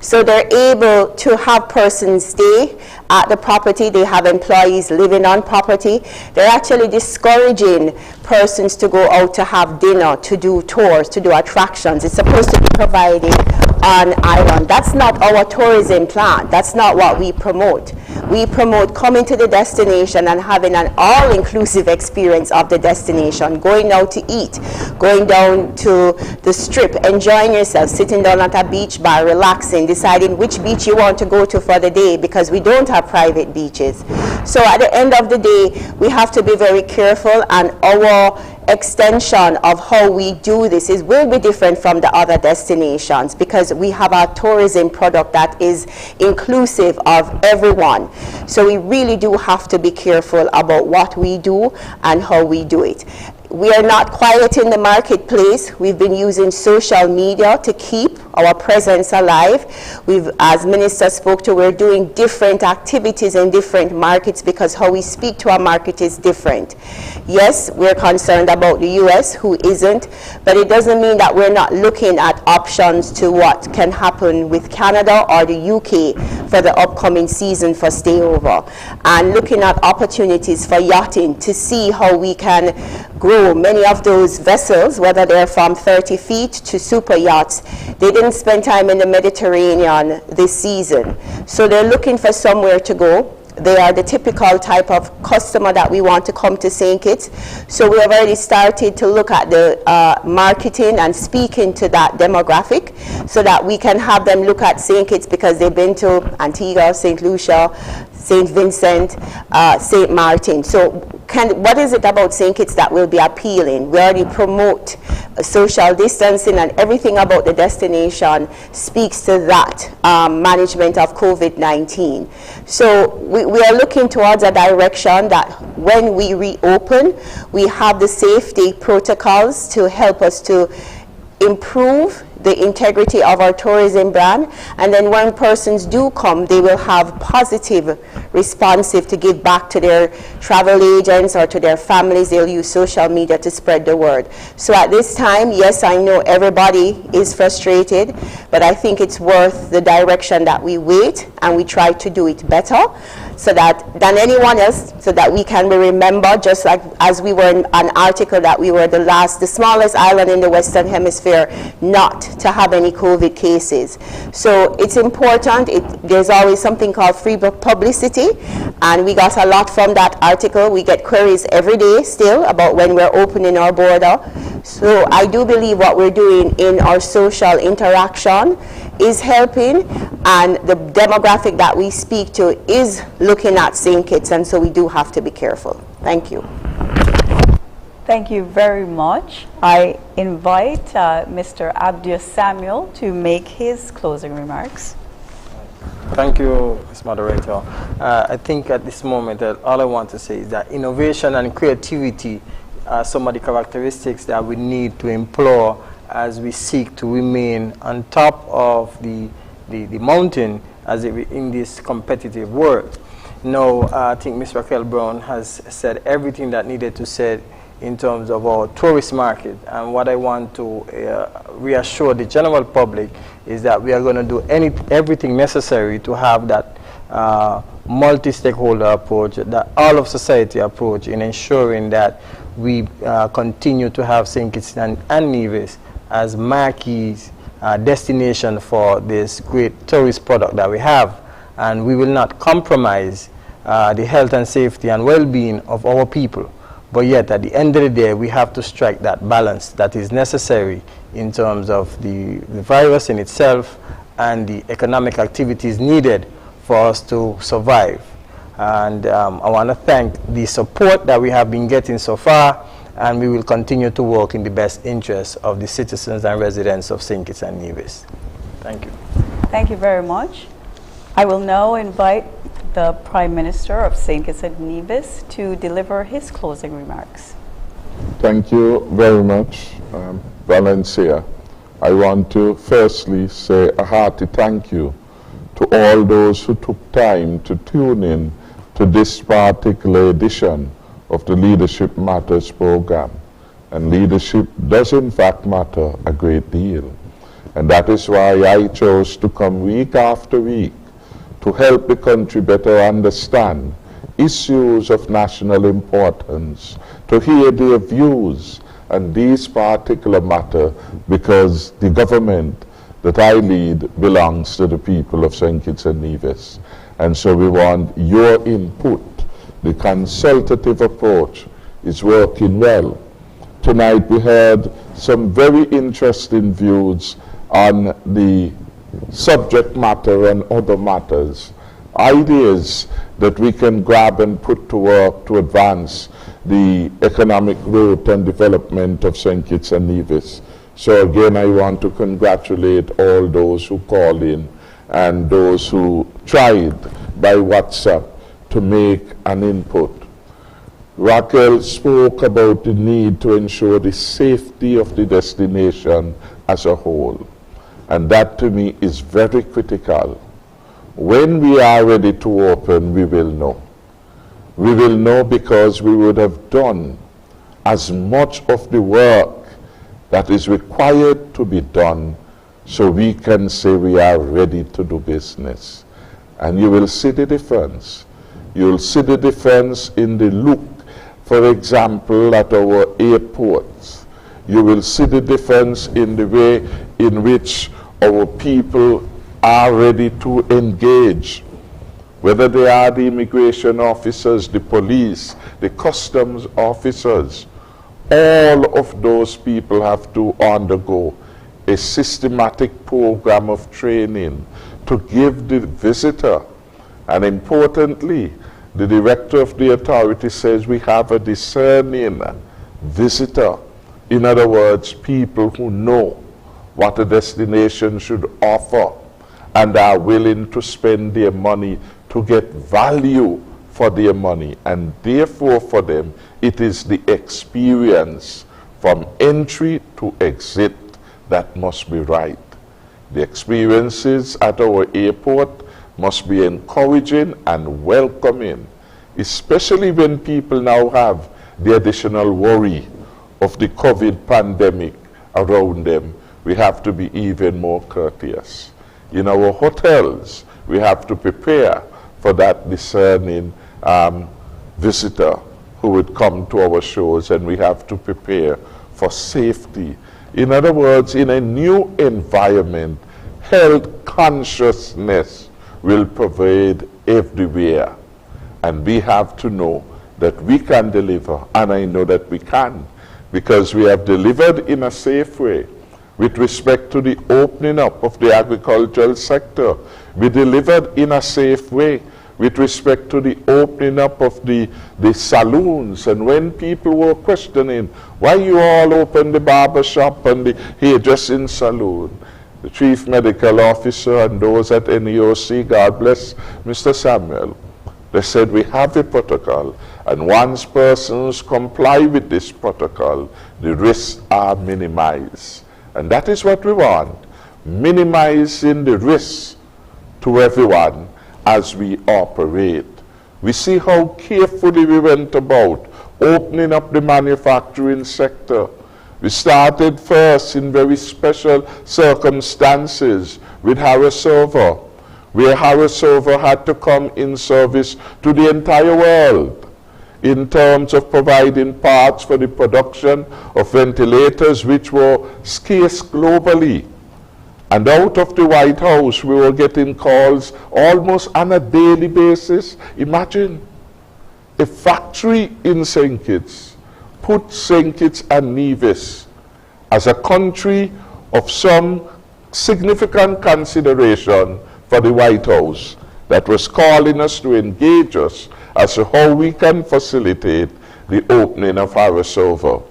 So they're able to have persons stay at the property. They have employees living on property. They're actually discouraging persons to go out to have dinner, to do tours, to do attractions. It's supposed to be provided on island. That's not our tourism plan. That's not what we promote. We promote coming to the destination and having an all-inclusive experience of the destination, going out to eat, going down to the strip, enjoying yourself, sitting down at a beach bar, relaxing, deciding which beach you want to go to for the day, because we don't have private beaches. So at the end of the day, we have to be very careful, and our extension of how we do this will be different from the other destinations, because we have a tourism product that is inclusive of everyone. So we really do have to be careful about what we do and how we do it. We are not quiet in the marketplace. We've been using social media to keep our presence alive. As Minister spoke to, we're doing different activities in different markets because how we speak to our market is different. Yes, we're concerned about the US, who isn't, but it doesn't mean that we're not looking at options to what can happen with Canada or the UK for the upcoming season for stayover, and looking at opportunities for yachting to see how we can grow many of those vessels, whether they're from 30 feet to super yachts. They didn't spend time in the Mediterranean this season, so they're looking for somewhere to go. They are the typical type of customer that we want to come to St. Kitts. So we have already started to look at the marketing and speaking to that demographic so that we can have them look at St. Kitts because they've been to Antigua, St. Lucia, St. Vincent, St. Martin. So what is it about St. Kitts that will be appealing? We already promote social distancing, and everything about the destination speaks to that management of COVID-19. So we are looking towards a direction that when we reopen, we have the safety protocols to help us to improve the integrity of our tourism brand, and then when persons do come, they will have positive responsive to give back to their travel agents or to their families. They'll use social media to spread the word. So at this time, yes, I know everybody is frustrated, but I think it's worth the direction that we wait and we try to do it better than anyone else, so that we can be remembered, just like as we were in an article that we were the smallest island in the Western Hemisphere not to have any COVID cases. So it's important. There's always something called free publicity, and we got a lot from that article. We get queries every day still about when we're opening our border. So I do believe what we're doing in our social interaction is helping, and the demographic that we speak to is looking at St. Kitts, and so we do have to be careful. Thank you. Thank you very much. I invite Mr. Abdius Samuel to make his closing remarks. Thank you, Ms. Moderator. I think at this moment all I want to say is that innovation and creativity are some of the characteristics that we need to employ as we seek to remain on top of the mountain in this competitive world. Now, I think Ms. Raquel Brown has said everything that needed to say in terms of our tourist market. And what I want to reassure the general public is that we are going to do everything necessary to have that multi-stakeholder approach, that all of society approach in ensuring that we continue to have St. Kitts and Nevis as marquee destination for this great tourist product that we have. And we will not compromise the health and safety and well-being of our people. But yet, at the end of the day, we have to strike that balance that is necessary in terms of the virus in itself and the economic activities needed for us to survive. And I want to thank the support that we have been getting so far, and we will continue to work in the best interest of the citizens and residents of St. Kitts and Nevis. Thank you. Thank you very much. I will now invite the Prime Minister of St. Kitts and Nevis to deliver his closing remarks. Thank you very much, Valencia. I want to firstly say a hearty thank you to all those who took time to tune in to this particular edition of the Leadership Matters program. And leadership does in fact matter a great deal. And that is why I chose to come week after week to help the country better understand issues of national importance, to hear their views on these particular matter, because the government that I lead belongs to the people of St. Kitts and Nevis. And so we want your input. The consultative approach is working well. Tonight we heard some very interesting views on the subject matter and other matters, ideas that we can grab and put to work to advance the economic growth and development of St. Kitts and Nevis. So again, I want to congratulate all those who called in and those who tried by WhatsApp to make an input. Raquel spoke about the need to ensure the safety of the destination as a whole. And that to me is very critical. When we are ready to open, we will know. We will know because we would have done as much of the work that is required to be done so we can say we are ready to do business. And you will see the difference. You'll see the difference in the look, for example, at our airports. You will see the difference in the way in which our people are ready to engage, whether they are the immigration officers, the police, the customs officers. All of those people have to undergo a systematic program of training to give the visitor. And importantly, the director of the authority says we have a discerning visitor. In other words, people who know what a destination should offer and are willing to spend their money to get value for their money. And therefore for them, it is the experience from entry to exit that must be right. The experiences at our airport must be encouraging and welcoming, especially when people now have the additional worry of the COVID pandemic around them. We have to be even more courteous. In our hotels, we have to prepare for that discerning visitor who would come to our shores, and we have to prepare for safety. In other words, in a new environment, health consciousness will pervade everywhere. And we have to know that we can deliver, and I know that we can, because we have delivered in a safe way with respect to the opening up of the agricultural sector. We delivered in a safe way with respect to the opening up of the saloons. And when people were questioning, why you all open the barber shop and the hairdressing saloon, the chief medical officer and those at NEOC, God bless Mr. Samuel, they said, we have a protocol, and once persons comply with this protocol, the risks are minimized. And that is what we want, minimizing the risks to everyone as we operate. We see how carefully we went about opening up the manufacturing sector. We started first in very special circumstances with Harrissover, where Harrissover had to come in service to the entire world in terms of providing parts for the production of ventilators, which were scarce globally. And out of the White House, we were getting calls almost on a daily basis. Imagine a factory in St. Kitts put St. Kitts and Nevis as a country of some significant consideration for the White House that was calling us to engage us as to how we can facilitate the opening of Harrissover.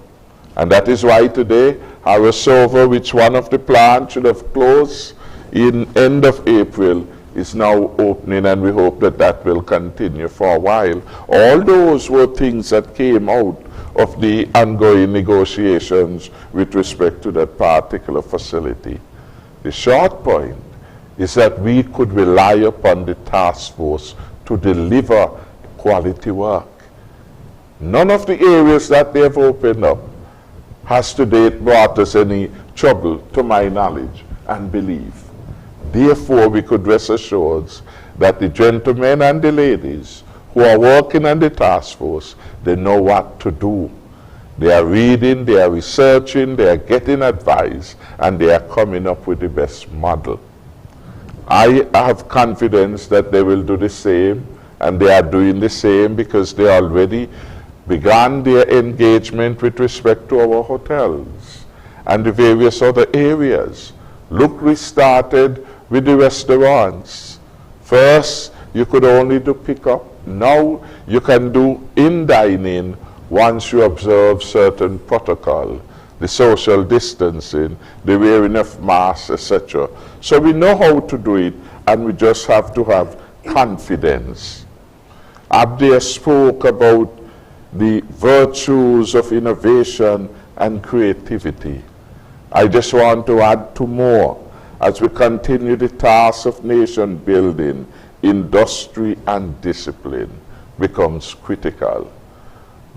And that is why today Harrissover, which one of the plants should have closed in end of April, is now opening, and we hope that that will continue for a while. All those were things that came out of the ongoing negotiations with respect to that particular facility. The short point is that we could rely upon the task force to deliver quality work. None of the areas that they have opened up has to date brought us any trouble, to my knowledge and belief. Therefore, we could rest assured that the gentlemen and the ladies who are working on the task force, they know what to do. They are reading, they are researching, they are getting advice, and they are coming up with the best model. I have confidence that they will do the same, and they are doing the same because they already began their engagement with respect to our hotels and the various other areas. Look, we started with the restaurants. First, you could only do pickup. Now you can do in-dining once you observe certain protocol, the social distancing, the wearing of masks, etc. So we know how to do it, and we just have to have confidence. Abdia spoke about the virtues of innovation and creativity. I just want to add two more. As we continue the task of nation building, industry and discipline becomes critical.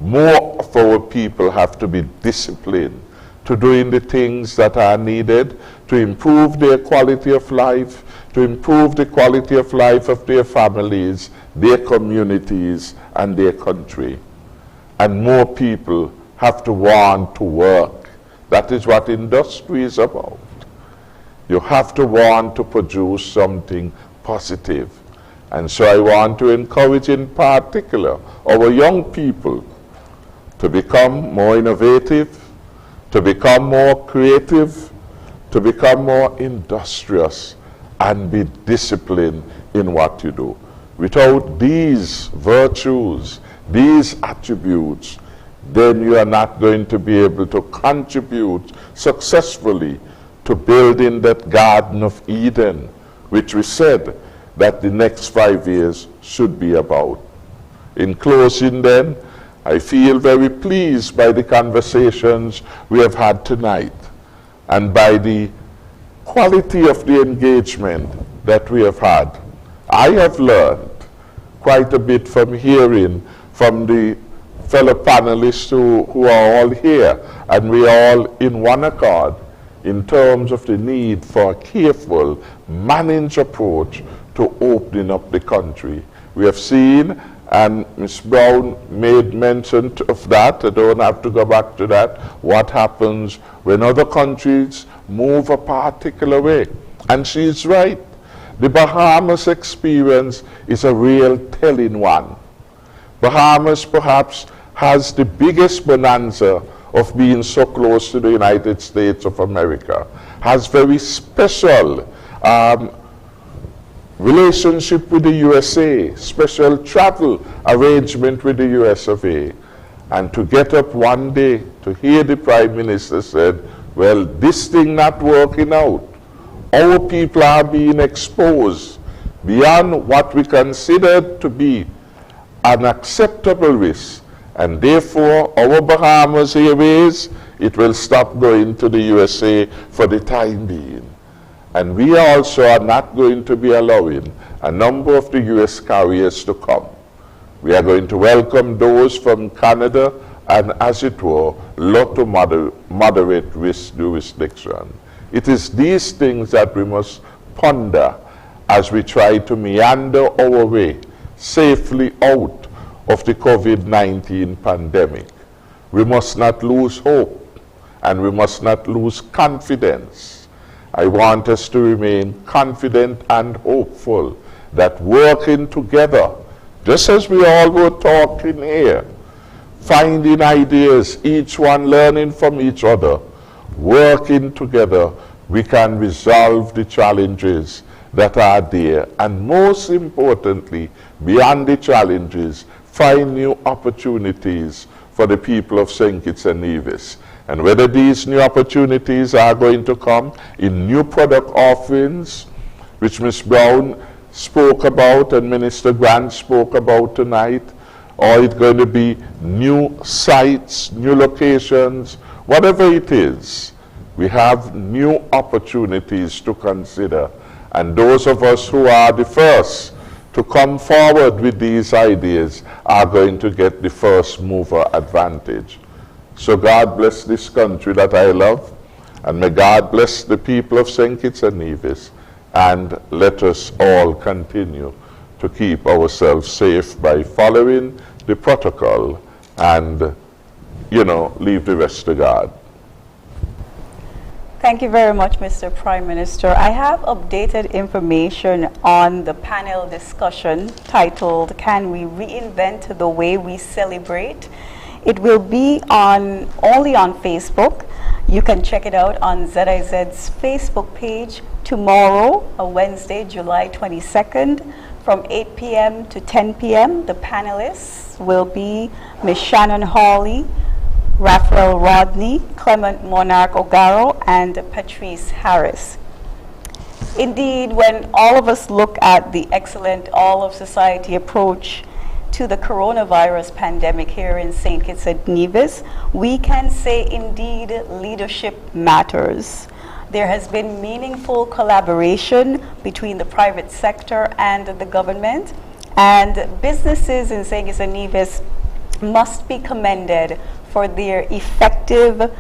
More of our people have to be disciplined to doing the things that are needed to improve their quality of life, to improve the quality of life of their families, their communities, and their country. And more people have to want to work. That is what industry is about. You have to want to produce something positive. And so I want to encourage in particular our young people to become more innovative, to become more creative, to become more industrious, and be disciplined in what you do. Without these virtues, these attributes, then you are not going to be able to contribute successfully to building that Garden of Eden, which we said that the next 5 years should be about. In closing then, I feel very pleased by the conversations we have had tonight and by the quality of the engagement that we have had. I have learned quite a bit from hearing from the fellow panelists who are all here, and we are all in one accord in terms of the need for a careful, managed approach to opening up the country. We have seen, and Ms. Brown made mention of that, I don't have to go back to that, what happens when other countries move a particular way. And she's right. The Bahamas experience is a real telling one. Bahamas perhaps has the biggest bonanza of being so close to the United States of America, has very special relationship with the USA, special travel arrangement with the US of A. And to get up one day to hear the Prime Minister said, well, this thing not working out. Our people are being exposed beyond what we considered to be an acceptable risk. And therefore, our Bahamas Airways, it will stop going to the USA for the time being. And we also are not going to be allowing a number of the US carriers to come. We are going to welcome those from Canada and, as it were, low to moderate risk jurisdiction. It is these things that we must ponder as we try to meander our way safely out of the COVID-19 pandemic. We must not lose hope, and we must not lose confidence. I want us to remain confident and hopeful that working together, just as we all were talking here, finding ideas, each one learning from each other, working together, we can resolve the challenges that are there, and most importantly, beyond the challenges, find new opportunities for the people of St. Kitts and Nevis. And whether these new opportunities are going to come in new product offerings, which Ms. Brown spoke about and Minister Grant spoke about tonight, or it's going to be new sites, new locations, whatever it is, we have new opportunities to consider. And those of us who are the first to come forward with these ideas are going to get the first mover advantage. So God bless this country that I love, and may God bless the people of St. Kitts and Nevis, and let us all continue to keep ourselves safe by following the protocol and, leave the rest to God. Thank you very much, Mr. Prime Minister. I have updated information on the panel discussion titled, Can We Reinvent the Way We Celebrate? It will be only on Facebook. You can check it out on ZIZ's Facebook page tomorrow, Wednesday, July 22nd, from 8 p.m. to 10 p.m. The panelists will be Ms. Shannon Hawley, Raphael Rodney, Clement Monarch Ogaro, and Patrice Harris. Indeed, when all of us look at the excellent all-of-society approach to the coronavirus pandemic here in St. Kitts and Nevis, we can say indeed leadership matters. There has been meaningful collaboration between the private sector and the government, and businesses in St. Kitts and Nevis must be commended for their effective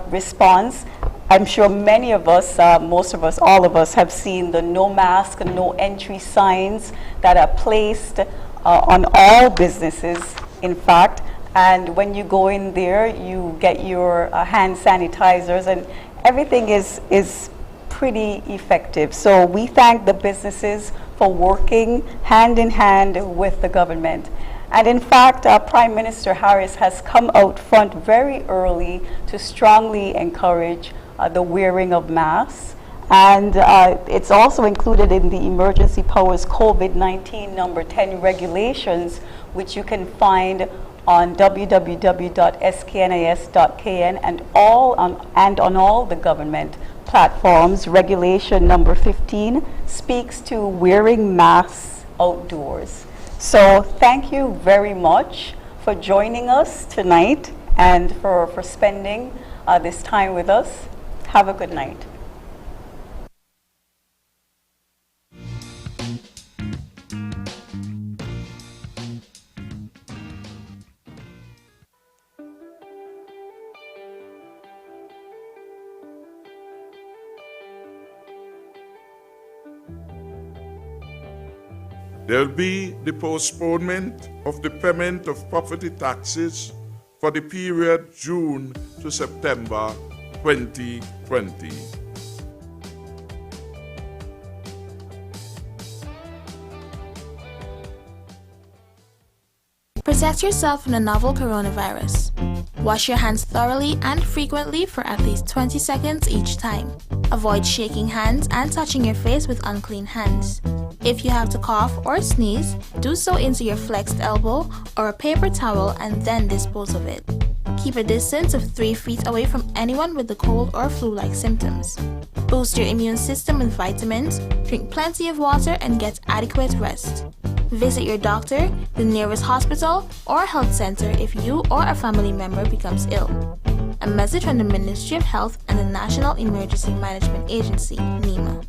response. I'm sure many of us, most of us, all of us have seen the no mask, no entry signs that are placed on all businesses, in fact. And when you go in there, you get your hand sanitizers, and everything is pretty effective. So we thank the businesses for working hand in hand with the government. And in fact, Prime Minister Harris has come out front very early to strongly encourage the wearing of masks. And it's also included in the Emergency Powers COVID-19 number 10 regulations, which you can find on www.sknis.kn and on all the government platforms. Regulation number 15 speaks to wearing masks outdoors. So thank you very much for joining us tonight and for spending this time with us. Have a good night. There will be the postponement of the payment of property taxes for the period June to September 2020. Protect yourself from the novel coronavirus. Wash your hands thoroughly and frequently for at least 20 seconds each time. Avoid shaking hands and touching your face with unclean hands. If you have to cough or sneeze, do so into your flexed elbow or a paper towel and then dispose of it. Keep a distance of 3 feet away from anyone with the cold or flu-like symptoms. Boost your immune system with vitamins, drink plenty of water, and get adequate rest. Visit your doctor, the nearest hospital, or health center if you or a family member becomes ill. A message from the Ministry of Health and the National Emergency Management Agency, NEMA.